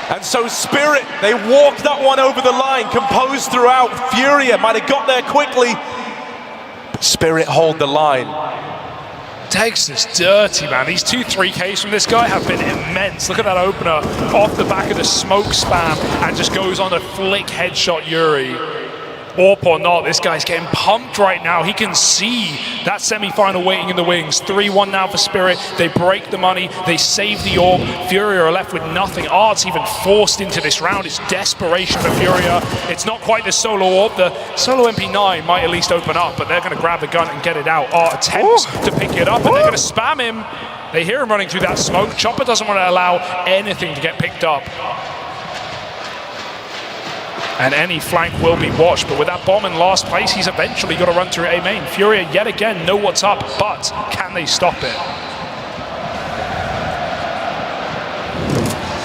And so Spirit, they walked that one over the line, composed throughout. Furia might have got there quickly, but Spirit hold the line. Dexter's dirty, man. These 2 3Ks from this guy have been immense. Look at that opener off the back of the smoke spam and just goes on to flick headshot Yuri. AWP or not, this guy's getting pumped right now. He can see that semi-final waiting in the wings. 3-1 now for Spirit. They break the money. They save the AWP. Furia are left with nothing. Art's even forced into this round. It's desperation for Furia. It's not quite the solo AWP. The solo MP9 might at least open up, but they're going to grab the gun and get it out. Art attempts to pick it up, and they're going to spam him. They hear him running through that smoke. Chopper doesn't want to allow anything to get picked up. And any flank will be watched, but with that bomb in last place, he's eventually got to run through A main. Furia yet again know what's up, but can they stop it?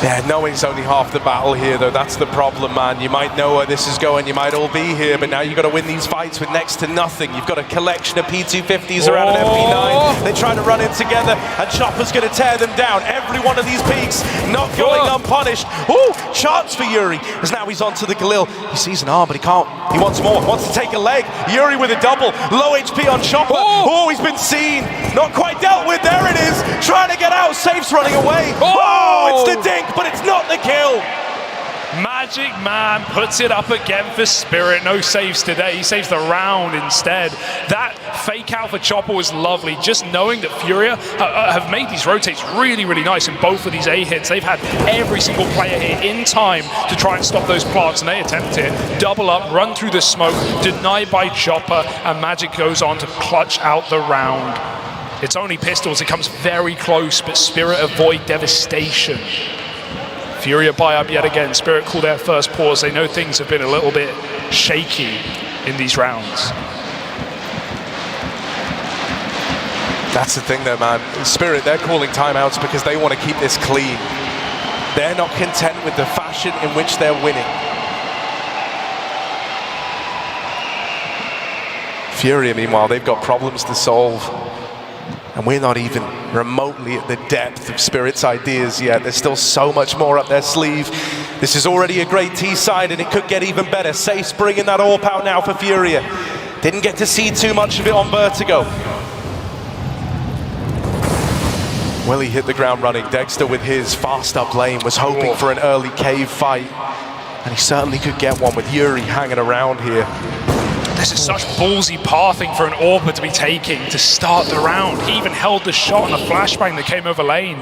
Yeah, knowing's only half the battle here, though. That's the problem, man. You might know where this is going, you might all be here, but now you've got to win these fights with next to nothing. You've got a collection of P250s around an MP9. They try to run in together, and Chopper's going to tear them down. Every one of these peaks not going unpunished. Ooh, chance for Yuri, as now he's onto the Galil. He sees an arm, but he can't. He wants more, wants to take a leg. Yuri with a double, low HP on Chopper. Oh, he's been seen. Not quite dealt with, there it is. Trying to get out, Safe's running away. Oh, it's the dink, but it's not the kill. Magic Man puts it up again for Spirit. No saves today. He saves the round instead. That fake out for Chopper was lovely. Just knowing that Furia have made these rotates really, really nice in both of these A hits. They've had every single player here in time to try and stop those plants, and they attempt it. Double up, run through the smoke, denied by Chopper, and Magic goes on to clutch out the round. It's only pistols. It comes very close, but Spirit avoid devastation. Furia buy up yet again. Spirit call their first pause. They know things have been a little bit shaky. in these rounds. That's the thing though, man. Spirit, they're calling timeouts because they want to keep this clean. They're not content with the fashion in which they're winning. Furia, meanwhile, they've got problems to solve. And we're not even remotely at the depth of Spirit's ideas yet. There's still so much more up their sleeve. This is already a great T-side, and it could get even better. Safe's bringing that AWP out now for Furia. Didn't get to see too much of it on Vertigo. Well, he hit the ground running. Dexter with his fast up lane was hoping for an early cave fight. And he certainly could get one with Yuri hanging around here. This is such ballsy pathing for an AWPer to be taking to start the round. He even held the shot on a flashbang that came over lane.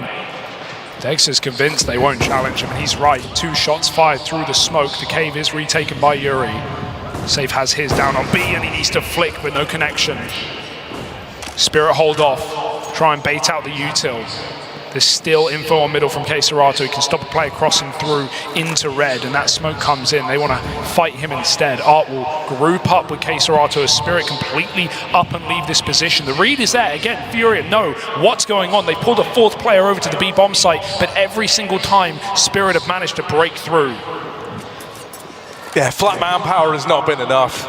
Dexter's convinced they won't challenge him, and he's right. 2 shots fired through the smoke. The cave is retaken by Yuri. Safe has his down on B, and he needs to flick, but no connection. Spirit hold off, try and bait out the util. There's still info on middle from xantares. He can stop a player crossing through into red, and that smoke comes in. They want to fight him instead. Art will group up with xantares. Spirit completely up and leave this position. The read is there. Again, Furia know what's going on. They pulled a 4th player over to the B bomb site, but every single time, Spirit have managed to break through. Yeah, flat manpower has not been enough.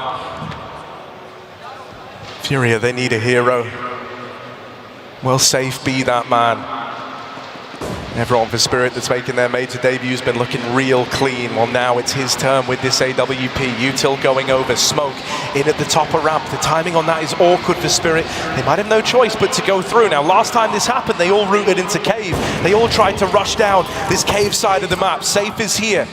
Furia, they need a hero. Will Safe be that man? Everyone for Spirit that's making their major debut has been looking real clean. Well, now it's his turn with this AWP. Util going over, smoke in at the top of ramp. The timing on that is awkward for Spirit. They might have no choice but to go through. Now, last time this happened, they all routed into cave. They all tried to rush down this cave side of the map. Safe is here.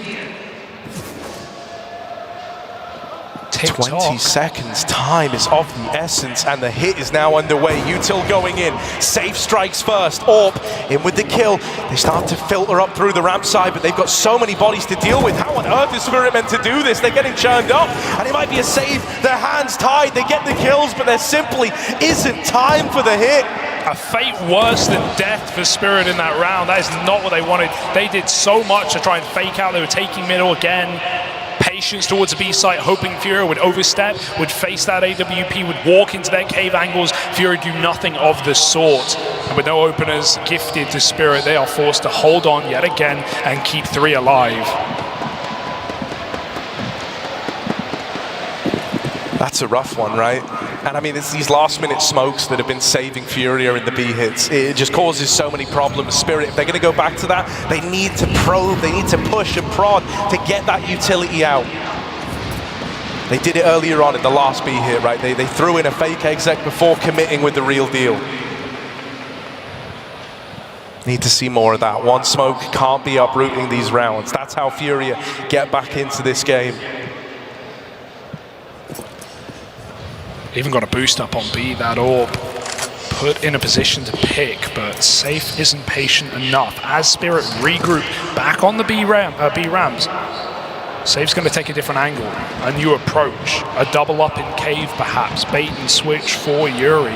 20 seconds, time is of the essence, and the hit is now underway. Util going in, Safe strikes first, AWP in with the kill. They start to filter up through the ramp side, but they've got so many bodies to deal with. How on earth is Spirit meant to do this? They're getting churned up, and it might be a save. Their hands tied, they get the kills, but there simply isn't time for the hit. A fate worse than death for Spirit in that round. That is not what they wanted. They did so much to try and fake out. They were taking middle again. Patience towards the B site, hoping Furia would overstep, would face that AWP, would walk into their cave angles. Furia do nothing of the sort. And with no openers gifted to Spirit, they are forced to hold on yet again and keep 3 alive. That's a rough one, right? And I mean, it's these last-minute smokes that have been saving Furia in the B hits. It just causes so many problems. Spirit, if they're going to go back to that, they need to probe, they need to push and prod to get that utility out. They did it earlier on in the last B hit, right? They threw in a fake exec before committing with the real deal. Need to see more of that. One smoke can't be uprooting these rounds. That's how Furia get back into this game. Even got a boost up on B, that AWP put in a position to pick, but Safe isn't patient enough. As Spirit regroup back on the B ramps, Safe's going to take a different angle, a new approach, a double up in cave perhaps, bait and switch for Yuri.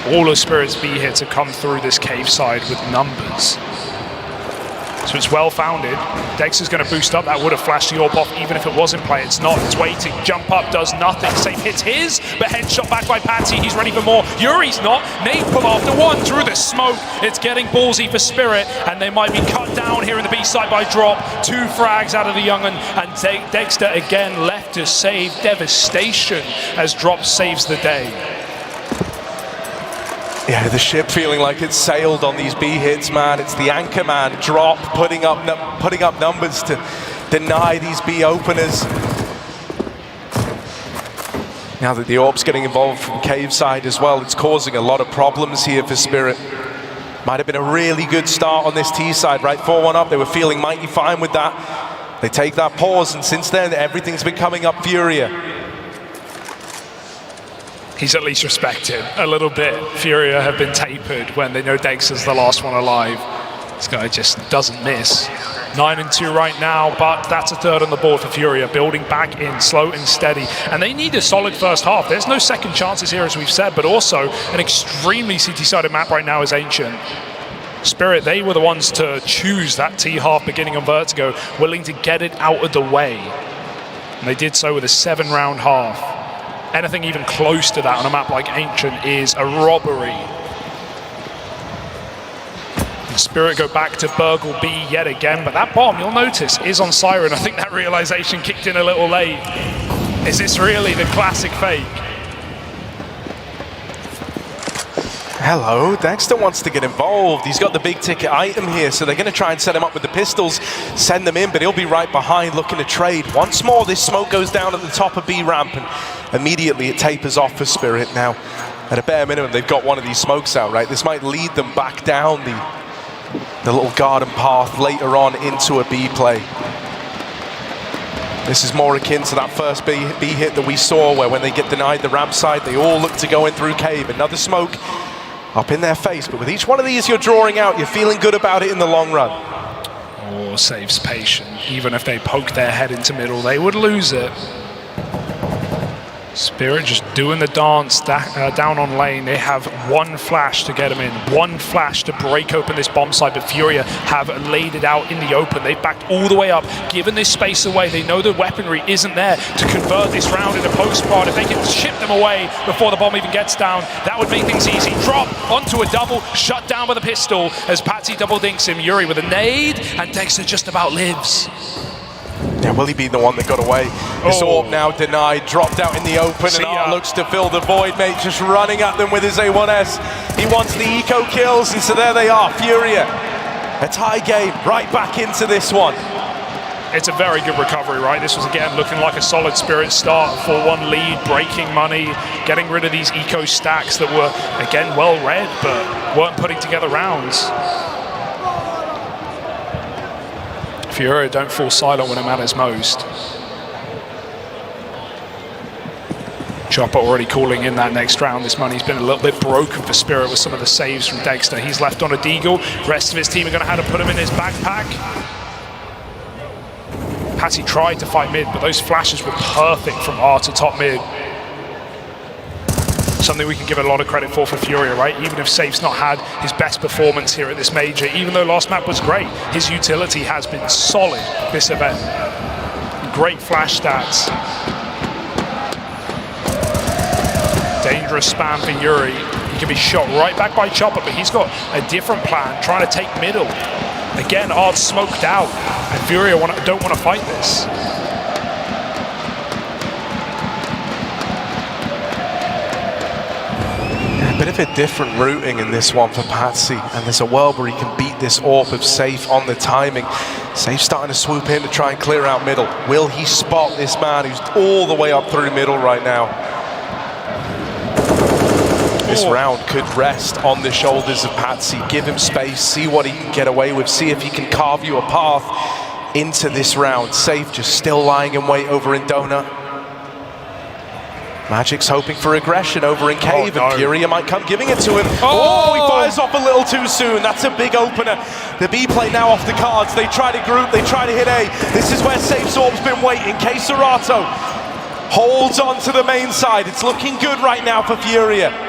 All of Spirit's B hits have come through this cave side with numbers. So it's well-founded. Dex is going to boost up. That would have flashed the AWP off even if it was in play. It's not. It's waiting. Jump up does nothing. Safe hits his, but headshot back by Patsy. He's ready for more. Yuri's not. Nate pull after one through the smoke. It's getting ballsy for Spirit, and they might be cut down here in the B side by drop. 2 frags out of the young'un, and Dexter again left to save. Devastation as drop saves the day. Yeah, the ship feeling like it's sailed on these B hits, man. It's the anchor man drop, putting up numbers to deny these B openers. Now that the AWP's getting involved from cave side as well, it's causing a lot of problems here for Spirit. Might have been a really good start on this T side, right? 4-1 up, they were feeling mighty fine with that. They take that pause, and since then, everything's been coming up Furia. He's at least respected a little bit. Furia have been tapered when they know Dex is the last one alive. This guy just doesn't miss. 9-2 right now, but that's a 3rd on the board for Furia, building back in, slow and steady. And they need a solid first half. There's no second chances here, as we've said, but also an extremely CT-sided map right now is Ancient. Spirit, they were the ones to choose that T-half beginning on Vertigo, willing to get it out of the way. And they did so with a 7-round half. Anything even close to that on a map like Ancient is a robbery. And Spirit go back to Burgle B yet again, but that bomb, you'll notice, is on Siren. I think that realization kicked in a little late. Is this really the classic fake? Hello, Dexter wants to get involved. He's got the big ticket item here, so they're going to try and set him up with the pistols, send them in, but he'll be right behind looking to trade. Once more, this smoke goes down at the top of B ramp, and immediately it tapers off for Spirit. Now, at a bare minimum, they've got one of these smokes out, right? This might lead them back down the little garden path later on into a B play. This is more akin to that first B hit that we saw, where when they get denied the ramp side, they all look to go in through cave. Another smoke up in their face, but with each one of these you're drawing out, you're feeling good about it in the long run. Oh, saves patient. Even if they poke their head into middle, they would lose it. Spirit just doing the dance down on lane. They have one flash to get him in, one flash to break open this bomb site, but Furia have laid it out in the open. They've backed all the way up, given this space away. They know the weaponry isn't there to convert this round into post-prod. If they can ship them away before the bomb even gets down, that would make things easy. Drop onto a double, shut down with a pistol as Patsy double dinks him. Yuri with a nade, and Dexter just about lives. Yeah, will he be the one that got away? This AWP now denied, dropped out in the open, and Art looks to fill the void, mate, just running at them with his A1S. He wants the eco kills, and so there they are, Furia. A tie game, right back into this one. It's a very good recovery, right? This was, again, looking like a solid Spirit start. 4-1 lead, breaking money, getting rid of these eco stacks that were, again, well read, but weren't putting together rounds. Furia don't fall silent when it matters most. Chopper already calling in that next round. This money's been a little bit broken for Spirit with some of the saves from Dexter. He's left on a deagle. Rest of his team are going to have to put him in his backpack. Patsy tried to fight mid, but those flashes were perfect from R to top mid. Something we can give a lot of credit for Furia, right? Even if Safe's not had his best performance here at this major, even though last map was great, his utility has been solid this event. Great flash stats. Dangerous spam for Yuri. He can be shot right back by Chopper, but he's got a different plan, trying to take middle. Again, Ard's smoked out, and Furia don't want to fight this. Bit of a different routing in this one for Patsy, and there's a world where he can beat this AWP of Safe on the timing. Safe starting to swoop in to try and clear out middle. Will he spot this man who's all the way up through middle right now? This round could rest on the shoulders of Patsy. Give him space, see what he can get away with, see if he can carve you a path into this round. Safe just still lying in wait over in Donut. Magic's hoping for aggression over in cave, and Furia might come giving it to him. Oh, he fires off a little too soon. That's a big opener. The B play now off the cards. They try to group, they try to hit A. This is where Safe's AWP's been waiting. Keserato holds on to the main side. It's looking good right now for Furia.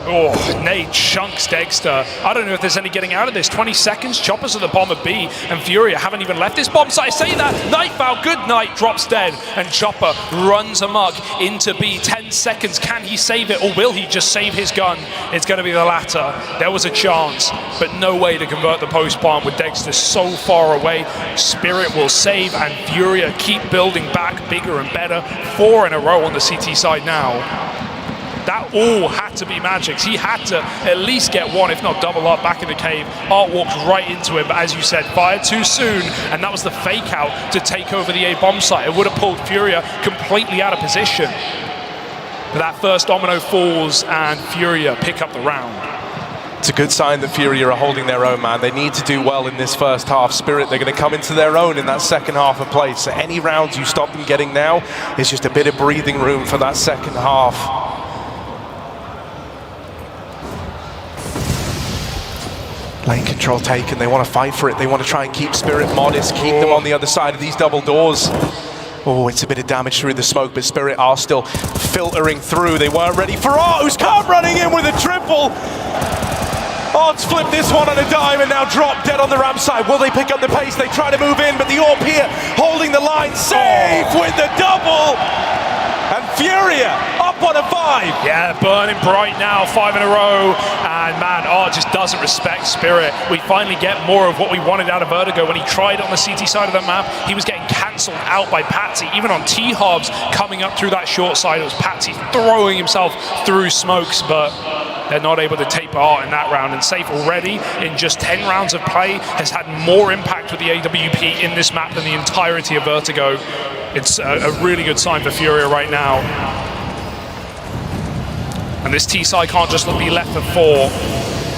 Oh, nade chunks Dexter. I don't know if there's any getting out of this. 20 seconds, Choppers at the bomb of B, and Furia haven't even left this bomb site. I say that, Nightbow, good night, drops dead, and Chopper runs amok into B. 10 seconds, can he save it, or will he just save his gun? It's going to be the latter. There was a chance, but no way to convert the post bomb with Dexter so far away. Spirit will save, and Furia keep building back bigger and better. 4 in a row on the CT side now. That all had to be Magic's. He had to at least get one, if not double up, back in the cave. Art walked right into him, but as you said, fired too soon, and that was the fake out to take over the A bomb site. It would have pulled Furia completely out of position. But that first domino falls, and Furia pick up the round. It's a good sign that Furia are holding their own, man. They need to do well in this first half. Spirit, they're going to come into their own in that second half of play. So any rounds you stop them getting now is just a bit of breathing room for that second half. Lane control taken, they want to fight for it, they want to try and keep Spirit modest, keep them on the other side of these double doors. Oh, it's a bit of damage through the smoke, but Spirit are still filtering through. They weren't ready for Art, who's come running in with a triple. Odds flip this one on a dime and now drop dead on the ramp side. Will they pick up the pace? They try to move in, but the AWP here holding the line safe with the double. And Furia up on a 5. Yeah, burning bright now, 5 in a row. And man, Art just doesn't respect Spirit. We finally get more of what we wanted out of Vertigo. When he tried on the CT side of the map, he was getting cancelled out by Patsy. Even on T-Hubs coming up through that short side, it was Patsy throwing himself through smokes, but they're not able to taper Art in that round. And Safe already, in just 10 rounds of play, has had more impact with the AWP in this map than the entirety of Vertigo. It's a really good sign for Furia right now. And this T-side can't just be left for 4.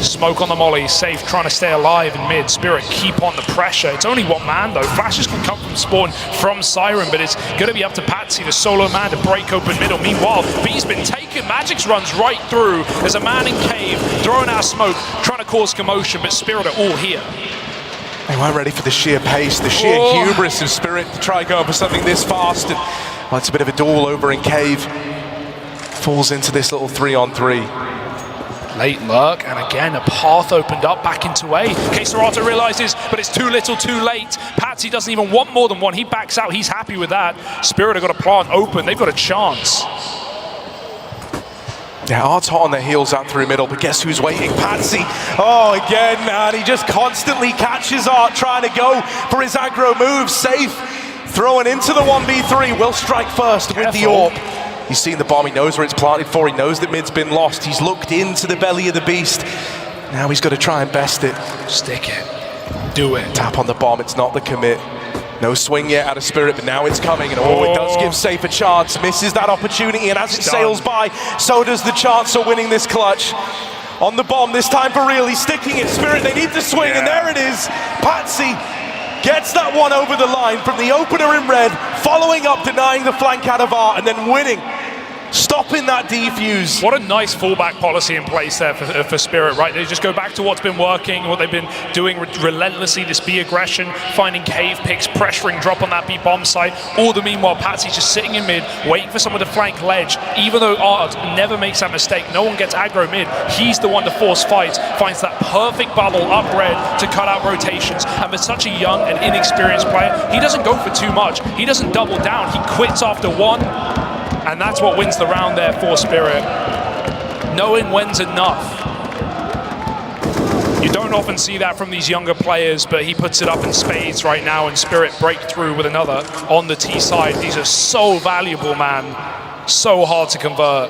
Smoke on the molly, Safe trying to stay alive in mid. Spirit keep on the pressure. It's only one man though. Flashes can come from spawn from Siren, but it's going to be up to Patsy, the solo man, to break open middle. Meanwhile, B's been taken. Magix runs right through. There's a man in cave, throwing out smoke, trying to cause commotion, but Spirit are all here. They weren't ready for the sheer pace, the sheer hubris of Spirit to try going for something this fast. And well, it's a bit of a duel over in cave. Falls into this little 3-on-3. Late lurk, and again a path opened up back into A. queserato realizes, but it's too little too late. Patsy doesn't even want more than one. He backs out, he's happy with that. Spirit have got a plant open, they've got a chance. Yeah, Art's hot on their heels out through middle, but guess who's waiting? Patsy. Oh, again, man, he just constantly catches Art trying to go for his aggro move. Safe, throwing into the 1v3, will strike first with the AWP. He's seen the bomb, he knows where it's planted for, he knows that mid's been lost, he's looked into the belly of the beast. Now he's got to try and best it. Stick it. Do it. Tap on the bomb, it's not the commit. No swing yet out of Spirit, but now it's coming, and it does give Safe a chance. Misses that opportunity, and as it sails by, so does the chance of winning this clutch. On the bomb, this time for real, he's sticking it. Spirit, they need to swing, and there it is. Patsy gets that one over the line from the opener in red, following up, denying the flank out of Art, and then winning. Stopping that defuse. What a nice fallback policy in place there for Spirit, right? They just go back to what's been working, what they've been doing relentlessly, this B aggression, finding cave picks, pressuring drop on that B bomb site. All the meanwhile, Patsy's just sitting in mid, waiting for someone to flank ledge. Even though Art never makes that mistake, no one gets aggro mid. He's the one to force fights, finds that perfect bubble up red to cut out rotations. And with such a young and inexperienced player, he doesn't go for too much. He doesn't double down. He quits after one. And that's what wins the round there for Spirit. Knowing when's enough. You don't often see that from these younger players, but he puts it up in spades right now, and Spirit break through with another on the T side. These are so valuable, man. So hard to convert.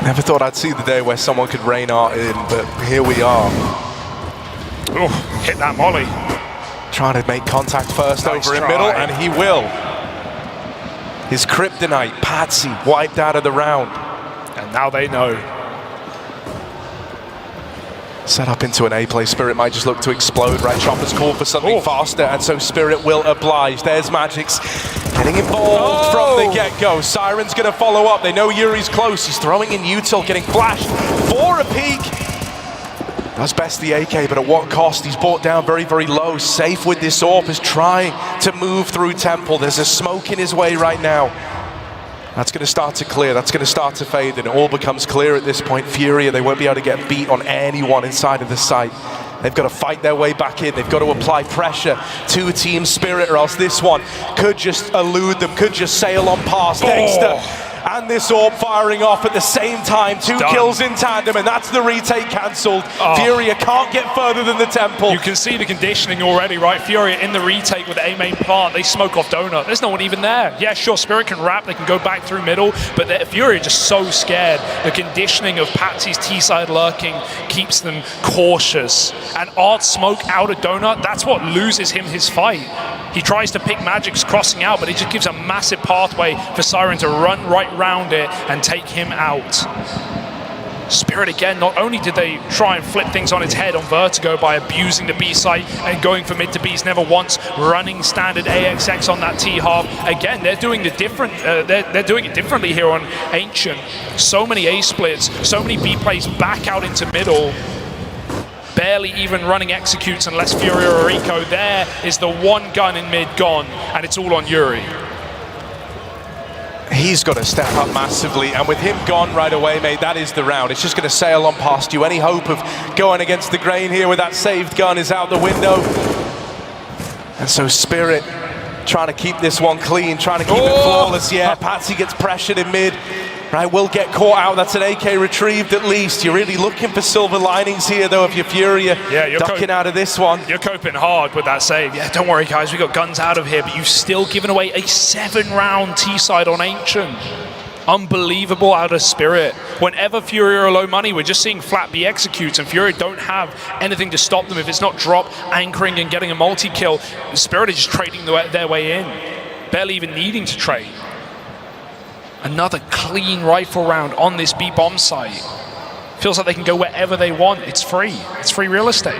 Never thought I'd see the day where someone could rein Art in, but here we are. Oh, hit that molly. Trying to make contact first Nice over in try. middle, and he will. His kryptonite, Patsy, wiped out of the round. And now they know. Set up into an A play. Spirit might just look to explode, right? Chopper's called for something faster, and so Spirit will oblige. There's Magix getting involved from the get-go. Siren's going to follow up. They know Yuri's close. He's throwing in util, getting flashed for a peek. Does best the AK, but at what cost? He's brought down very, very low. Safe with this AWP, is trying to move through Temple. There's a smoke in his way right now. That's going to start to clear, that's going to start to fade, and it all becomes clear at this point. Furia, they won't be able to get beat on anyone inside of the site. They've got to fight their way back in. They've got to apply pressure to Team Spirit, or else this one could just elude them, could just sail on past. Dexter and this AWP firing off at the same time. Two kills in tandem, and that's the retake cancelled. Furia can't get further than the Temple. You can see the conditioning already, right? Furia in the retake with the A main plant. They smoke off Donut. There's no one even there. Yeah, sure, Spirit can wrap. They can go back through middle, but Furia just so scared. The conditioning of Patsy's T-side lurking keeps them cautious. And Art smoke out of Donut, that's what loses him his fight. He tries to pick Magix crossing out, but it just gives a massive pathway for Siren to run right round it and take him out. Spirit again, not only did they try and flip things on its head on Vertigo by abusing the B site and going for mid to Bs never once, running standard AXX on that T half. Again, they're doing the different. They're doing it differently here on Ancient. So many A splits, so many B plays back out into middle. barely even running executes unless Fury or Rico. There is the one gun in mid gone, and it's all on Yuri. He's got to step up massively, and with him gone right away, mate, that is the round. It's just going to sail on past you. Any hope of going against the grain here with that saved gun is out the window. And so Spirit trying to keep this one clean, trying to keep it flawless. Yeah, Patsy gets pressured in mid. Right, will get caught out. That's an AK retrieved at least. You're really looking for silver linings here, though, if you're Fury. Yeah, you're ducking out of this one. You're coping hard with that save. Yeah, don't worry, guys. We got guns out of here, but you've still given away a 7-round T-side on Ancient. Unbelievable out of Spirit. Whenever Fury are low money, we're just seeing flat B executes, and Fury don't have anything to stop them. If it's not drop, anchoring, and getting a multi-kill, Spirit is just trading their way in, barely even needing to trade. Another clean rifle round on this B bomb site. Feels like they can go wherever they want. It's free. It's free real estate.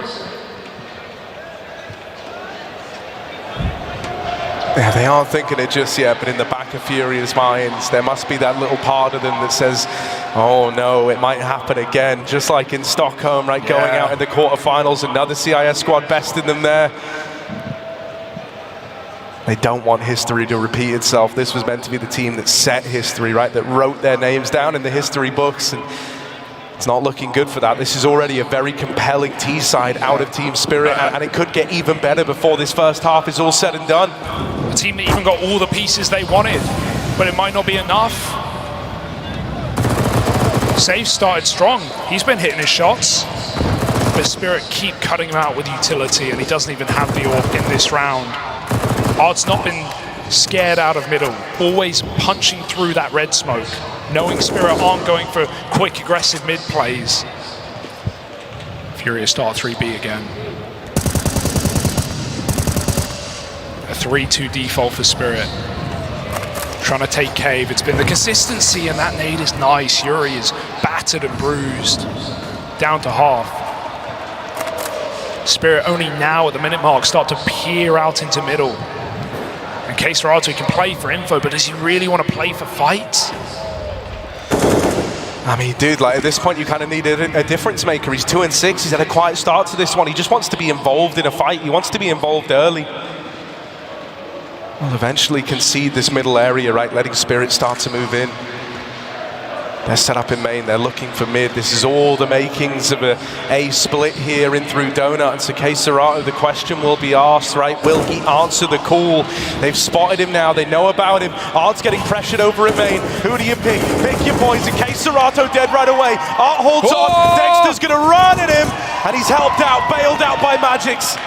Yeah, they aren't thinking it just yet, but in the back of Fury's minds, there must be that little part of them that says, oh no, it might happen again. Just like in Stockholm, right, going out in the quarterfinals, another CIS squad besting them there. They don't want history to repeat itself. This was meant to be the team that set history, right? That wrote their names down in the history books, and it's not looking good for that. This is already a very compelling T-side out of Team Spirit, and it could get even better before this first half is all said and done. A team that even got all the pieces they wanted, but it might not be enough. Save started strong. He's been hitting his shots, but Spirit keep cutting him out with utility, and he doesn't even have the AWP in this round. Art's not been scared out of middle, always punching through that red smoke, knowing Spirit aren't going for quick, aggressive mid plays. Furious start 3B again. A 3-2 default for Spirit. Trying to take cave. It's been the consistency, and that nade is nice. Yuri is battered and bruised, down to half. Spirit only now at the minute mark start to peer out into middle. And xantares can play for info, but does he really want to play for fights? I mean, dude, like at this point you kind of need a difference maker. He's 2-6, he's had a quiet start to this one. He just wants to be involved in a fight. He wants to be involved early. We'll eventually concede this middle area, right? Letting Spirit start to move in. They're set up in main, they're looking for mid. This is all the makings of a split here in through Donut. And so xantares, the question will be asked, right? Will he answer the call? They've spotted him now, they know about him. Art's getting pressured over in main. Who do you pick? Pick your poison. xantares dead right away. Art holds on, Dexter's gonna run at him, and he's helped out, bailed out by Magix.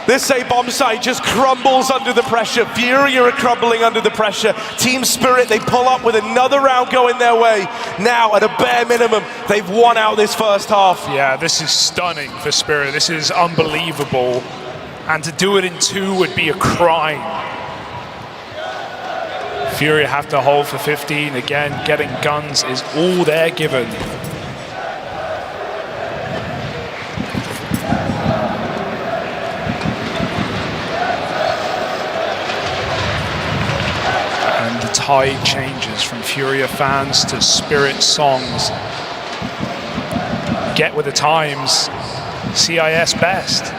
This A bomb site just crumbles under the pressure. Fury are crumbling under the pressure. Team Spirit, they pull up with another round going their way. Now, at a bare minimum, they've won out this first half. Yeah, this is stunning for Spirit. This is unbelievable. And to do it in 2 would be a crime. Fury have to hold for 15. Again, getting guns is all they're given. Tide changes from Furia fans to Spirit songs. Get with the times, CIS best.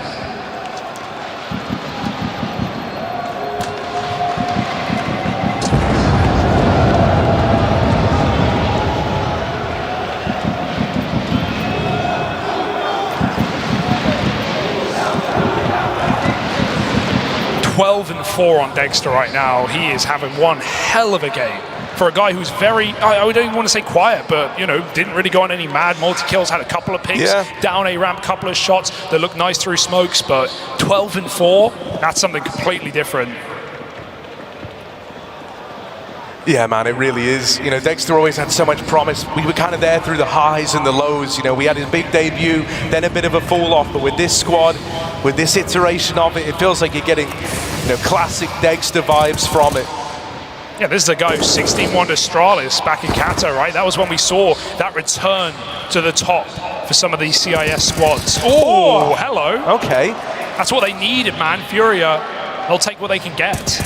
.4 on Dexter right now. He is having one hell of a game for a guy who's very, I don't even want to say quiet, but you know, didn't really go on any mad multi-kills, had a couple of picks, down a ramp, couple of shots that look nice through smokes, but 12-4, that's something completely different. Yeah, man, it really is. You know, Dexter always had so much promise. We were kind of there through the highs and the lows. You know, we had his big debut, then a bit of a fall off. But with this squad, with this iteration of it, it feels like you're getting, you know, classic Dexter vibes from it. Yeah, this is the guy who's 16-1 to Astralis back in Qatar, right? That was when we saw that return to the top for some of these CIS squads. Oh, hello. Okay. That's what they needed, man. Furia, they'll take what they can get.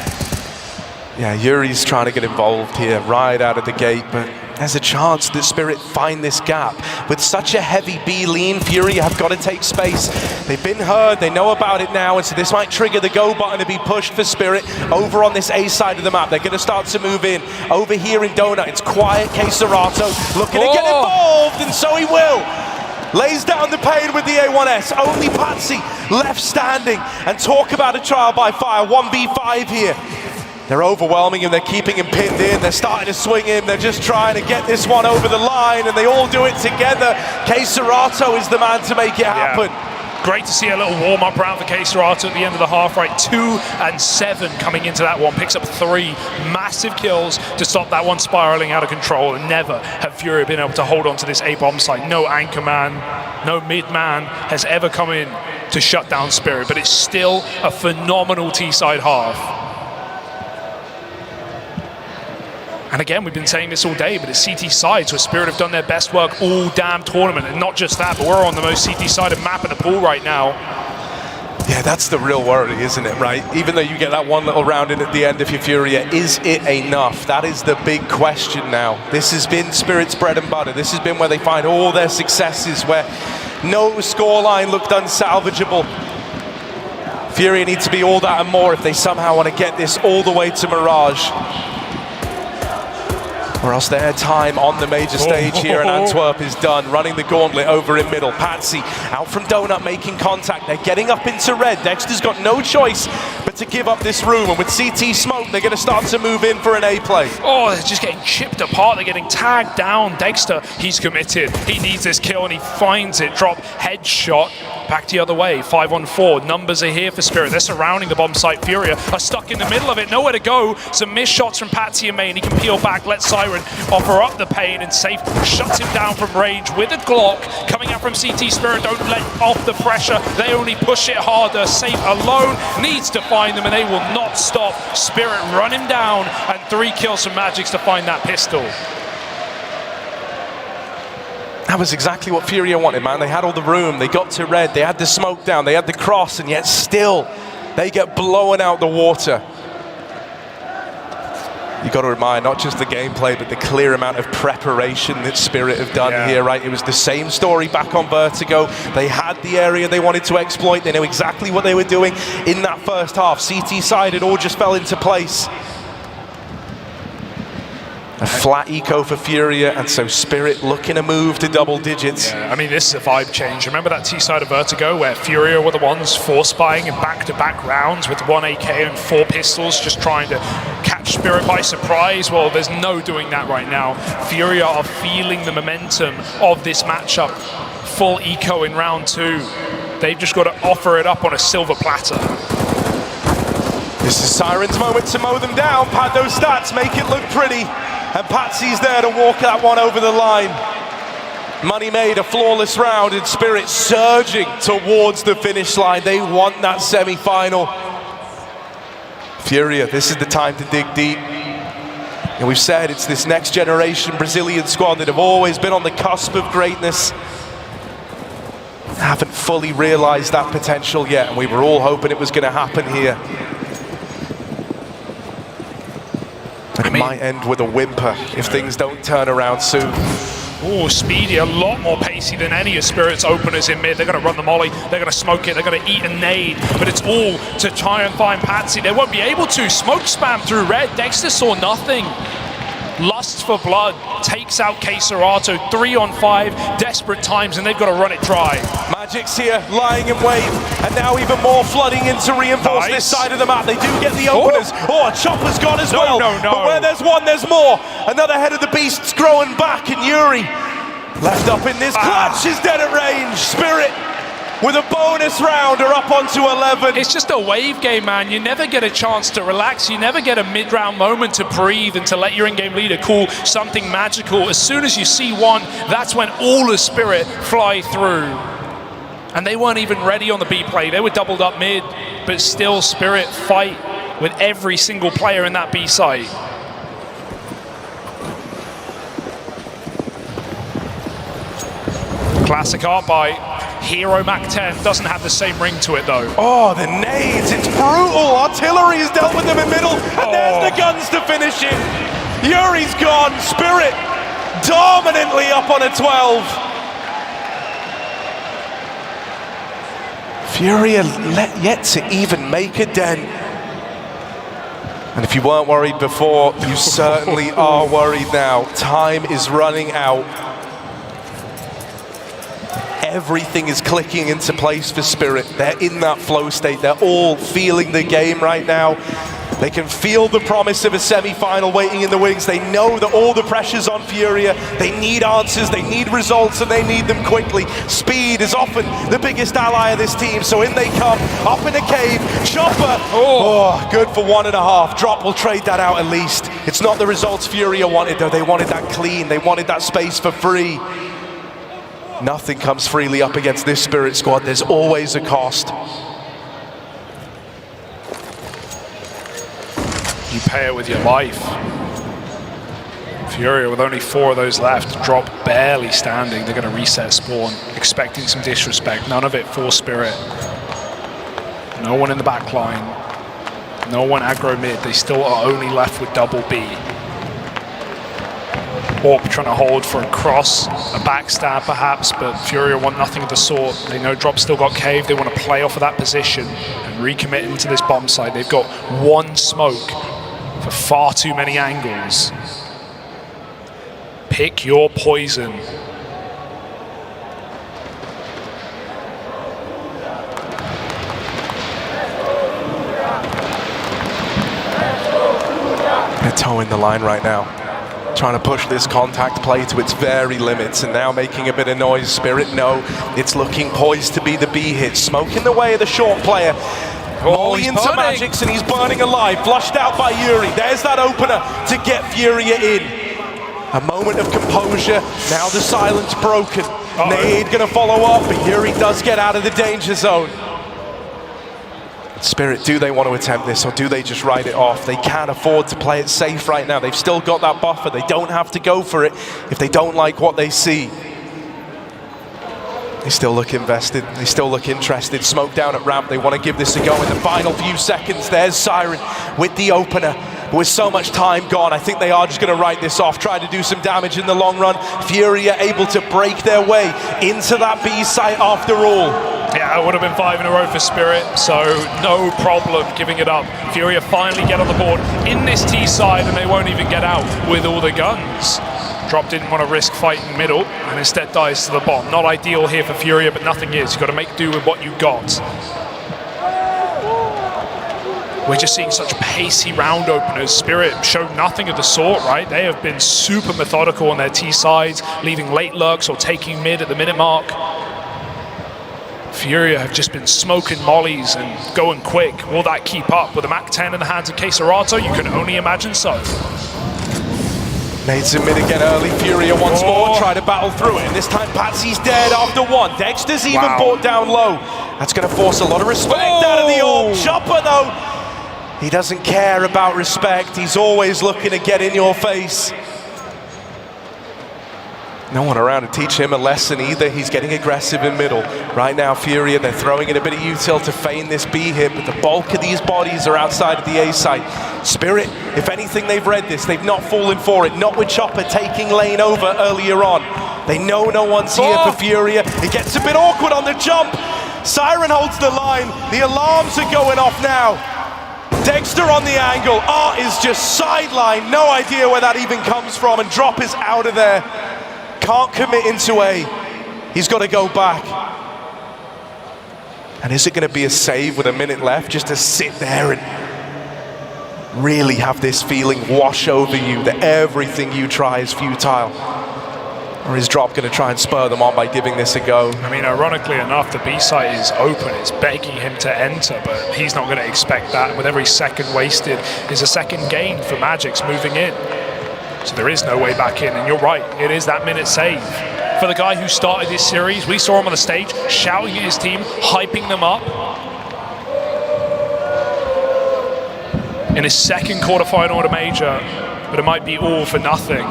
Yeah, Yuri's trying to get involved here right out of the gate, but there's a chance that Spirit find this gap. With such a heavy B lean, Fury have got to take space. They've been heard, they know about it now, and so this might trigger the go button to be pushed for Spirit over on this A side of the map. They're going to start to move in. Over here in Donut, it's quiet. xantares looking to get involved, and so he will. Lays down the pain with the A1S. Only Patsy left standing, and talk about a trial by fire. 1v5 here. They're overwhelming him, they're keeping him pinned in, they're starting to swing him, they're just trying to get this one over the line, and they all do it together. xantares is the man to make it happen. Yeah. Great to see a little warm-up round for xantares at the end of the half, right? 2 and 7 coming into that one, picks up 3 massive kills to stop that one spiraling out of control, and never have Fury been able to hold on to this A-bomb site. No anchor man, no mid man has ever come in to shut down Spirit, but it's still a phenomenal T-side half. And again, we've been saying this all day, but it's CT sides where Spirit have done their best work all damn tournament. And not just that, but we're on the most CT-sided map in the pool right now. Yeah, that's the real worry, isn't it, right? Even though you get that one little round in at the end of your Furia, is it enough? That is the big question now. This has been Spirit's bread and butter. This has been where they find all their successes, where no scoreline looked unsalvageable. Furia need to be all that and more if they somehow want to get this all the way to Mirage. Or else their time on the major stage here in Antwerp is done. Running the gauntlet over in middle. Patsy out from Donut making contact. They're getting up into red. Dexter's got no choice but to give up this room. And with CT smoke, they're going to start to move in for an A play. Oh, they're just getting chipped apart. They're getting tagged down. Dexter, he's committed. He needs this kill and he finds it. Drop headshot. Back the other way. 5 on 4. Numbers are here for Spirit. They're surrounding the bomb site. Furia are stuck in the middle of it. Nowhere to go. Some missed shots from Patsy and Main. He can peel back. Let Siren offer up the pain, and Safe shuts him down from range with a Glock. Coming out from CT Spirit, don't let off the pressure. They only push it harder. Safe alone needs to find them, and they will not stop. Spirit run him down, and 3 kills from Magics to find that pistol. That was exactly what Furia wanted, man. They had all the room, they got to red, they had the smoke down, they had the cross, and yet still they get blown out the water. You got to admire not just the gameplay, but the clear amount of preparation that Spirit have done here, right? It was the same story back on Vertigo. They had the area they wanted to exploit. They knew exactly what they were doing in that first half. CT side, it all just fell into place. A flat eco for Furia, and so Spirit looking to move to double digits. Yeah, I mean, this is a vibe change. Remember that T-side of Vertigo where Furia were the ones force buying in back-to-back rounds with 1 AK and 4 pistols, just trying to catch Spirit by surprise? Well, there's no doing that right now. Furia are feeling the momentum of this matchup. Full eco in round 2. They've just got to offer it up on a silver platter. This is Siren's moment to mow them down. Pad those stats, make it look pretty. And Patsy's there to walk that one over the line. Money made, a flawless round, and Spirit surging towards the finish line. They want that semi-final. Furia, this is the time to dig deep. And we've said it's this next generation Brazilian squad that have always been on the cusp of greatness. Haven't fully realized that potential yet, and we were all hoping it was going to happen here. It might end with a whimper if things don't turn around soon. Oh, Speedy, a lot more pacey than any of Spirit's openers in mid. They're going to run the molly, they're going to smoke it, they're going to eat a nade, but it's all to try and find Patsy. They won't be able to. Smoke spam through red. Dexter saw nothing. Lust for blood takes out xantares. 3 on 5, desperate times, and they've got to run it dry. Magic's here, lying in wait, and now even more flooding in to reinforce this side of the map. They do get the openers. Oh, a chopper's gone as well. But where there's one, there's more. Another head of the beast's growing back, and Yuri left up in this clutch is dead at range. Spirit with a bonus round are up onto 11. It's just a wave game, man. You never get a chance to relax. You never get a mid-round moment to breathe and to let your in-game leader call something magical. As soon as you see one, that's when all of Spirit fly through. And they weren't even ready on the B play. They were doubled up mid, but still Spirit fight with every single player in that B site. Classic art by Hero Mac 10. Doesn't have the same ring to it though. Oh, the nades, it's brutal. Artillery has dealt with them in middle, and there's the guns to finish it. Yuri's gone. Spirit dominantly up on a 12. Fury are yet to even make a dent. And if you weren't worried before, you certainly are worried now. Time is running out. Everything is clicking into place for Spirit. They're in that flow state. They're all feeling the game right now. They can feel the promise of a semi-final waiting in the wings. They know that all the pressure's on Furia. They need answers, they need results, and they need them quickly. Speed is often the biggest ally of this team, so in they come, up in a cave. Chopper, oh, good for 1.5. Drop will trade that out at least. It's not the results Furia wanted, though. They wanted that clean, they wanted that space for free. Nothing comes freely up against this Spirit squad. There's always a cost. You pay it with your life. Furia with only 4 of those left, Drop barely standing. They're going to reset spawn, expecting some disrespect. None of it for Spirit. No one in the back line. No one aggro mid. They still are only left with double B. Orp trying to hold for a cross, a backstab perhaps, but Furia want nothing of the sort. They know Drop still got cave. They want to play off of that position and recommit into this bomb site. They've got 1 smoke for far too many angles. Pick your poison. They're towing the line right now, trying to push this contact play to its very limits, and now making a bit of noise. Spirit, no, it's looking poised to be the B hit. Smoke in the way of the short player. Molly into Magix, and he's burning alive, flushed out by Yuri. There's that opener to get Furia in. A moment of composure, now the silence broken. Nade gonna follow up, but Yuri does get out of the danger zone. Spirit, do they want to attempt this, or do they just write it off? They can't afford to play it safe right now. They've still got that buffer. They don't have to go for it if they don't like what they see. They still look invested. They still look interested. Smoke down at ramp. They want to give this a go in the final few seconds. There's Siren with the opener. But with so much time gone, I think they are just going to write this off, try to do some damage in the long run. Furia able to break their way into that B site after all. Yeah, it would have been 5 in a row for Spirit, so no problem giving it up. Furia finally get on the board in this T side, and they won't even get out with all the guns. Drop didn't want to risk fighting middle, and instead dies to the bomb. Not ideal here for Furia, but nothing is. You've got to make do with what you got. We're just seeing such pacey round openers. Spirit showed nothing of the sort, right? They have been super methodical on their T sides, leaving late lurks or taking mid at the minute mark. Furia have just been smoking mollies and going quick. Will that keep up? With a Mac 10 in the hands of Queserato, you can only imagine so. Nades in mid again early. Furia once more try to battle through it. And this time Patsy's dead after 1. Dexter's even brought down low. That's going to force a lot of respect out of the Orb. Chopper though, he doesn't care about respect. He's always looking to get in your face. No one around to teach him a lesson either. He's getting aggressive in middle. Right now, Furia, they're throwing in a bit of util to feign this B hit, but the bulk of these bodies are outside of the A site. Spirit, if anything, they've read this. They've not fallen for it. Not with Chopper taking lane over earlier on. They know no one's here for Furia. It gets a bit awkward on the jump. Siren holds the line. The alarms are going off now. Dexter on the angle. Art is just sidelined. No idea where that even comes from, and Drop is out of there. Can't commit into A. He's got to go back. And is it going to be a save with a minute left, just to sit there and really have this feeling wash over you that everything you try is futile? Or is Drop going to try and spur them on by giving this a go? I mean, ironically enough, the B site is open. It's begging him to enter, but he's not going to expect that. And with every second wasted is a second gain for Magix moving in. So there is no way back in, and you're right, it is that minute save. For the guy who started this series, we saw him on the stage, shouting at his team, hyping them up. In his second quarterfinal at a major, but it might be all for nothing.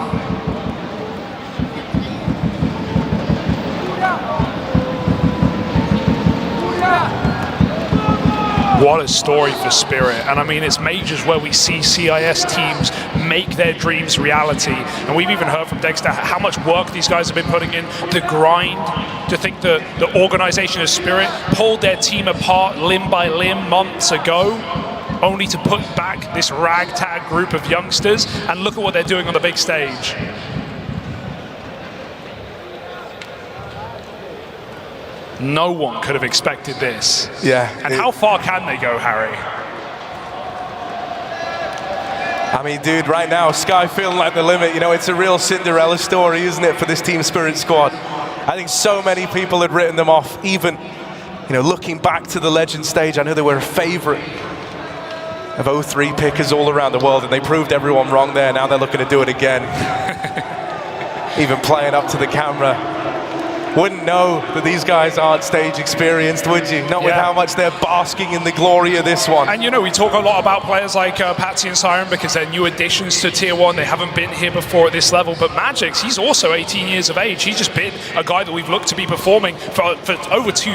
What a story for Spirit. And I mean, it's majors where we see CIS teams make their dreams reality. And we've even heard from Dexter how much work these guys have been putting in, the grind. To think that the organization of Spirit pulled their team apart limb by limb months ago, only to put back this ragtag group of youngsters, and look at what they're doing on the big stage. No one could have expected this. Yeah. And how far can they go, Harry? I mean, dude, right now, Sky feeling like the limit. You know, it's a real Cinderella story, isn't it, for this Team Spirit squad? I think so many people had written them off, even, you know, looking back to the Legend stage. I know they were a favorite of 03 pickers all around the world, and they proved everyone wrong there. Now they're looking to do it again. Even playing up to the camera. Wouldn't know that these guys aren't stage experienced, would you? Not with how much they're basking in the glory of this one. And you know, we talk a lot about players like Patsy and Siren because they're new additions to Tier 1. They haven't been here before at this level. But Magix, he's also 18 years of age. He's just been a guy that we've looked to be performing for over 2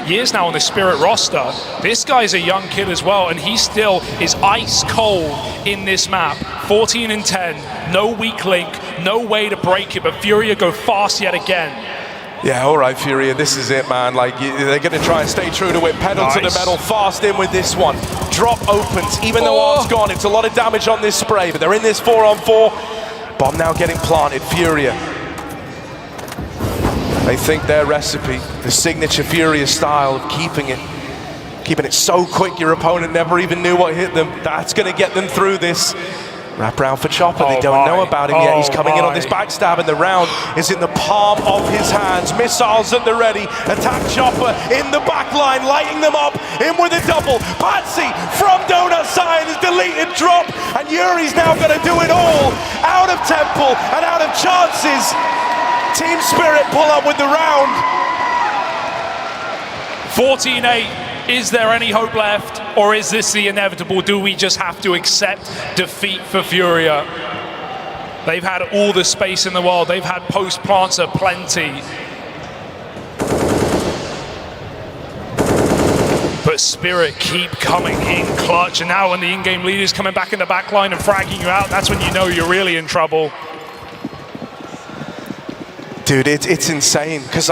years now on the Spirit roster. This guy's a young kid as well, and he still is ice cold in this map. 14 and 10, no weak link, no way to break it, but Furia go fast yet again. Yeah, all right, Furia, this is it, man. Like, they're going to try and stay true to it. Pedal to the metal, fast in with this one. Drop opens, even though Art's gone. It's a lot of damage on this spray, but they're in this 4-on-4. Bomb now getting planted, Furia. They think their recipe, the signature Furia style of keeping it so quick your opponent never even knew what hit them. That's going to get them through this. Wrap round for Chopper, they don't know about him yet. He's coming in on this backstab, and the round is in the palm of his hands. Missiles at the ready, attack Chopper in the back line, lighting them up, in with a double. Patsy from Donut side is deleted drop, and Yuri's now going to do it all. Out of temple and out of chances. Team Spirit pull up with the round. 14-8. Is there any hope left, or is this the inevitable? Do we just have to accept defeat for Furia? They've had all the space in the world. They've had post-plants aplenty. But Spirit keep coming in clutch, and now when the in-game lead is coming back in the back line and fragging you out, that's when you know you're really in trouble. Dude, it's insane, because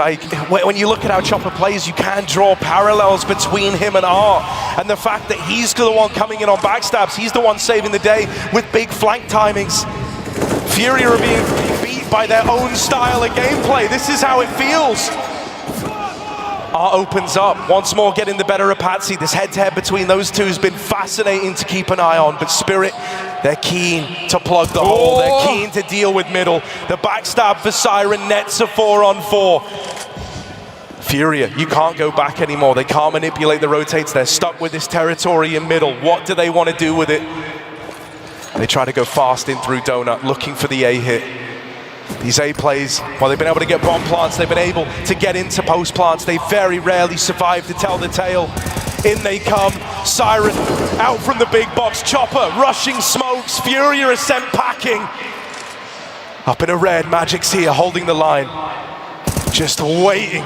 when you look at how Chopper plays, you can draw parallels between him and Art. And the fact that he's the one coming in on backstabs, he's the one saving the day with big flank timings. Furia are being beat by their own style of gameplay. This is how it feels. Art opens up, once more getting the better of Patsy. This head-to-head between those two has been fascinating to keep an eye on, but Spirit, they're keen to plug the hole. They're keen to deal with middle. The backstab for Siren nets a 4-on-4. Furia, you can't go back anymore. They can't manipulate the rotates. They're stuck with this territory in middle. What do they want to do with it? They try to go fast in through Donut, looking for the A hit. These A plays, while they've been able to get bomb plants, they've been able to get into post plants. They very rarely survive to tell the tale. In they come, Siren out from the big box, Chopper rushing smokes, Furia is sent packing. Up in a red, Magic's here holding the line. Just waiting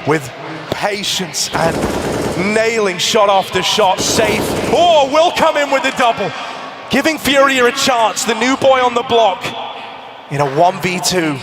with patience and nailing shot after shot, safe. Oh, will come in with a double. Giving Furia a chance, the new boy on the block. In a 1v2.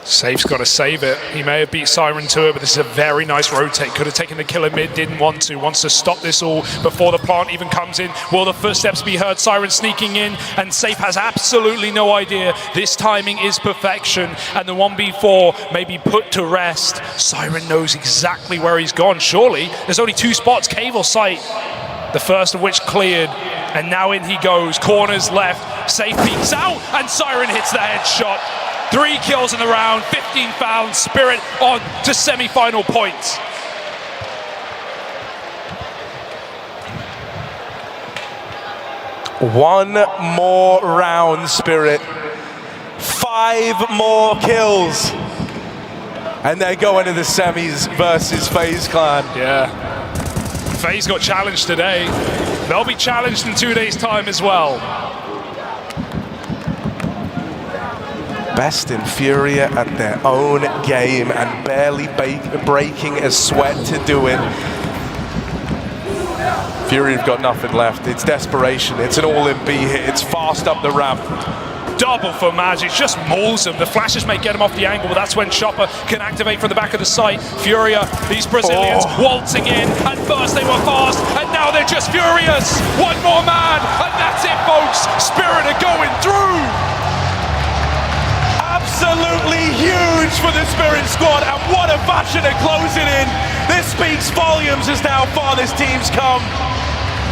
Safe's got to save it. He may have beat Siren to it, but this is a very nice rotate. Could have taken the kill in mid, didn't want to. Wants to stop this all before the plant even comes in. Will the footsteps be heard? Siren sneaking in, and Safe has absolutely no idea. This timing is perfection, and the 1v4 may be put to rest. Siren knows exactly where he's gone. Surely, there's only 2 spots, cave or site. The first of which cleared, and now in he goes. Corners left, Safe peeks out, and Siren hits the headshot. 3 kills in the round, 15 fouls, Spirit on to semi-final points. One more round, Spirit. 5 more kills. And they're going to the semis versus FaZe Clan. Yeah. FaZe got challenged today. They'll be challenged in 2 days' time as well. besting Furia at their own game and barely breaking a sweat to do it. Fury have got nothing left. It's desperation. It's an all-in B hit. It's fast up the ramp. Double for Magic, just mauls them. The flashes may get him off the angle, but that's when Chopper can activate from the back of the site. Furia, these Brazilians waltzing in. At first they were fast, and now they're just furious. One more man, and that's it, folks. Spirit are going through. Absolutely huge for the Spirit squad, and what a fashion to close it in. This speaks volumes as to how far this team's come.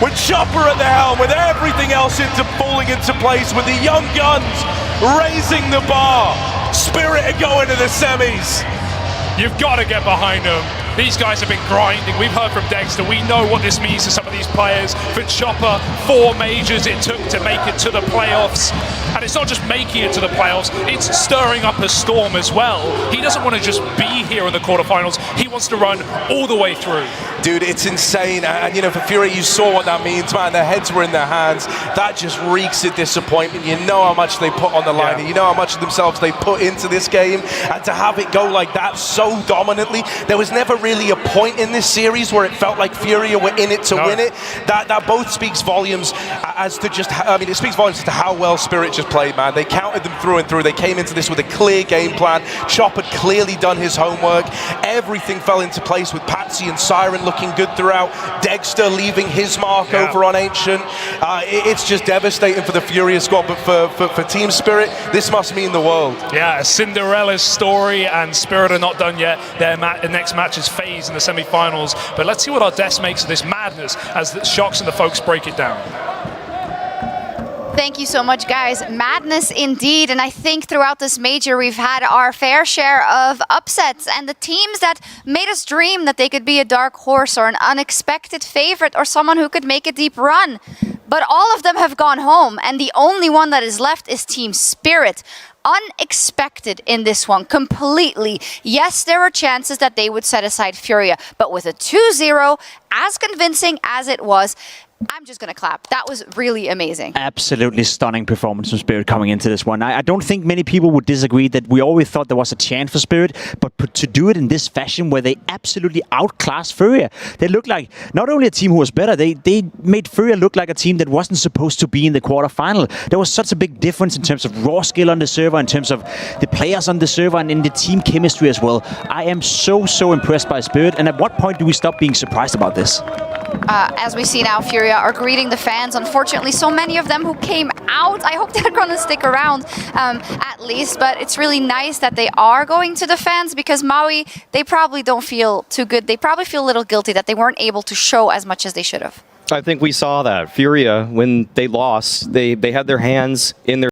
With Chopper at the helm, with everything else falling into place, with the young guns raising the bar. Spirit are going to the semis. You've got to get behind them. These guys have been grinding. We've heard from Dexter. We know what this means to some of these players. For Chopper, 4 majors it took to make it to the playoffs. And it's not just making it to the playoffs, it's stirring up a storm as well. He doesn't want to just be here in the quarterfinals. He wants to run all the way through. Dude, it's insane. And, you know, for Fury, you saw what that means, man. Their heads were in their hands. That just reeks of disappointment. You know how much they put on the line. You know how much of themselves they put into this game. And to have it go like that so dominantly, there was never really a point in this series where it felt like Furia were in it to win it. That both speaks volumes as to just, I mean, it speaks volumes as to how well Spirit just played, man. They counted them through and through. They came into this with a clear game plan. Chop had clearly done his homework. Everything fell into place with Patsy and Siren looking good throughout. Dexter leaving his mark over on Ancient. It's just devastating for the Furia squad, but for Team Spirit, this must mean the world. Yeah, Cinderella's story, and Spirit are not done yet. Their next match is FaZe in the semi-finals, but let's see what our desk makes of this madness as the shox and the folks break it down. Thank you so much, guys. Madness indeed. And I think throughout this major, we've had our fair share of upsets, and the teams that made us dream that they could be a dark horse or an unexpected favorite or someone who could make a deep run. But all of them have gone home, and the only one that is left is Team Spirit. Unexpected in this one, completely. Yes, there were chances that they would set aside Furia, but with a 2-0, as convincing as it was, I'm just going to clap. That was really amazing. Absolutely stunning performance from Spirit coming into this one. I don't think many people would disagree that we always thought there was a chance for Spirit, but to do it in this fashion where they absolutely outclassed Furia. They looked like not only a team who was better, they made Furia look like a team that wasn't supposed to be in the quarterfinal. There was such a big difference in terms of raw skill on the server, in terms of the players on the server, and in the team chemistry as well. I am so impressed by Spirit, and at what point do we stop being surprised about this? As we see now, Furia are greeting the fans. Unfortunately, so many of them who came out. I hope they're going to stick around at least, but it's really nice that they are going to the fans, because Maui, they probably don't feel too good. They probably feel a little guilty that they weren't able to show as much as they should have. I think we saw that. Furia, when they lost, they had their hands in their